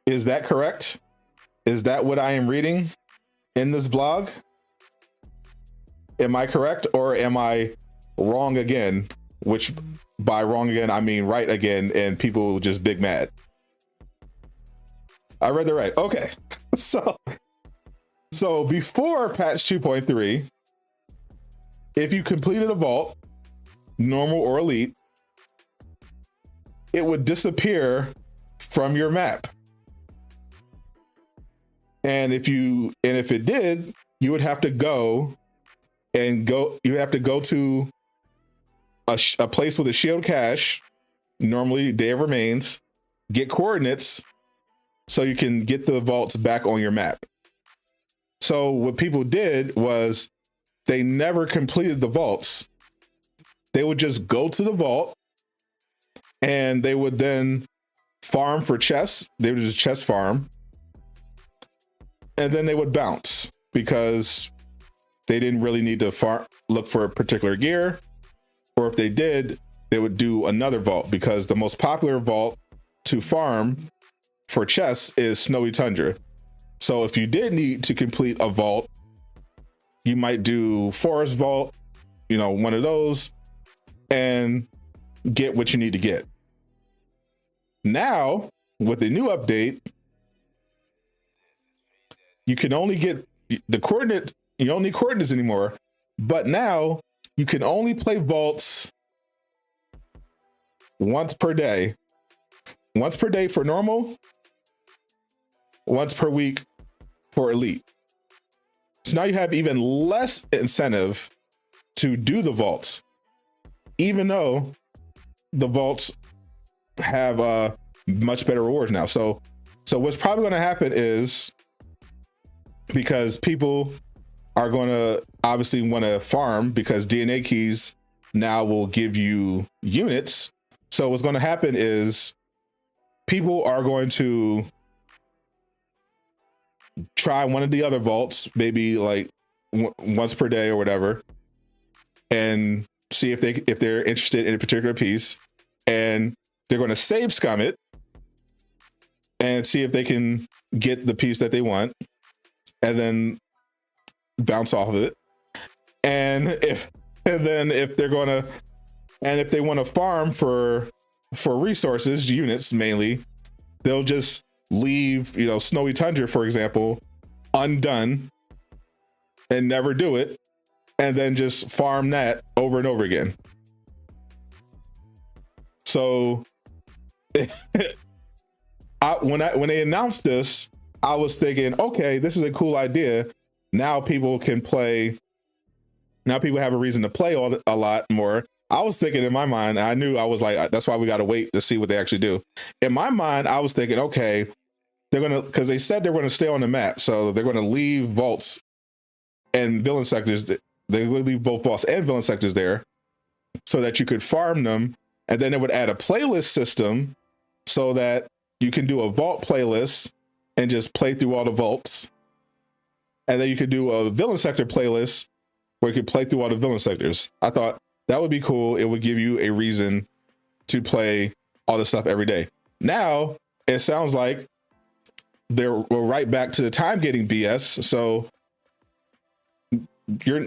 Is that correct? Is that what I am reading in this blog? Am I correct or am I wrong again? Which by wrong again, I mean right again, and people just big mad. I read that right. Okay. So before patch 2.3, if you completed a vault, normal or elite, it would disappear from your map. And if it did, you would have to go to a place with a shield cache, normally Day of Remains, get coordinates so you can get the vaults back on your map. So what people did was they never completed the vaults. They would just go to the vault and they would then farm for chests. They would just chest farm. And then they would bounce because they didn't really need to look for a particular gear. Or if they did, they would do another vault because the most popular vault to farm for chests is Snowy Tundra. So if you did need to complete a vault, you might do Forest Vault, one of those, and get what you need to get. Now, with the new update, you can only get the coordinate, you don't need coordinates anymore, but now you can only play vaults once per day. Once per day for normal, once per week for elite. So now you have even less incentive to do the vaults, even though the vaults have much better rewards now. So what's probably going to happen is, because people are going to obviously want to farm because DNA keys now will give you units. So what's going to happen is people are going to try one of the other vaults, maybe like once per day or whatever, and see if they're interested in a particular piece, and they're going to save scum it and see if they can get the piece that they want, and then bounce off of it. And if they want to farm for resources, units mainly, they'll just leave, Snowy Tundra, for example, undone and never do it, and then just farm that over and over again. So when they announced this, I was thinking, okay, this is a cool idea. Now people can play. Now people have a reason to play a lot more. I was thinking in my mind, I knew, I was like, that's why we got to wait to see what they actually do. In my mind, I was thinking, okay, because they said they're going to stay on the map. So they're going to leave vaults and villain sectors. They would leave both vaults and villain sectors there so that you could farm them. And then it would add a playlist system so that you can do a vault playlist and just play through all the vaults. And then you could do a villain sector playlist where you could play through all the villain sectors. I thought that would be cool. It would give you a reason to play all this stuff every day. Now it sounds like we're right back to the time gating BS. So you're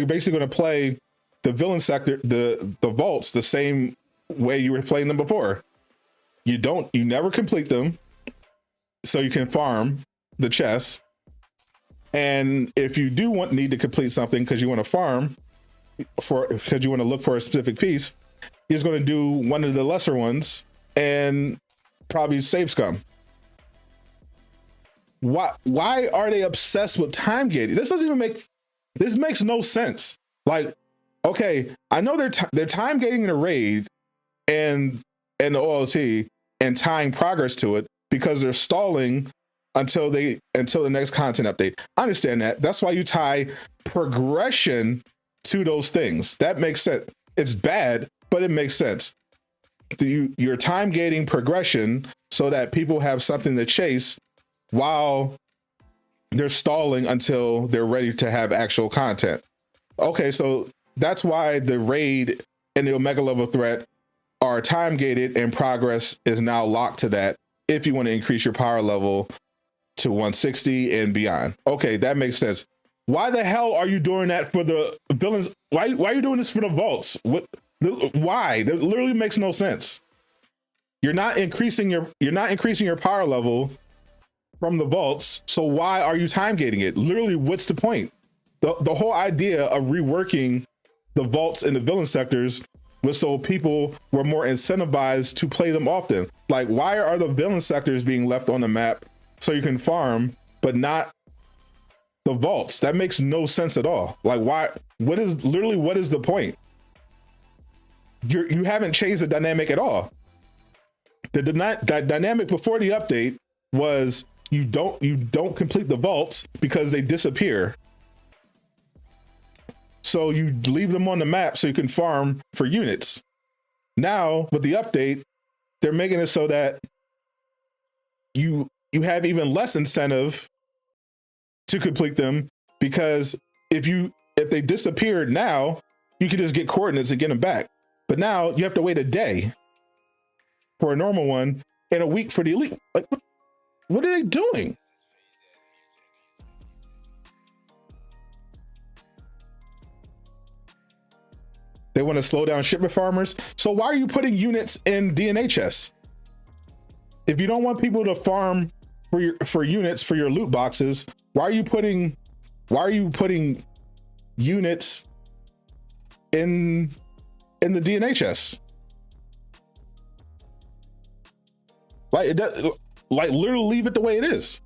basically going to play the villain sector, the vaults, the same way you were playing them before. You never complete them, so you can farm the chests. And if you do need to complete something because you want to farm because you want to look for a specific piece, he's going to do one of the lesser ones and probably save scum. Why are they obsessed with time gating? This makes no sense. Like, okay, I know they're time gating in a raid and the OLT and tying progress to it because they're stalling until the next content update. I understand that. That's why you tie progression to those things. That makes sense. It's bad, but it makes sense. You're time gating progression so that people have something to chase while they're stalling until they're ready to have actual content. Okay, so that's why the raid and the Omega level threat are time gated, and progress is now locked to that if you want to increase your power level to 160 and beyond. Okay, that makes sense. Why the hell are you doing that for the villains? Why are you doing this for the vaults? Why? That literally makes no sense. You're not increasing your power level from the vaults, so why are you time gating it? Literally, what's the point? The whole idea of reworking the vaults in the villain sectors was so people were more incentivized to play them often. Like, why are the villain sectors being left on the map so you can farm, but not the vaults? That makes no sense at all. Like, why? What is the point? You haven't changed the dynamic at all. That dynamic before the update was you don't complete the vaults because they disappear. So you leave them on the map so you can farm for units. Now with the update, they're making it so that you have even less incentive to complete them, because if they disappeared now, you can just get coordinates and get them back. But now you have to wait a day for a normal one and a week for the elite. Like, what are they doing? They want to slow down shipment farmers. So why are you putting units in DNA chests? If you don't want people to farm for units for your loot boxes, why are you putting units in the DNA chests? Like literally leave it the way it is.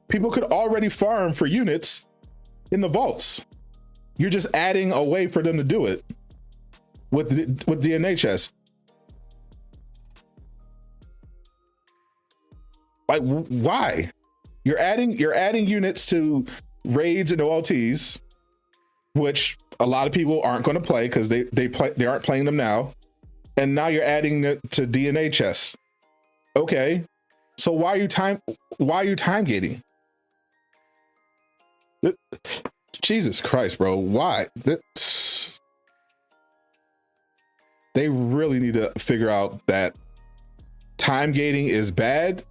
People could already farm for units in the vaults. You're just adding a way for them to do it with DNA chests. Like, why? You're adding units to raids and OLTs, which a lot of people aren't going to play because they aren't playing them now. And now you're adding it to DNA chests. Okay, so why are you time gating? Jesus Christ, bro. Why? They really need to figure out that time gating is bad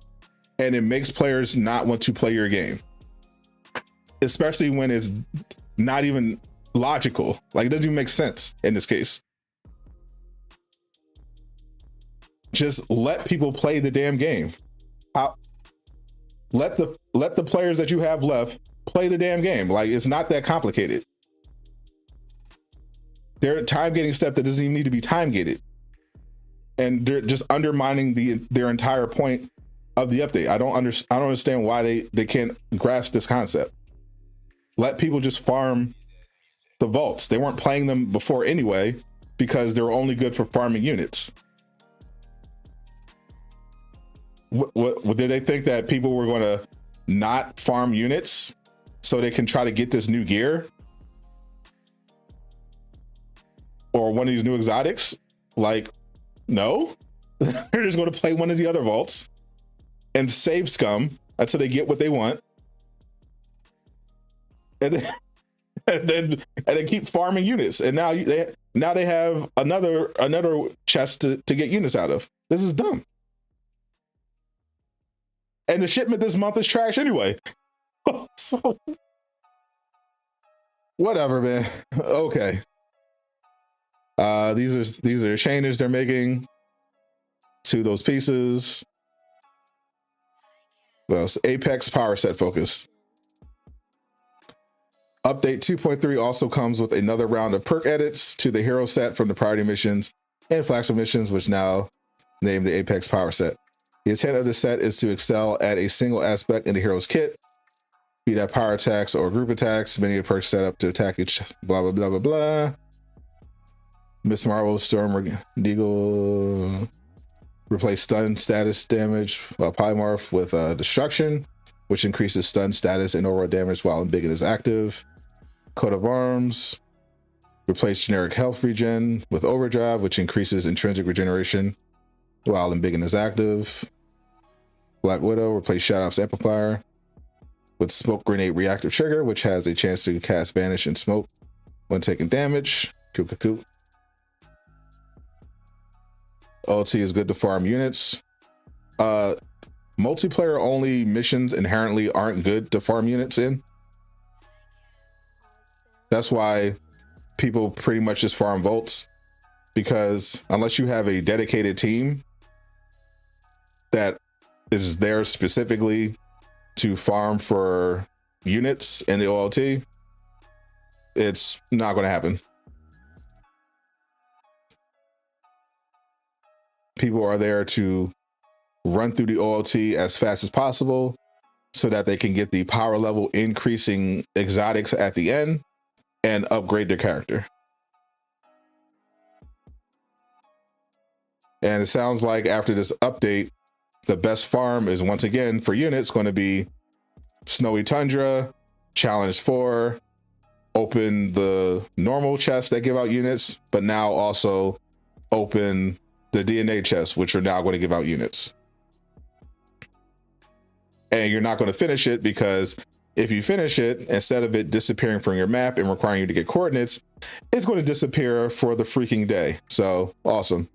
and it makes players not want to play your game, especially when it's not even logical. Like, it doesn't even make sense in this case. Just let people play the damn game. Let the players that you have left play the damn game. Like, it's not that complicated. They're a time gating step that doesn't even need to be time gated, and they're just undermining their entire point of the update. I don't understand why they can't grasp this concept. Let people just farm the vaults. They weren't playing them before anyway because they were only good for farming units. What did they think, that people were going to not farm units so they can try to get this new gear or one of these new exotics? Like, no. They're just going to play one of the other vaults and save scum until they get what they want, and then keep farming units. And now they have another chest to get units out of. This is dumb. And the shipment this month is trash anyway. So whatever, man. Okay. These are changes they're making to those pieces. Well, it's Apex power set focus. Update 2.3 also comes with another round of perk edits to the hero set from the priority missions and flagship missions, which now named the Apex power set. The intent of the set is to excel at a single aspect in the hero's kit, be that power attacks or group attacks. Many of the perks set up to attack each blah blah blah blah blah. Miss Marvel, Storm, Deagle replace stun status damage polymorph with destruction, which increases stun status and overall damage while Embiggen is active. Coat of arms replace generic health regen with overdrive, which increases intrinsic regeneration while Embiggen is active. Black Widow replace Shadows amplifier with smoke grenade reactive trigger, which has a chance to cast vanish and smoke when taking damage. Cool. OT is good to farm units. Multiplayer only missions inherently aren't good to farm units in. That's why people pretty much just farm vaults, because unless you have a dedicated team that is there specifically to farm for units in the OLT, it's not going to happen. People are there to run through the OLT as fast as possible so that they can get the power level increasing exotics at the end and upgrade their character. And it sounds like after this update, the best farm is once again for units going to be Snowy Tundra, Challenge 4, open the normal chests that give out units, but now also open the DNA chests, which are now going to give out units. And you're not going to finish it, because if you finish it, instead of it disappearing from your map and requiring you to get coordinates, it's going to disappear for the freaking day. So awesome.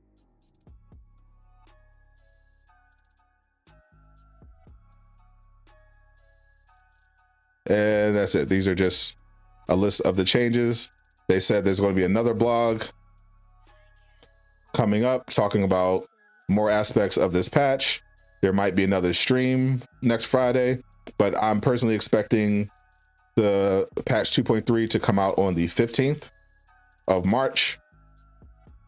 And that's it. These are just a list of the changes. They said there's going to be another blog coming up talking about more aspects of this patch. There might be another stream next Friday, but I'm personally expecting the patch 2.3 to come out on the 15th of March.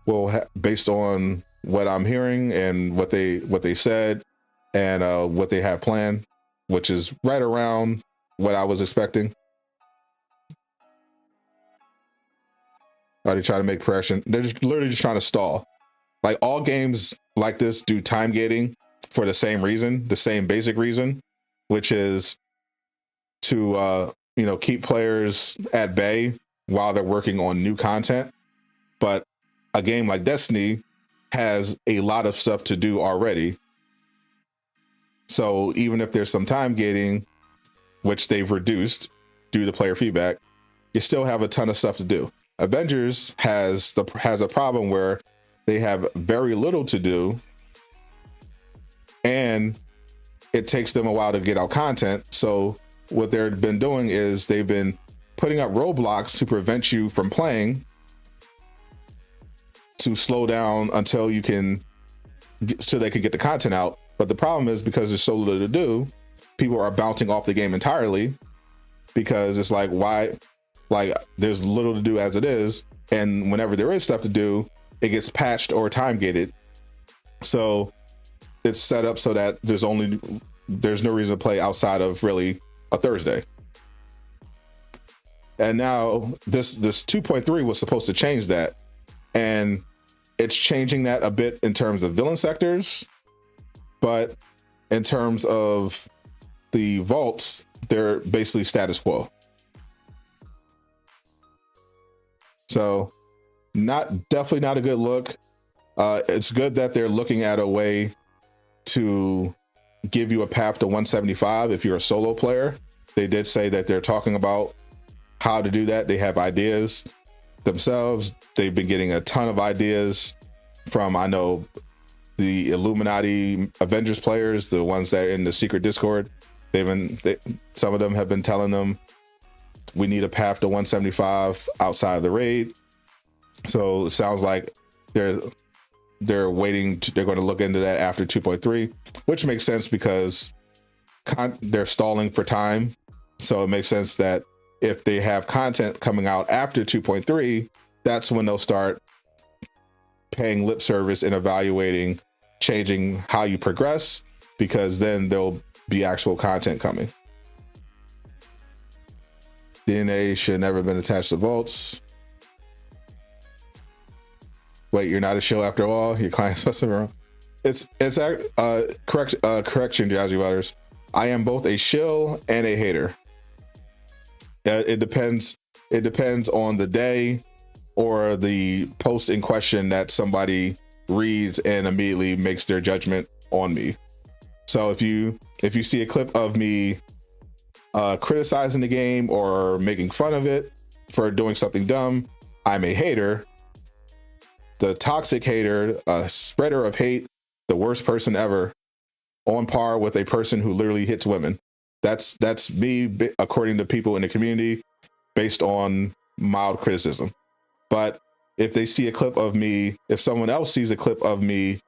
Well, based on what I'm hearing and what they said and what they have planned, which is right around what I was expecting. Are they trying to make pressure? They're just literally just trying to stall. Like, all games like this do time gating for the same reason, the same basic reason, which is to keep players at bay while they're working on new content. But a game like Destiny has a lot of stuff to do already. So even if there's some time gating, which they've reduced due to player feedback, you still have a ton of stuff to do. Avengers has a problem where they have very little to do, and it takes them a while to get out content. So what they've been doing is they've been putting up roadblocks to prevent you from playing, to slow down until you can so they can get the content out. But the problem is, because there's so little to do, people are bouncing off the game entirely, because it's like, why? Like, there's little to do as it is, and whenever there is stuff to do, it gets patched or time gated. So it's set up so that there's no reason to play outside of really a Thursday. And now this 2.3 was supposed to change that, and it's changing that a bit in terms of villain sectors, but in terms of the vaults, they're basically status quo. So definitely not a good look. It's good that they're looking at a way to give you a path to 175 if you're a solo player. They did say that they're talking about how to do that. They have ideas themselves. They've been getting a ton of ideas from, I know, the Illuminati Avengers players, the ones that are in the secret Discord. Some of them have been telling them, we need a path to 175 outside of the raid. So it sounds like they're going to look into that after 2.3, which makes sense because they're stalling for time. So it makes sense that if they have content coming out after 2.3, that's when they'll start paying lip service and evaluating changing how you progress, because then there'll be actual content coming. DNA should never have been attached to vaults. Wait, you're not a shill after all? Your client's messing around. Correction, Jazzy Waters. I am both a shill and a hater. It depends on the day or the post in question that somebody reads and immediately makes their judgment on me. So if you see a clip of me criticizing the game or making fun of it for doing something dumb, I'm a hater. The toxic hater, a spreader of hate, the worst person ever, on par with a person who literally hits women. That's me, according to people in the community, based on mild criticism. But if they see a clip of me, if someone else sees a clip of me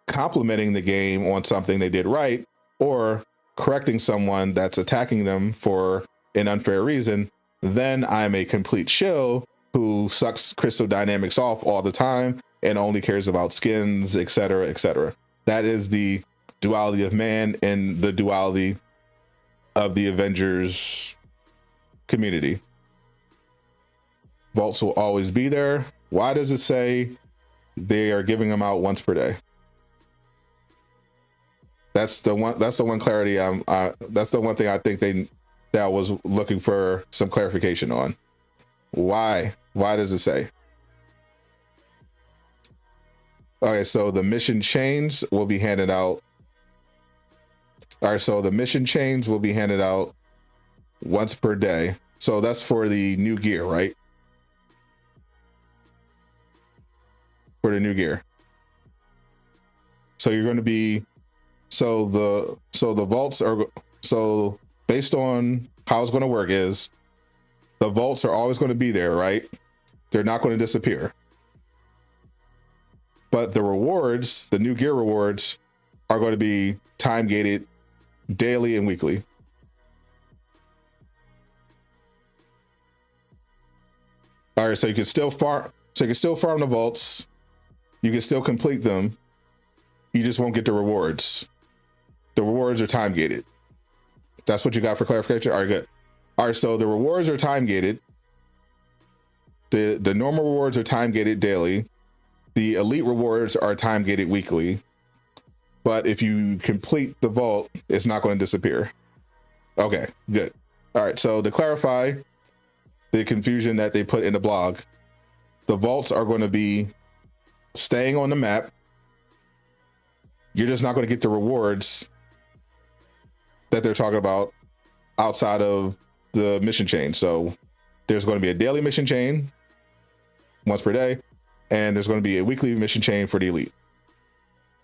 complimenting the game on something they did right, or correcting someone that's attacking them for an unfair reason, then I'm a complete shill who sucks Crystal Dynamics off all the time and only cares about skins, etc., etc. That is the duality of man and the duality of the Avengers community. Vaults will always be there. Why does it say they are giving them out once per day? That's the one clarity. That's the one thing I think that I was looking for some clarification on. Why does it say? Okay, so the mission chains will be handed out. All right, so the mission chains will be handed out once per day. So that's for the new gear, right? For the new gear. So you're going to be, so the vaults are, so based on how it's going to work is the vaults are always going to be there, right? They're not going to disappear. But the rewards, the new gear rewards, are going to be time gated daily and weekly. All right, so you can still farm. So you can still farm the vaults. You can still complete them. You just won't get the rewards. The rewards are time gated. That's what you got for clarification. All right, good. All right, so the rewards are time gated. The normal rewards are time gated daily. The elite rewards are time gated weekly. But if you complete the vault, it's not going to disappear. Okay, good. All right, so to clarify the confusion that they put in the blog, the vaults are going to be staying on the map. You're just not going to get the rewards that they're talking about outside of the mission chain. So there's going to be a daily mission chain once per day, and there's going to be a weekly mission chain for the elite.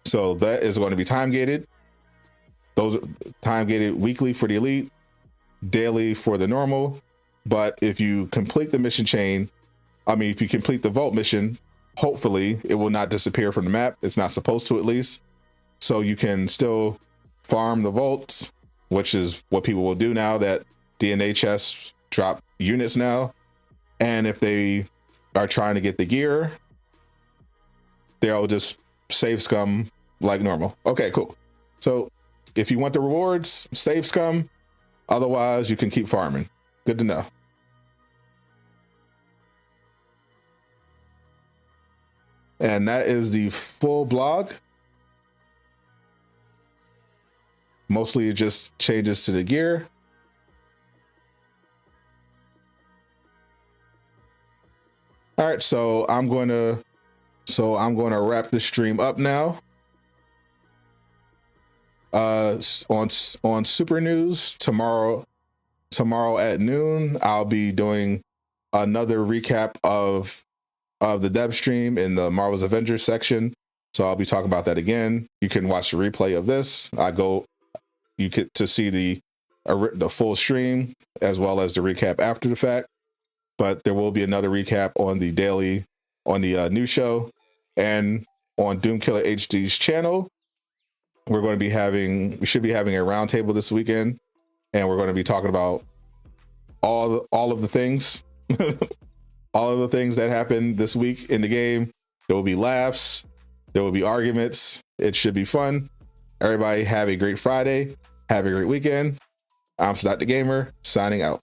So that is going to be time gated. Those are time gated weekly for the elite, daily for the normal. But if you complete the mission chain, if you complete the vault mission, hopefully it will not disappear from the map. It's not supposed to, at least. So you can still farm the vaults, which is what people will do now that DNA chests drop units now. And if they are trying to get the gear, they'll just save scum like normal. Okay, cool. So if you want the rewards, save scum. Otherwise, you can keep farming. Good to know. And that is the full blog. Mostly it just changes to the gear. All right, so I'm going to wrap this stream up now. On Super News tomorrow at noon, I'll be doing another recap of the dev stream in the Marvel's Avengers section. So I'll be talking about that again. You can watch the replay of this. You get to see the full stream as well as the recap after the fact. But there will be another recap on the daily, on the news show, and on Doomkiller HD's channel. We should be having a roundtable this weekend, and we're going to be talking about all of the things, all of the things that happened this week in the game. There will be laughs, there will be arguments. It should be fun. Everybody have a great Friday. Have a great weekend. I'm Sadot the Gamer, signing out.